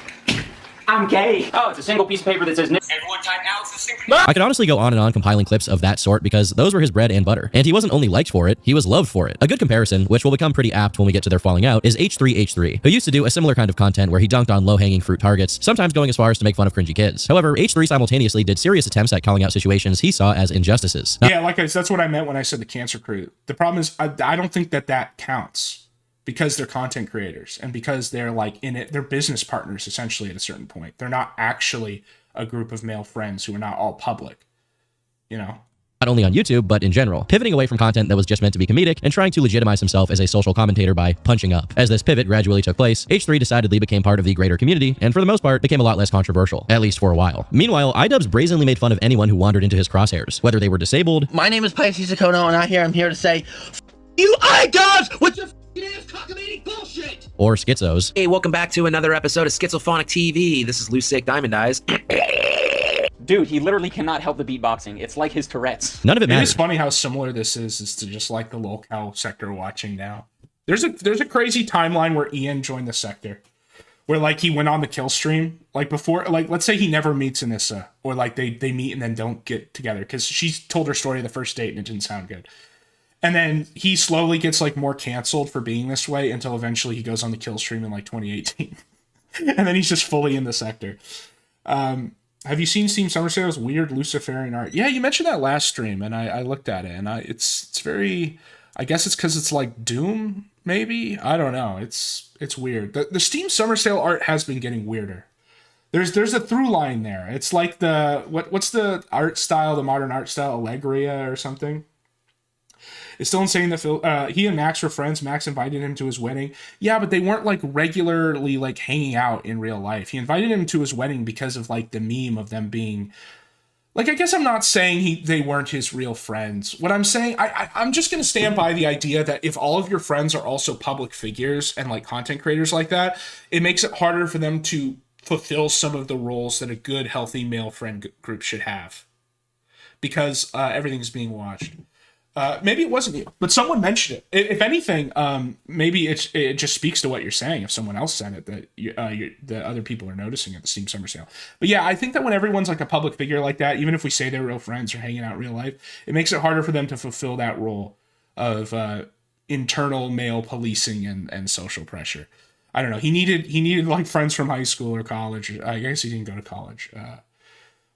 I'm gay. Oh, it's a single piece of paper that says Nick. Everyone type Alex is single. I could honestly go on and on compiling clips of that sort, because those were his bread and butter. And he wasn't only liked for it, he was loved for it. A good comparison, which will become pretty apt when we get to their falling out, is H3H3, who used to do a similar kind of content where he dunked on low-hanging fruit targets, sometimes going as far as to make fun of cringy kids. However, H3 simultaneously did serious attempts at calling out situations he saw as injustices. Yeah, like that's what I meant when I said the Cancer Crew. The problem is I don't think that counts, because they're content creators and because they're like in it, they're business partners essentially at a certain point. They're not actually a group of male friends who are not all public. you know. Not only on YouTube, but in general, pivoting away from content that was just meant to be comedic and trying to legitimize himself as a social commentator by punching up. As this pivot gradually took place, H3 decidedly became part of the greater community, and for the most part, became a lot less controversial, at least for a while. Meanwhile, iDubbbz brazenly made fun of anyone who wandered into his crosshairs, whether they were disabled. My name is Pisces Sakono, and I'm here to say, you iDubbbz with your ass cockamamie bullshit! Or schizos. Hey, welcome back to another episode of Schizophonic TV. This is Loose Sick Diamond Eyes. Dude, he literally cannot help the beatboxing. It's like his Tourette's. None of it matters. It is funny how similar this is to just like the lolcow sector watching now. There's a crazy timeline where Ian joined the sector, where like he went on the kill stream, like before, like let's say he never meets Anissa, or like they meet and then don't get together because she's told her story of the first date and it didn't sound good. And then he slowly gets like more canceled for being this way until eventually he goes on the kill stream in like 2018. And then he's just fully in the sector. Have you seen Team Summer Sale's weird Luciferian art? Yeah, you mentioned that last stream, and I looked at it, and it's very. I guess it's because it's like Doom, maybe. I don't know. It's weird. The Steam Summer Sale art has been getting weirder. There's a through line there. It's like what's the art style, the modern art style, Allegria or something. It's still insane that he and Max were friends. Max invited him to his wedding. Yeah, but they weren't like regularly like hanging out in real life. He invited him to his wedding because of like the meme of them being like, I guess I'm not saying they weren't his real friends. What I'm saying, I'm just going to stand by the idea that if all of your friends are also public figures and like content creators like that, it makes it harder for them to fulfill some of the roles that a good, healthy male friend group should have because everything's being watched. Maybe it wasn't you, but someone mentioned it. If anything, maybe it just speaks to what you're saying. If someone else said it, that the other people are noticing at the Steam Summer Sale. But yeah, I think that when everyone's like a public figure like that, even if we say they're real friends or hanging out in real life, it makes it harder for them to fulfill that role of internal male policing and social pressure. I don't know. He needed like friends from high school or college. I guess he didn't go to college,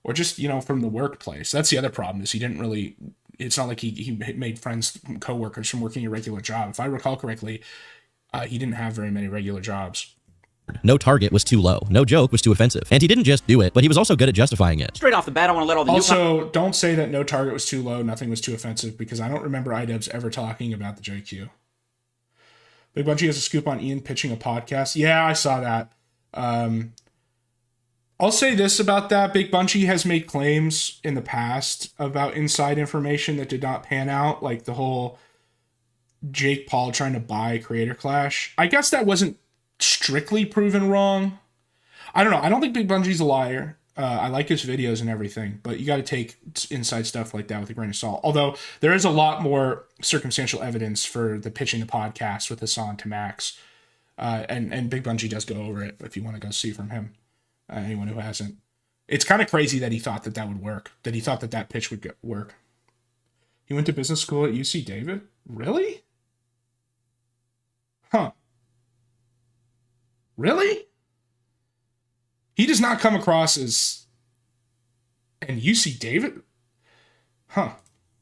or just from the workplace. That's the other problem is he didn't really. It's not like he made friends, coworkers from working a regular job. If I recall correctly, he didn't have very many regular jobs. No target was too low. No joke was too offensive. And he didn't just do it, but he was also good at justifying it. Straight off the bat, I want to let all the Also, don't say that no target was too low, nothing was too offensive, because I don't remember iDubbbz ever talking about the JQ. Big Bungie has a scoop on Ian pitching a podcast. Yeah, I saw that. I'll say this about that. Big Bungie has made claims in the past about inside information that did not pan out, like the whole Jake Paul trying to buy Creator Clash. I guess that wasn't strictly proven wrong. I don't know. I don't think Big Bungie's a liar. I like his videos and everything, but you got to take inside stuff like that with a grain of salt. Although there is a lot more circumstantial evidence for the pitching the podcast with Hassan to Max. And Big Bungie does go over it if you want to go see from him. Anyone who hasn't. It's kind of crazy that he thought that would work, that he thought that pitch would work. He went to business school at UC Davis? Really? Huh. Really? He does not come across as... And UC Davis? Huh.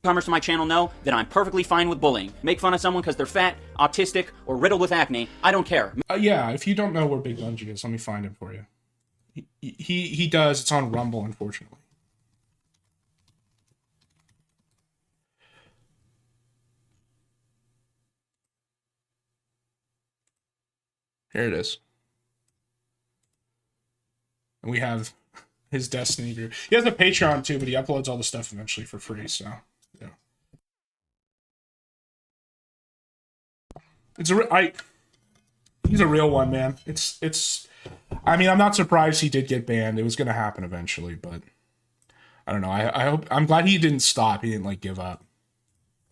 Newcomers to my channel know that I'm perfectly fine with bullying. Make fun of someone because they're fat, autistic, or riddled with acne. I don't care. Yeah, if you don't know where Big Bungie is, let me find him for you. He does. It's on Rumble, unfortunately. Here it is. And we have his Destiny group. He has a Patreon too, but he uploads all the stuff eventually for free, so yeah. He's a real one, man. I mean, I'm not surprised he did get banned. It was going to happen eventually, but I don't know. I'm glad he didn't stop. He didn't give up.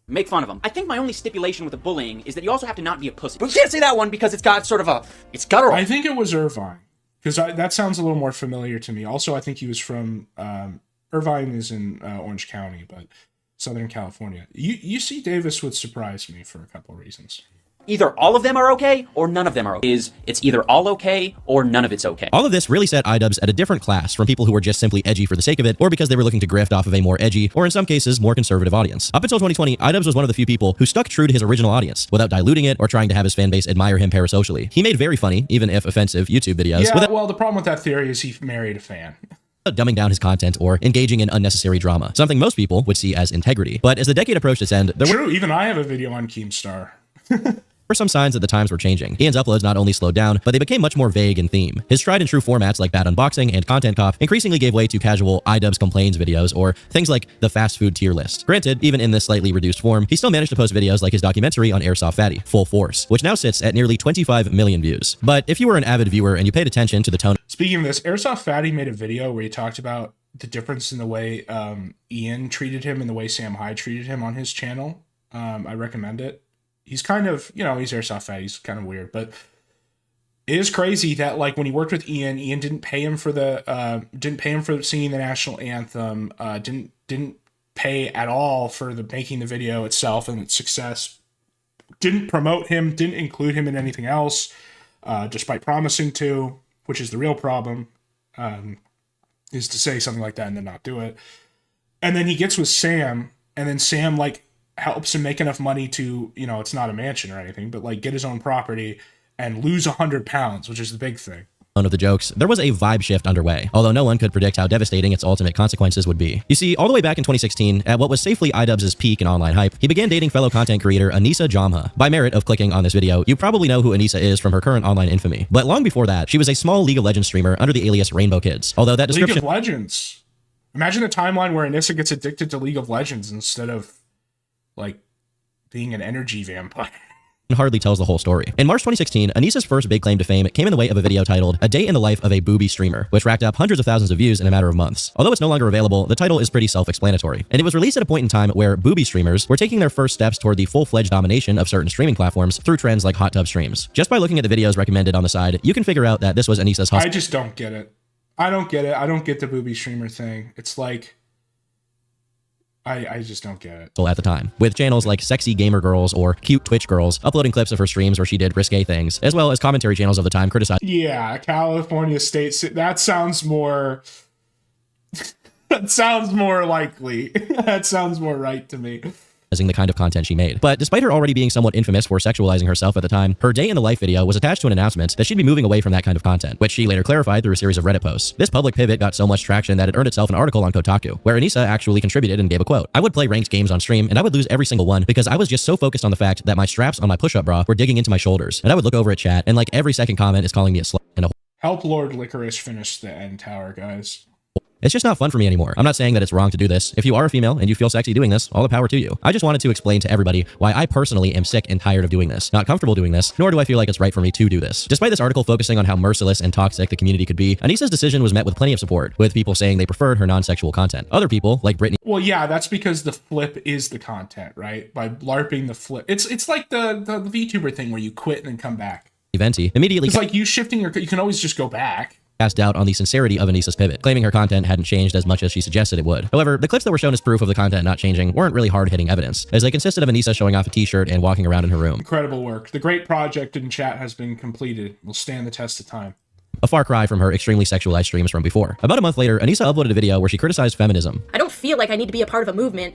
Make fun of him. I think my only stipulation with the bullying is that you also have to not be a pussy. But you can't say that one because it's got sort of it's guttural. I think it was Irvine because that sounds a little more familiar to me. Also, I think he was from Irvine is in Orange County, but Southern California. UC Davis would surprise me for a couple reasons. Either all of them are okay or none of them are okay. It's either all okay or none of it's okay. All of this really set iDubbbz at a different class from people who were just simply edgy for the sake of it, or because they were looking to grift off of a more edgy, or in some cases, more conservative audience. Up until 2020, iDubbbz was one of the few people who stuck true to his original audience, without diluting it or trying to have his fan base admire him parasocially. He made very funny, even if offensive, YouTube videos. Yeah, well, the problem with that theory is he married a fan. dumbing down his content or engaging in unnecessary drama, something most people would see as integrity. But as the decade approached its end, there True, even I have a video on Keemstar. were some signs that the times were changing. Ian's uploads not only slowed down, but they became much more vague in theme. His tried and true formats like Bad Unboxing and Content Cop increasingly gave way to casual iDubbbz complains videos or things like the fast food tier list. Granted, even in this slightly reduced form, he still managed to post videos like his documentary on Airsoft Fatty, Full Force, which now sits at nearly 25 million views. But if you were an avid viewer and you paid attention to the tone— Speaking of this, Airsoft Fatty made a video where he talked about the difference in the way Ian treated him and the way Sam Hyde treated him on his channel. I recommend it. He's kind of, he's Airsoft Fatty. He's kind of weird, but it is crazy that like when he worked with Ian didn't pay him for singing the national anthem. Didn't pay at all for making the video itself and its success. Didn't promote him. Didn't include him in anything else, despite promising to, which is the real problem. Is to say something like that and then not do it. And then he gets with Sam, and then Sam like helps him make enough money to, it's not a mansion or anything, but like get his own property and lose 100 pounds, which is the big thing. of the jokes, there was a vibe shift underway, although no one could predict how devastating its ultimate consequences would be. You see, all the way back in 2016, at what was safely iDubbbz's peak in online hype, he began dating fellow content creator Anissa Jamha. By merit of clicking on this video, you probably know who Anissa is from her current online infamy. But long before that, she was a small League of Legends streamer under the alias Rainbow Kids. Although that description— League of Legends. Imagine a timeline where Anissa gets addicted to League of Legends instead of, like, being an energy vampire. hardly tells the whole story. In March 2016, Anissa's first big claim to fame came in the way of a video titled A Day in the Life of a Booby Streamer, which racked up hundreds of thousands of views in a matter of months. Although it's no longer available, the title is pretty self-explanatory, and it was released at a point in time where booby streamers were taking their first steps toward the full-fledged domination of certain streaming platforms through trends like hot tub streams. Just by looking at the videos recommended on the side, you can figure out that this was Anissa's hustle. I just don't get it. I don't get it. I don't get the booby streamer thing. It's like, I just don't get it. At the time, with channels like Sexy Gamer Girls or Cute Twitch Girls uploading clips of her streams where she did risque things, as well as commentary channels of the time criticizing— Yeah, California State, that sounds more, that sounds more likely. That sounds more right to me. the kind of content she made. But despite her already being somewhat infamous for sexualizing herself at the time, her day in the life video was attached to an announcement that she'd be moving away from that kind of content, which she later clarified through a series of Reddit posts. This public pivot got so much traction that it earned itself an article on Kotaku, where Anissa actually contributed and gave a quote. "I would play ranked games on stream, and I would lose every single one because I was just so focused on the fact that my straps on my push-up bra were digging into my shoulders, and I would look over at chat, and like every second comment is calling me a slut and a— Help Lord Licorice finish the end tower, guys. It's just not fun for me anymore. I'm not saying that it's wrong to do this. If you are a female and you feel sexy doing this, all the power to you. I just wanted to explain to everybody why I personally am sick and tired of doing this, not comfortable doing this, nor do I feel like it's right for me to do this." Despite this article focusing on how merciless and toxic the community could be, Anissa's decision was met with plenty of support, with people saying they preferred her non-sexual content. Other people, like Brittany— Well, yeah, that's because the flip is the content, right? By LARPing the flip. It's like the VTuber thing where you quit and then come back. Venti immediately— It's like you shifting you can always just go back. Cast doubt on the sincerity of Anissa's pivot, claiming her content hadn't changed as much as she suggested it would. However, the clips that were shown as proof of the content not changing weren't really hard-hitting evidence, as they consisted of Anissa showing off a t-shirt and walking around in her room. Incredible work. The great project in chat has been completed. Will stand the test of time. A far cry from her extremely sexualized streams from before. About a month later, Anissa uploaded a video where she criticized feminism. "I don't feel like I need to be a part of a movement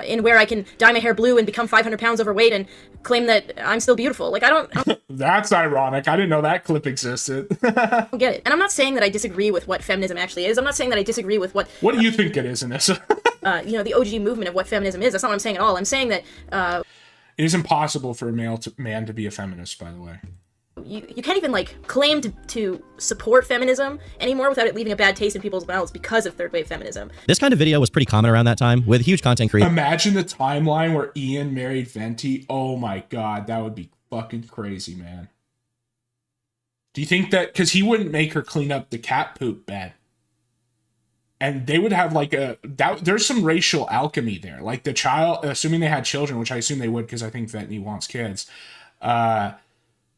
in where I can dye my hair blue and become 500 pounds overweight and claim that I'm still beautiful. Like, I don't That's ironic. I didn't know that clip existed. I don't get it. And I'm not saying that I disagree with what feminism actually is. I'm not saying that I disagree with what do you think it is, Anissa? The OG movement of what feminism is. That's not what I'm saying at all. I'm saying that it is impossible for a man to be a feminist, by the way. You can't even like claim to support feminism anymore without it leaving a bad taste in people's mouths because of third wave feminism. This kind of video was pretty common around that time, with huge content creators— Imagine the timeline where Ian married Venti. Oh my god, that would be fucking crazy, man. Do you think that, because he wouldn't make her clean up the cat poop bed, and they would have like there's some racial alchemy there, like the child, assuming they had children, which I assume they would because I think Venti wants kids,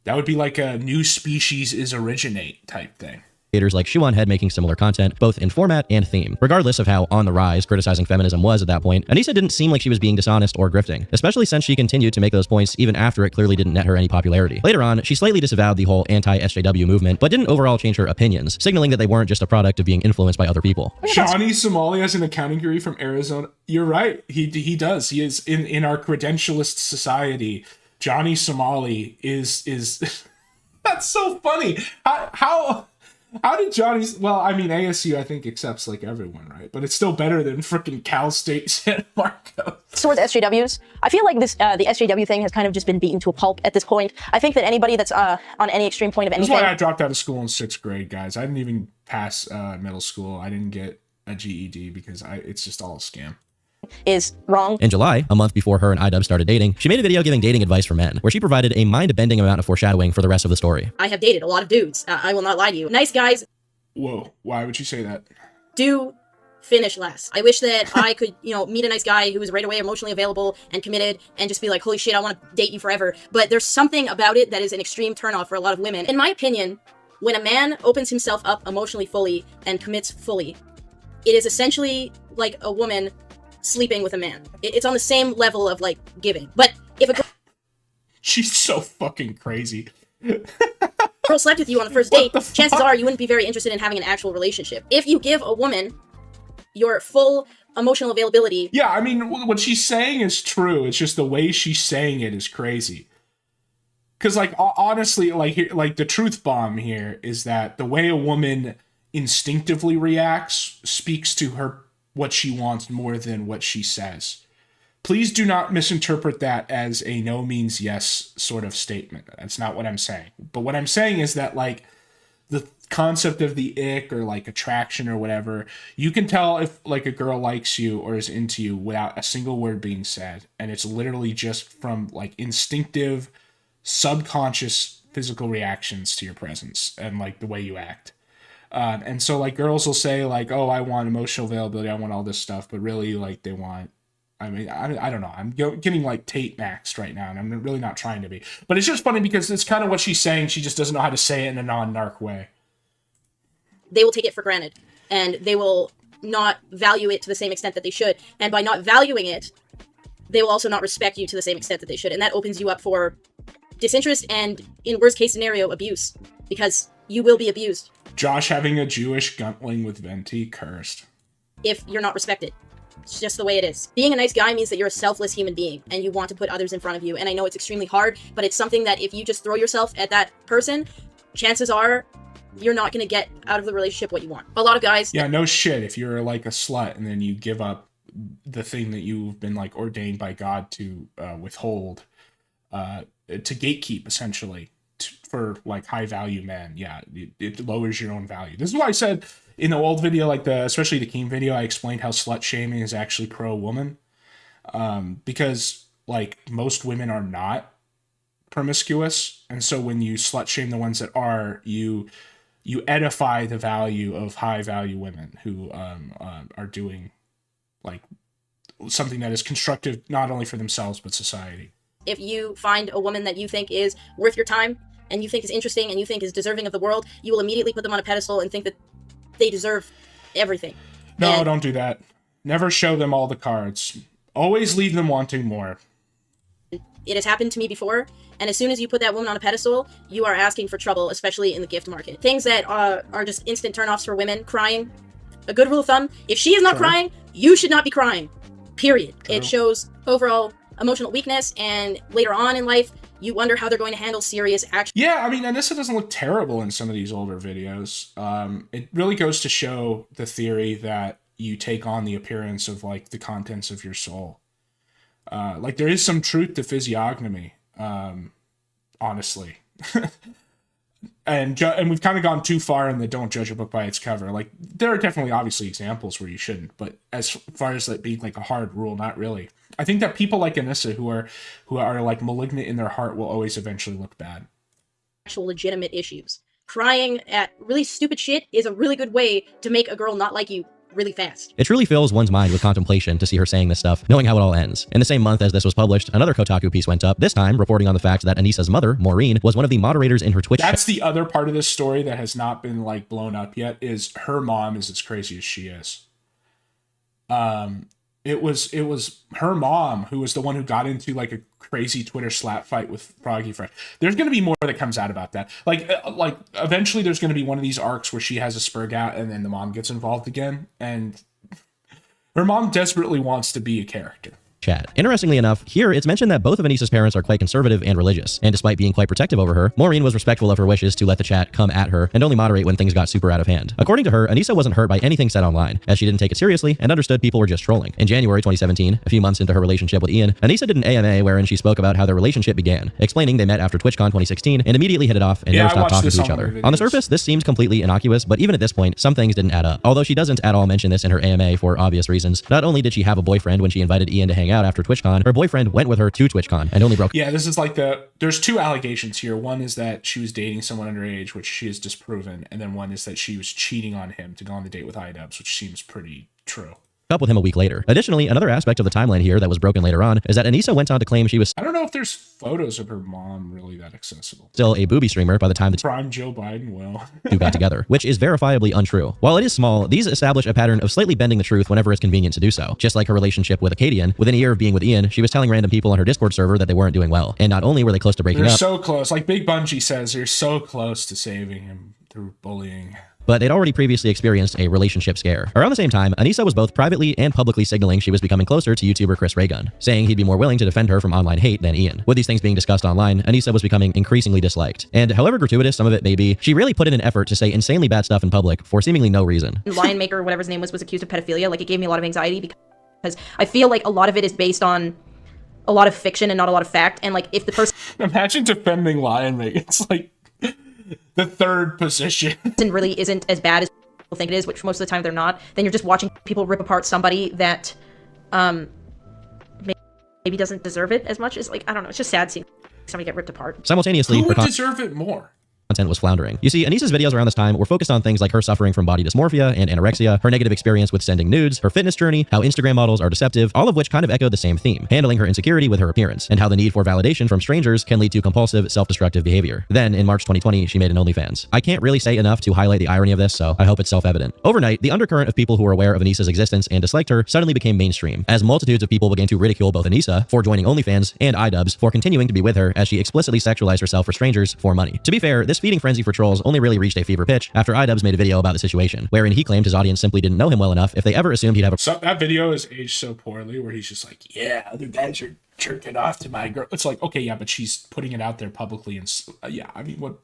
that would be like a new species is originate type thing. Creators like Shuan Head making similar content, both in format and theme. Regardless of how on the rise criticizing feminism was at that point, Anissa didn't seem like she was being dishonest or grifting, especially since she continued to make those points even after it clearly didn't net her any popularity. Later on, she slightly disavowed the whole anti-SJW movement, but didn't overall change her opinions, signaling that they weren't just a product of being influenced by other people. Johnny Somali has an accounting degree from Arizona. You're right. He does. He is in our credentialist society. Johnny Somali is that's so funny. How How did Johnny's? Well, I mean, ASU I think accepts like everyone, right? But it's still better than freaking Cal State San Marcos. Towards SJWs, I feel like this the SJW thing has kind of just been beaten to a pulp at this point. I think that anybody that's on any extreme point of That's anything. why I dropped out of school in 6th grade, guys. I didn't even pass middle school. I didn't get a GED because it's just all a scam. Is wrong. In July, a month before her and iDub started dating, she made a video giving dating advice for men, where she provided a mind-bending amount of foreshadowing for the rest of the story. I have dated a lot of dudes. I will not lie to you. Nice guys Whoa, why would you say that? do finish less. I wish that I could, meet a nice guy who was right away emotionally available and committed and just be like, holy shit, I want to date you forever. But there's something about it that is an extreme turnoff for a lot of women. In my opinion, when a man opens himself up emotionally fully and commits fully, it is essentially like a woman sleeping with a man. It's on the same level of like giving. But if a She's so fucking crazy. girl slept with you on the first date, chances are you wouldn't be very interested in having an actual relationship. If you give a woman your full emotional availability. Yeah, I mean, what she's saying is true. It's just the way she's saying it is crazy. Because, like, honestly, like the truth bomb here is that the way a woman instinctively reacts speaks to her what she wants more than what she says. Please do not misinterpret that as a no means yes sort of statement. That's not what I'm saying. But what I'm saying is that, like, the concept of the ick or like attraction or whatever, you can tell if like a girl likes you or is into you without a single word being said. And it's literally just from like instinctive, subconscious physical reactions to your presence and like the way you act. And so like girls will say like, oh, I want emotional availability, I want all this stuff, but really like they want, I mean, I don't know. I'm getting like Tate maxed right now, and I'm really not trying to be. But it's just funny because it's kind of what she's saying. She just doesn't know how to say it in a non-narc way. They will take it for granted, and they will not value it to the same extent that they should. And by not valuing it, they will also not respect you to the same extent that they should. And that opens you up for disinterest and, in worst case scenario, abuse, because you will be abused. Josh having a Jewish guntling with Venti, cursed. If you're not respected. It's just the way it is. Being a nice guy means that you're a selfless human being and you want to put others in front of you. And I know it's extremely hard, but it's something that if you just throw yourself at that person, chances are you're not going to get out of the relationship what you want. A lot of guys... Yeah, no shit. If you're like a slut and then you give up the thing that you've been like ordained by God to withhold, to gatekeep essentially for like high value men, yeah, it lowers your own value. This is why I said in the old video, like especially the Keem video, I explained how slut shaming is actually pro woman, because like most women are not promiscuous, and so when you slut shame the ones that are, you edify the value of high value women who are doing like something that is constructive not only for themselves but society. If you find a woman that you think is worth your time and you think is interesting and you think is deserving of the world, you will immediately put them on a pedestal and think that they deserve everything. No, don't do that. Never show them all the cards. Always leave them wanting more. It has happened to me before, and as soon as you put that woman on a pedestal, you are asking for trouble, especially in the gift market. Things that are just instant turnoffs for women. Crying. A good rule of thumb, if she is not crying, you should not be crying. Period. True. It shows overall emotional weakness, and later on in life, you wonder how they're going to handle serious action. Yeah, I mean, Anissa doesn't look terrible in some of these older videos. It really goes to show the theory that you take on the appearance of like the contents of your soul. Like there is some truth to physiognomy, honestly. And we've kind of gone too far in the don't judge a book by its cover. Like there are definitely obviously examples where you shouldn't, but as far as that being like a hard rule, not really. I think that people like Anissa who are like malignant in their heart will always eventually look bad. Actual legitimate issues. Crying at really stupid shit is a really good way to make a girl not like you really fast. It truly fills one's mind with contemplation to see her saying this stuff, knowing how it all ends. In the same month as this was published, another Kotaku piece went up, this time reporting on the fact that Anissa's mother, Maureen, was one of the moderators in her Twitch. That's the other part of this story that has not been like blown up yet, is her mom is as crazy as she is. It was her mom who was the one who got into like a crazy Twitter slap fight with Froggy Fresh. There's going to be more that comes out about that. Like eventually there's going to be one of these arcs where she has a spurg out and then the mom gets involved again. And her mom desperately wants to be a character. chat. Interestingly enough, here it's mentioned that both of Anissa's parents are quite conservative and religious, and despite being quite protective over her, Maureen was respectful of her wishes to let the chat come at her and only moderate when things got super out of hand. According to her, Anissa wasn't hurt by anything said online, as she didn't take it seriously and understood people were just trolling. In January 2017, a few months into her relationship with Ian, Anissa did an AMA wherein she spoke about how their relationship began, explaining they met after TwitchCon 2016 and immediately hit it off and never stopped talking to each other. On the surface, this seems completely innocuous, but even at this point, some things didn't add up. Although she doesn't at all mention this in her AMA for obvious reasons, not only did she have a boyfriend when she invited Ian to hang out after TwitchCon, her boyfriend went with her to TwitchCon and only broke. Yeah, this is like there's two allegations here. One is that she was dating someone underage, which she has disproven, and then one is that she was cheating on him to go on the date with iDubbbz, which seems pretty true. Up with him a week later. Additionally, another aspect of the timeline here that was broken later on is that Anissa went on to claim she was I don't know if there's photos of her mom really that accessible. still a booby streamer by the time the Prime Joe Biden will. two got together, which is verifiably untrue. While it is small, these establish a pattern of slightly bending the truth whenever it's convenient to do so. Just like her relationship with Acadian, within a year of being with Ian, she was telling random people on her Discord server that they weren't doing well. And not only were they close to breaking They're up, so close. Like Big Bungie says, they're so close to saving him through bullying. but they'd already previously experienced a relationship scare. Around the same time, Anissa was both privately and publicly signaling she was becoming closer to YouTuber Chris Ray Gun, saying he'd be more willing to defend her from online hate than Ian. With these things being discussed online, Anissa was becoming increasingly disliked. And however gratuitous some of it may be, she really put in an effort to say insanely bad stuff in public for seemingly no reason. Lion Maker, whatever his name was accused of pedophilia. Like, it gave me a lot of anxiety because I feel like a lot of it is based on a lot of fiction and not a lot of fact. And like, if the person Imagine defending Lion Maker. It's like the third position. really isn't as bad as people think it is, which most of the time they're not, then you're just watching people rip apart somebody that maybe doesn't deserve it as much as, like, I don't know, it's just sad seeing somebody get ripped apart. Simultaneously, Who her would deserve it more? content was floundering. You see, Anissa's videos around this time were focused on things like her suffering from body dysmorphia and anorexia, her negative experience with sending nudes, her fitness journey, how Instagram models are deceptive, all of which kind of echoed the same theme, handling her insecurity with her appearance, and how the need for validation from strangers can lead to compulsive, self-destructive behavior. Then, in March 2020, she made an OnlyFans. I can't really say enough to highlight the irony of this, so I hope it's self-evident. Overnight, the undercurrent of people who were aware of Anissa's existence and disliked her suddenly became mainstream, as multitudes of people began to ridicule both Anissa for joining OnlyFans and iDubbbz for continuing to be with her as she explicitly sexualized herself for strangers for money. To be fair, this feeding frenzy for trolls only really reached a fever pitch after iDubbbz made a video about the situation, wherein he claimed his audience simply didn't know him well enough if they ever assumed he'd have a So that video is aged so poorly where he's just like, yeah, other guys are jerking off to my girl. It's like, okay, yeah, but she's putting it out there publicly. And yeah, I mean, what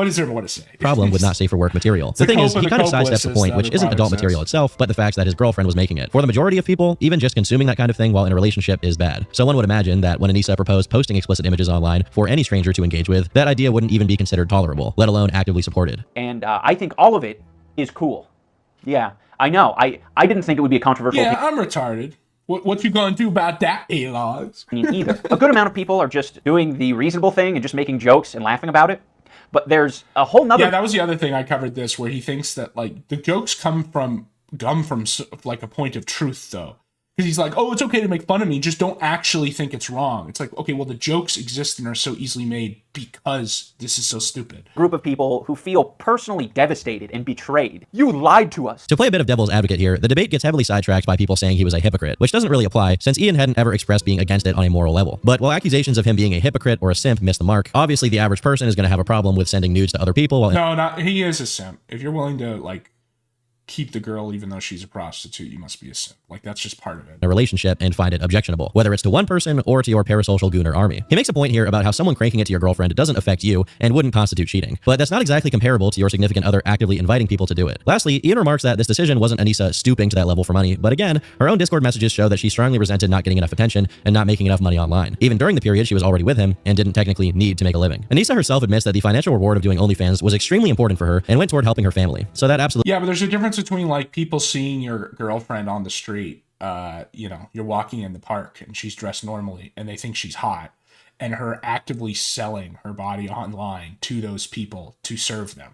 is there more to say? problem with not safe for work material. The thing is, he kind of sidesteps the point, which isn't adult material itself, but the fact that his girlfriend was making it. For the majority of people, even just consuming that kind of thing while in a relationship is bad. So one would imagine that when Anissa proposed posting explicit images online for any stranger to engage with, that idea wouldn't even be considered tolerable, let alone actively supported. And I think all of it is cool. Yeah, I know. I didn't think it would be a controversial Yeah, I'm retarded. What you gonna do about that, A-Logs? either. A good amount of people are just doing the reasonable thing and just making jokes and laughing about it. But there's a whole nother... Yeah, that was the other thing I covered this, where he thinks that, like, the jokes come from like, a point of truth, though. Because he's like, oh, it's okay to make fun of me, just don't actually think it's wrong. It's like, okay, well, the jokes exist and are so easily made because this is so stupid. Group of people who feel personally devastated and betrayed. You lied to us. To play a bit of devil's advocate here, the debate gets heavily sidetracked by people saying he was a hypocrite, which doesn't really apply since Ian hadn't ever expressed being against it on a moral level. But while accusations of him being a hypocrite or a simp miss the mark, obviously the average person is going to have a problem with sending nudes to other people while No, he is a simp. If you're willing to, like, keep the girl even though she's a prostitute, you must be a simp. Like, that's just part of it. a relationship and find it objectionable, whether it's to one person or to your parasocial gooner army. He makes a point here about how someone cranking it to your girlfriend doesn't affect you and wouldn't constitute cheating, but that's not exactly comparable to your significant other actively inviting people to do it. Lastly, Ian remarks that this decision wasn't Anissa stooping to that level for money, but again, her own Discord messages show that she strongly resented not getting enough attention and not making enough money online. Even during the period she was already with him and didn't technically need to make a living. Anissa herself admits that the financial reward of doing OnlyFans was extremely important for her and went toward helping her family. So that absolutely... Yeah, but there's a difference between, like, people seeing your girlfriend on the street, you know, you're walking in the park and she's dressed normally and they think she's hot, and her actively selling her body online to those people to serve them.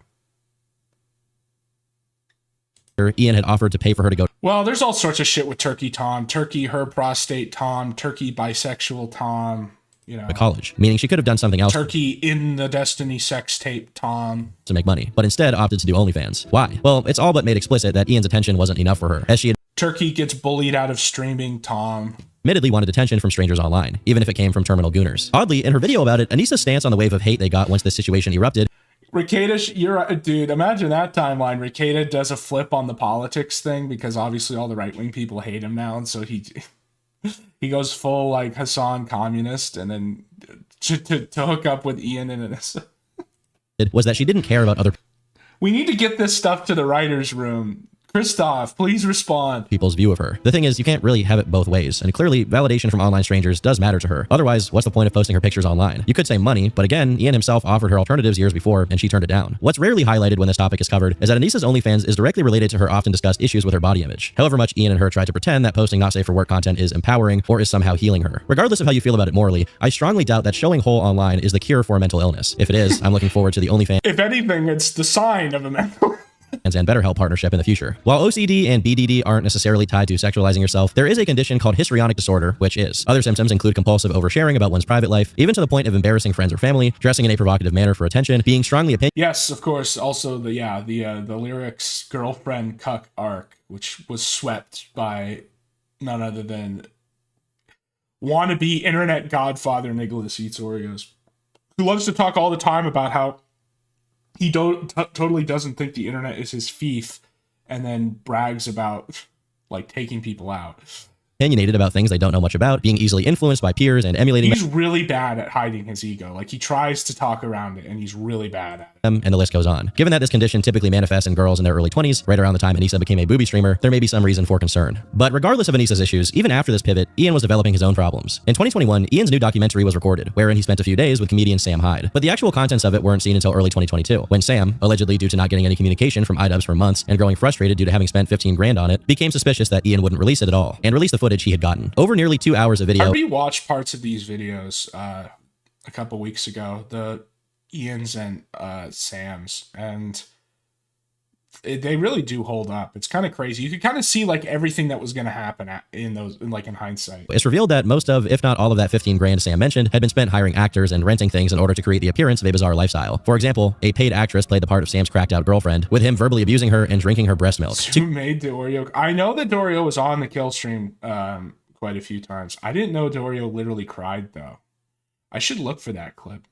Ian had offered to pay for her to go Well, there's all sorts of shit with Turkey Tom, Turkey her prostate Tom, Turkey bisexual Tom, you know, to college, meaning she could have done something else Turkey in the Destiny sex tape Tom. to make money, but instead opted to do OnlyFans. Why? Well, it's all but made explicit that Ian's attention wasn't enough for her, as she Turkey gets bullied out of streaming Tom. admittedly wanted attention from strangers online, even if it came from terminal gooners. Oddly, in her video about it, Anissa's stance on the wave of hate they got once this situation erupted Ricada, you're a dude. Imagine that timeline. Ricada does a flip on the politics thing because obviously all the right wing people hate him now, and so he he goes full like Hassan communist, and then to hook up with Ian and Anissa. Was that she didn't care about other We need to get this stuff to the writer's room. Christoph, please respond. people's view of her. The thing is, you can't really have it both ways, and clearly validation from online strangers does matter to her. Otherwise, what's the point of posting her pictures online? You could say money, but again, Ian himself offered her alternatives years before, and she turned it down. What's rarely highlighted when this topic is covered is that Anissa's OnlyFans is directly related to her often discussed issues with her body image. However much Ian and her try to pretend that posting not safe for work content is empowering or is somehow healing her. Regardless of how you feel about it morally, I strongly doubt that showing whole online is the cure for a mental illness. If it is, I'm looking forward to the OnlyFans If anything, it's the sign of a mental and BetterHelp partnership in the future. While OCD and BDD aren't necessarily tied to sexualizing yourself, there is a condition called histrionic disorder, which is. Other symptoms include compulsive oversharing about one's private life, even to the point of embarrassing friends or family, dressing in a provocative manner for attention, being strongly opinionated. Yes, of course. Also, the lyrics girlfriend cuck arc, which was swept by none other than wannabe internet godfather Nicholas Eats Oreos, who loves to talk all the time about how he totally doesn't think the internet is his fief, and then brags about like taking people out. Opinionated about things they don't know much about, being easily influenced by peers and emulating He's really bad at hiding his ego. Like, he tries to talk around it, and he's really bad at it. them, and the list goes on. Given that this condition typically manifests in girls in their early 20s, right around the time Anissa became a booby streamer, there may be some reason for concern. But regardless of Anissa's issues, even after this pivot, Ian was developing his own problems. In 2021, Ian's new documentary was recorded, wherein he spent a few days with comedian Sam Hyde. But the actual contents of it weren't seen until early 2022, when Sam, allegedly due to not getting any communication from iDubbbz for months and growing frustrated due to having spent 15 grand on it, became suspicious that Ian wouldn't release it at all, and released the footage he had gotten. Over nearly 2 hours of video. I rewatched parts of these videos a couple weeks ago, the Ian's and Sam's, and they really do hold up. It's kind of crazy. You could kind of see like everything that was going to happen in hindsight. It's revealed that most of, if not all of that 15 grand Sam mentioned had been spent hiring actors and renting things in order to create the appearance of a bizarre lifestyle. For example, a paid actress played the part of Sam's cracked out girlfriend, with him verbally abusing her and drinking her breast milk. Who made Dorio? I know that Dorio was on the kill stream quite a few times. I didn't know Dorio literally cried though. I should look for that clip.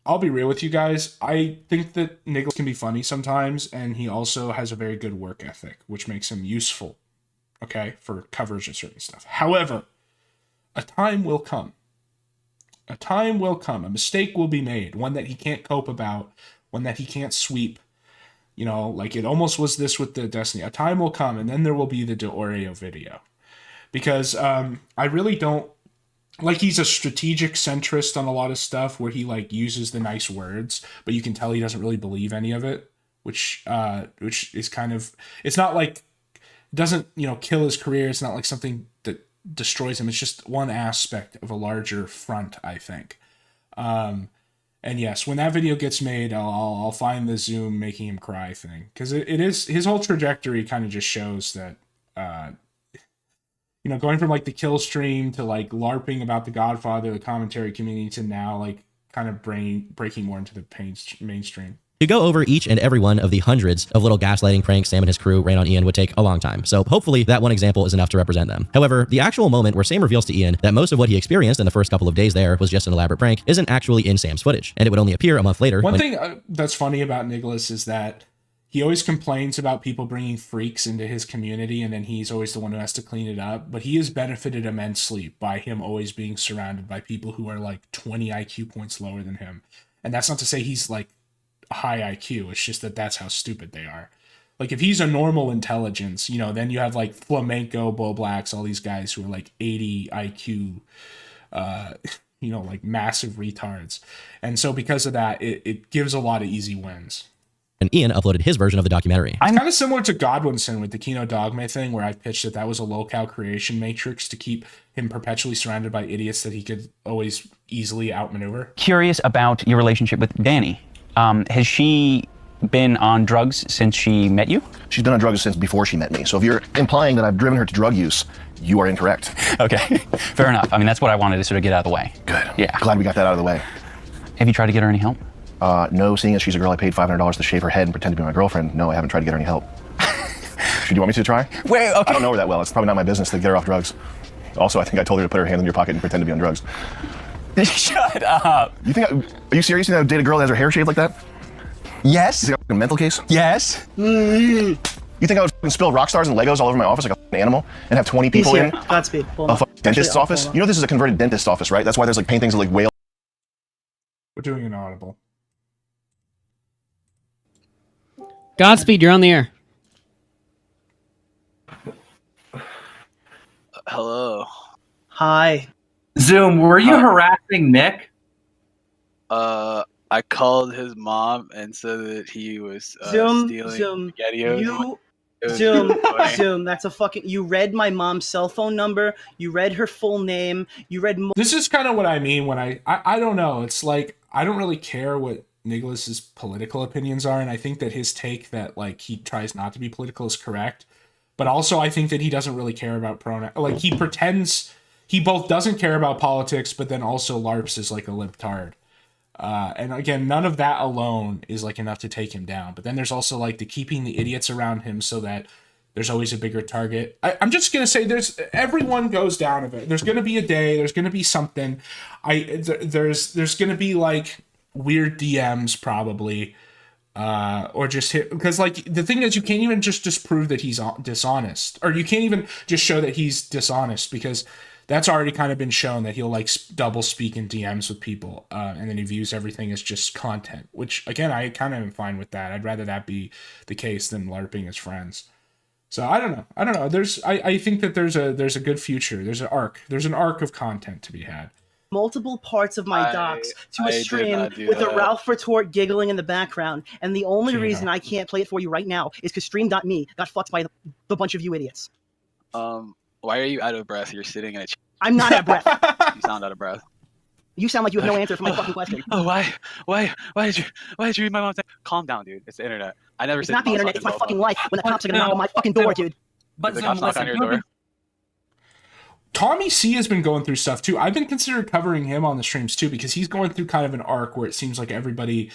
I'll be real with you guys. I think that Nicholas can be funny sometimes, and he also has a very good work ethic, which makes him useful, okay, for coverage of certain stuff. However, a time will come. A time will come. A mistake will be made, one that he can't cope about, one that he can't sweep. You know, like it almost was this with the Destiny. A time will come, and then there will be the Dorio video. Because I really don't, like, he's a strategic centrist on a lot of stuff where he like uses the nice words, but you can tell he doesn't really believe any of it, which is kind of, it's not like, doesn't, you know, kill his career. It's not like something that destroys him. It's just one aspect of a larger front, I think. And yes, when that video gets made, I'll find the Zoom making him cry thing, because it is, his whole trajectory kind of just shows that, you know, going from like the kill stream to like LARPing about the Godfather, the commentary community, to now like kind of breaking more into the mainstream. To go over each and every one of the hundreds of little gaslighting pranks Sam and his crew ran on Ian would take a long time, so hopefully that one example is enough to represent them. However, the actual moment where Sam reveals to Ian that most of what he experienced in the first couple of days there was just an elaborate prank isn't actually in Sam's footage, and it would only appear a month later. One thing that's funny about Nicholas is that he always complains about people bringing freaks into his community, and then he's always the one who has to clean it up. But he has benefited immensely by him always being surrounded by people who are like 20 IQ points lower than him. And that's not to say he's like high IQ. It's just that that's how stupid they are. Like, if he's a normal intelligence, you know, then you have like Flamenco, Bo Blacks, all these guys who are like 80 IQ, you know, like massive retards. And so because of that, it gives a lot of easy wins. And Ian uploaded his version of the documentary. It's kind of similar to Godwinson with the Kino Dogma thing, where I pitched that was a locale creation matrix to keep him perpetually surrounded by idiots that he could always easily outmaneuver. Curious about your relationship with Danny. Has she been on drugs since she met you? She's been on drugs since before she met me. So if you're implying that I've driven her to drug use, you are incorrect. Okay, fair enough. I mean, that's what I wanted to sort of get out of the way. Good. Yeah. Glad we got that out of the way. Have you tried to get her any help? No, seeing as she's a girl I paid $500 to shave her head and pretend to be my girlfriend, no, I haven't tried to get her any help. Should you want me to try? Wait, okay. I don't know her that well. It's probably not my business to get her off drugs. Also, I think I told her to put her hand in your pocket and pretend to be on drugs. Shut up. You think are you serious? You think I would date a girl that has her hair shaved like that? Yes. Is it a mental case? Yes. You think I would fucking spill rock stars and Legos all over my office like a fucking animal and have 20 people in Godspeed. a fucking dentist's office? You know this is a converted dentist's office, right? That's why there's like paintings of like whale. We're doing an audible. Godspeed, you're on the air. Hello. Hi. Zoom, were you harassing Nick? I called his mom and said that he was Zoom, stealing SpaghettiOs. Zoom, that's a fucking... You read my mom's cell phone number. You read her full name. You read... This is kind of what I mean when I don't know. It's like, I don't really care what Nicholas's political opinions are, and I think that his take that, like, he tries not to be political is correct. But also, I think that he doesn't really care about like, he pretends... He both doesn't care about politics, but then also LARPs is like a libtard. And again, none of that alone is like enough to take him down. But then there's also like the keeping the idiots around him so that there's always a bigger target. I'm just gonna say everyone goes down a bit. There's gonna be a day. There's gonna be something. There's gonna be like weird DMs probably, or just hit, because like the thing is you can't even just disprove that he's dishonest, or you can't even just show that he's dishonest because that's already kind of been shown that he'll like double speak in DMs with people, and then he views everything as just content, which again, I kind of am fine with that. I'd rather that be the case than LARPing as friends. So I don't know. I think that there's a good future. There's an arc of content to be had. Multiple parts of my docs to a I did stream not do with a that. Ralph Retort giggling in the background, and the only reason I can't play it for you right now is because Stream.me got fucked by the bunch of you idiots. Why are you out of breath? You're sitting in a chair. I'm not out of breath. You sound out of breath. You sound like you have no answer for my fucking question. Oh, why did you read my mom's? Calm down, dude. It's the internet. I never. It's not the internet. It's my fucking life. When the cops are gonna knock on my fucking door, dude. But the cops knock on your door. Tommy C has been going through stuff too. I've been considering covering him on the streams too because he's going through kind of an arc where it seems like everybody,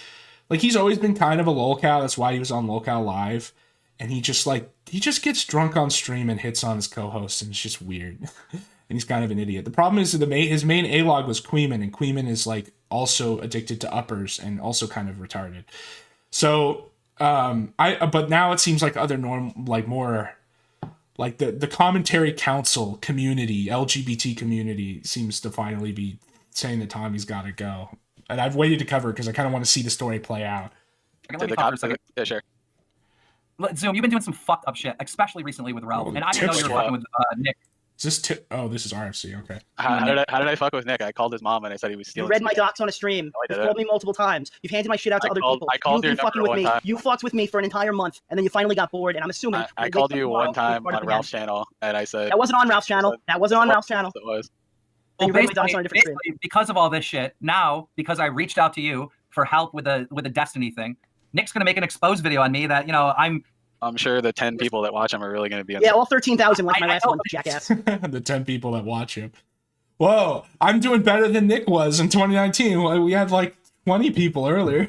like he's always been kind of a lolcow. That's why he was on Lolcow Live, and he just gets drunk on stream and hits on his co-host, and it's just weird. And he's kind of an idiot. The problem is that his main A-log was Queeman, and Queeman is like also addicted to uppers and also kind of retarded. So but now it seems like more like the commentary council community, LGBT community seems to finally be saying that Tommy's got to go. And I've waited to cover it because I kind of want to see the story play out. Did the cops? Yeah, sure. Zoom, you've been doing some fucked up shit, especially recently with Ralph, and I didn't know you were fucking with Nick. Is this this is RFC, okay. How did I fuck with Nick? I called his mom and I said he was stealing. You read my docs on a stream. You've called me multiple times. You've handed my shit out to other people. I called You've your been fucking number with me. one time. You fucked with me for an entire month, and then you finally got bored, and I'm assuming... I called you one time on Ralph's channel, and I said... That wasn't on Ralph's channel. That wasn't on Ralph's channel. It was. Then you read my docs on a different stream. Because of all this shit, now, because I reached out to you for help with the Destiny thing, Nick's gonna make an exposed video on me that, I'm sure the 10 people that watch him are really going to be... Yeah, all 13,000 like my last one, jackass. The 10 people that watch him. Whoa, I'm doing better than Nick was in 2019. We had like 20 people earlier.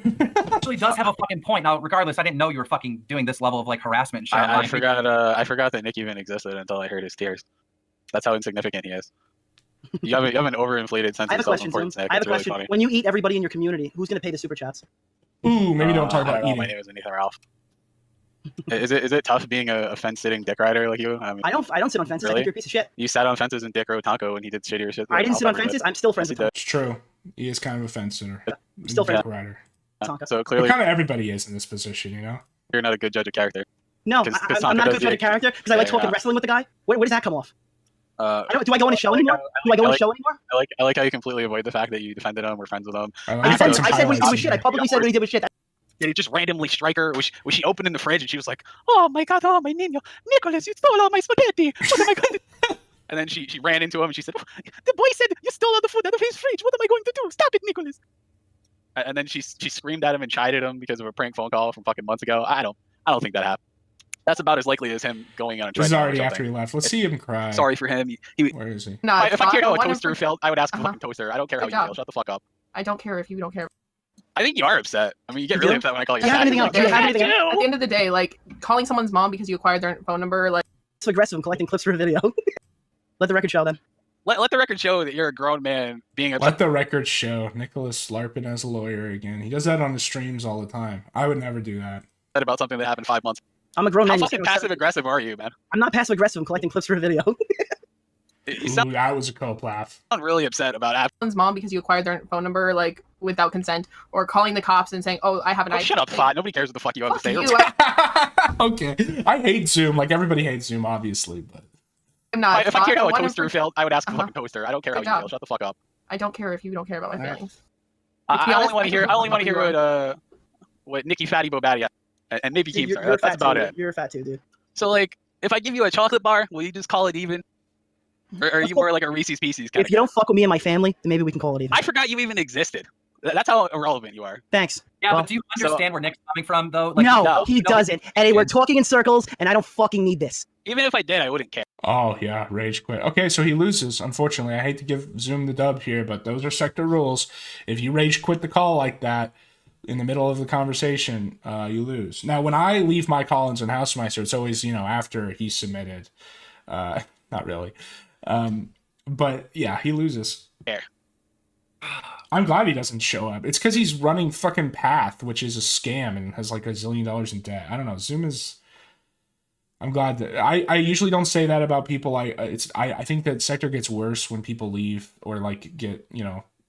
Actually does have a fucking point. Now, regardless, I didn't know you were fucking doing this level of like harassment and shit. I forgot that Nick even existed until I heard his tears. That's how insignificant he is. You have an overinflated sense of self-importance, Nick. I have a It's really question. funny. When you eat everybody in your community, who's going to pay the super chats? Ooh, maybe don't talk about eating. eating. My name is Nathan Ralph. Is it tough being a fence-sitting dick rider like you? I don't sit on fences. Really? I think you're a piece of shit. You sat on fences and Dick rode Taco when he did shittier shit. I didn't sit on fences. I'm still friends with him. It's true. He is kind of a fence sitter. Still friends. Rider. So clearly, kind of everybody is in this position, you know? You're not a good judge of character. No, 'Cause I'm not Tonka a good judge of character because I like talking wrestling with the guy. Where does that come off? Do I go on a show anymore? I like how you completely avoid the fact that you defended him. We're friends with him. I said what he did was shit. I publicly said what he did was shit. Did he just randomly strike her? Was she opened in the fridge and she was like, "Oh my god, oh my niño, Nicholas, you stole all my spaghetti. What am I going to do?" And then she ran into him and she said, "The boy said you stole all the food out of his fridge. What am I going to do? Stop it, Nicholas." And then she screamed at him and chided him because of a prank phone call from fucking months ago. I don't think that happened. That's about as likely as him going on a This is treadmill or already after something. he left. Let's see him cry. Sorry for him. Where is he? No, if I cared how a one toaster of- felt, I would ask a fucking toaster. I don't care how Good you job. feel. Shut the fuck up. I don't care if you don't care. I think you are upset. I mean, you get really upset when I call you. Do you have fat. anything else? You're Do you have like, anything else? At the end of the day, like calling someone's mom because you acquired their phone number, like So aggressive. I'm collecting clips for a video. Let the record show then. Let the record show that you're a grown man being upset. Let the record show. Nicholas LARPing as a lawyer again. He does that on the streams all the time. I would never do that. About something that happened 5 months. I'm a grown man. How fucking passive aggressive are you, man? I'm not passive aggressive. I'm collecting clips for a video. You sound that was a co-laugh. really upset about Someone's mom because you acquired their phone number like without consent, or calling the cops and saying, "Oh, I have an Oh, iPhone." shut up, Thought. Nobody cares what the fuck you have to say. You, Okay, I hate Zoom. Like everybody hates Zoom, obviously, but I'm not. If I cared how a One toaster of- felt, I would ask a Uh-huh. fucking toaster. I don't care how Good you job. feel. Shut the fuck up. I don't care if you don't care about my feelings. I only want to hear. I only I want to don't hear what Nikki Fatty Bobaddy and maybe Dude, Keemstar. you're a That's fat about too. it. You're a fat too, dude. So like, if I give you a chocolate bar, will you just call it even? Or are you more like a Reese's Pieces kind If you don't fuck with me and my family, then maybe we can call it even. I forgot you even existed. That's how irrelevant you are. Thanks. Yeah, Well, but do you so- understand where Nick's coming from, though? no, he doesn't. And we're talking in circles, and I don't fucking need this. Even if I did, I wouldn't care. oh yeah, rage quit. Okay, so he loses. Unfortunately, I hate to give Zoom the dub here, but those are sector rules. If you rage quit the call like that in the middle of the conversation, you lose. Now, when I leave my Collins and Housemeister, it's always after he's submitted. Not really. But yeah, he loses. There. I'm glad he doesn't show up. It's because he's running fucking Path, which is a scam and has like $1 zillion in debt. I don't know. Zoom is. I'm glad that I usually don't say that about people. I think that sector gets worse when people leave or like get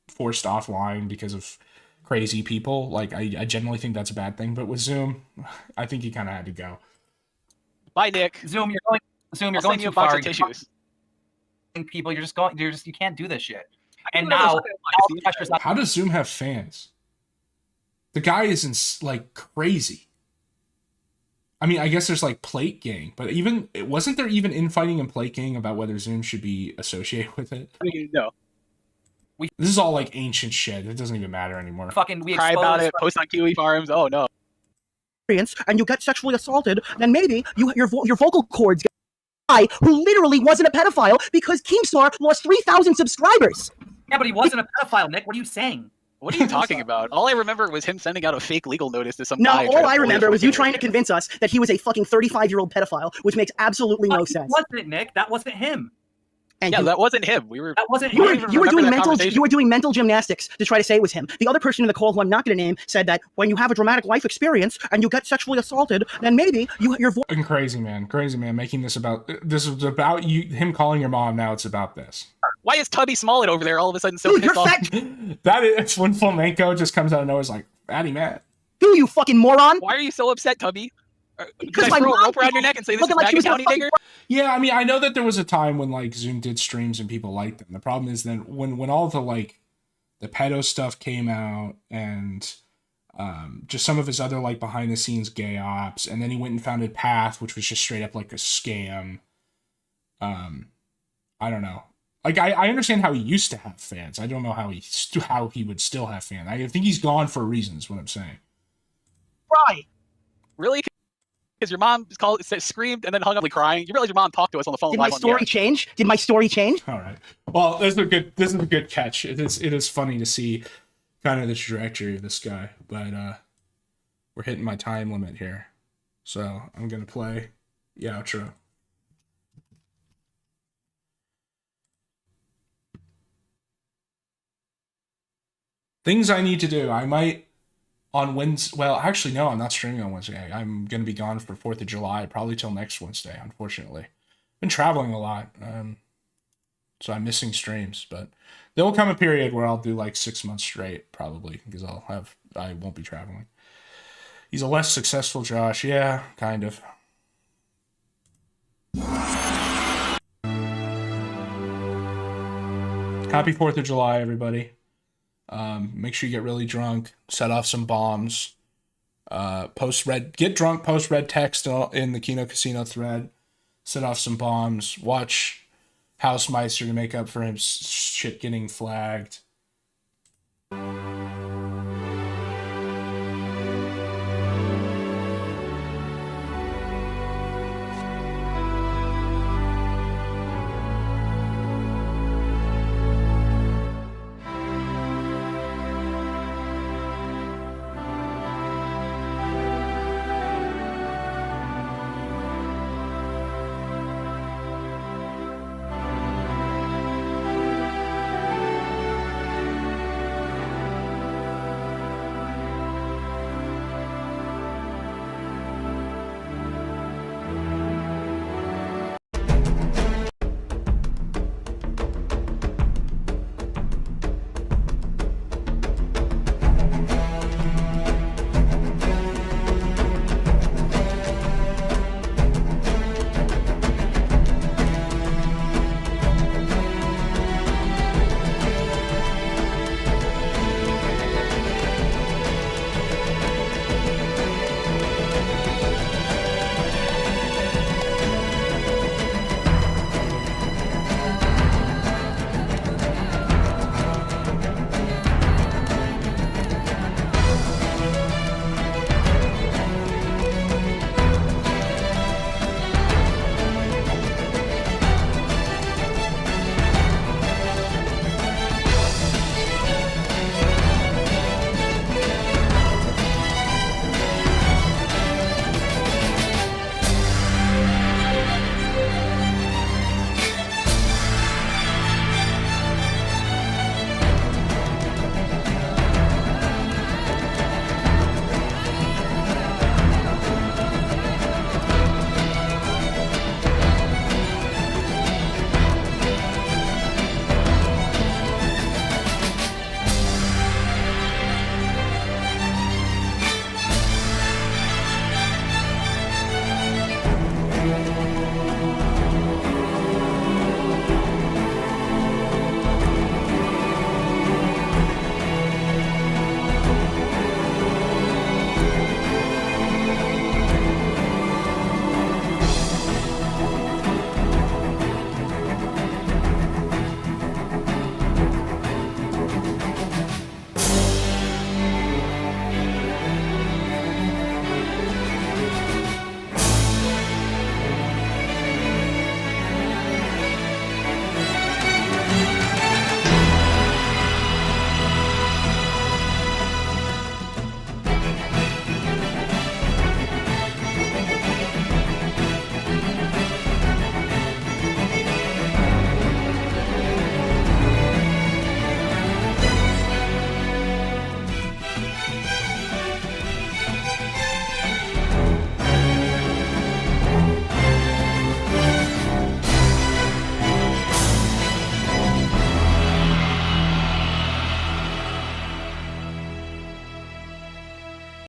forced offline because of crazy people. Like I generally think that's a bad thing. But with Zoom, I think he kind of had to go. Bye, Nick. Zoom, you're going. Zoom, you're I'll going send you too a box far. of tissues. People, you're just going. You can't do this shit. And don't know now what all the pressure's up. How does Zoom have fans? The guy isn't like crazy. I mean, I guess there's like Plate Gang, but wasn't there even infighting in Plate Gang about whether Zoom should be associated with it? I mean, no. This is all like ancient shit. It doesn't even matter anymore. We Cry about it. Post on Kiwi Farms. Oh no. And you get sexually assaulted, then maybe your vocal cords get guy who literally wasn't a pedophile because Keemstar lost 3,000 subscribers. Yeah, but he wasn't a pedophile, Nick. What are you saying? What are you talking about? All I remember was him sending out a fake legal notice to some No, guy. all I remember was you trying to convince us that he was a fucking 35-year-old pedophile, which makes absolutely no sense. That wasn't Nick. That wasn't him. And Yeah, you- that wasn't him. We were. That wasn't You him. were doing mental gymnastics to try to say it was him. The other person in the call who I'm not going to name said that when you have a dramatic life experience and you get sexually assaulted, then maybe your voice. Fucking crazy man, making this is about you, him calling your mom. Now it's about this. Why is Tubby Smollett over there all of a sudden so Dude, pissed you're off? fat. That is when Flamenco just comes out of nowhere. It's like, Fatty Matt. Do you fucking moron? Why are you so upset, Tubby? Because Did my I throw a mom rope around your neck and say this is looking like she Baggett was gonna County fucking nigger? Yeah, I mean, I know that there was a time when like Zoom did streams and people liked them. The problem is that when all the like the pedo stuff came out and just some of his other like behind the scenes gay ops, and then he went and founded Path, which was just straight up like a scam. I don't know. Like I understand how he used to have fans. I don't know how he would still have fans. I think he's gone for reasons. What I'm saying. Right. Really? Because your mom screamed and then hung up like crying. You realize your mom talked to us on the phone. Did my live on the story air. change? Did my story change? All right. Well, this is a good catch. It is funny to see kind of the trajectory of this guy, but we're hitting my time limit here, so I'm gonna play the outro. Things I need to do. I might on Wednesday. Well, actually, no, I'm not streaming on Wednesday. I'm gonna be gone for 4th of July, probably till next Wednesday. Unfortunately, been traveling a lot. So I'm missing streams, but there will come a period where I'll do like 6 months straight, probably, because I won't be traveling. He's a less successful Josh. Yeah, kind of. Happy 4th of July, everybody. Make sure you get really drunk, set off some bombs, get drunk, post red text in the Kino Casino thread, set off some bombs, watch Housemeister to make up for his shit getting flagged.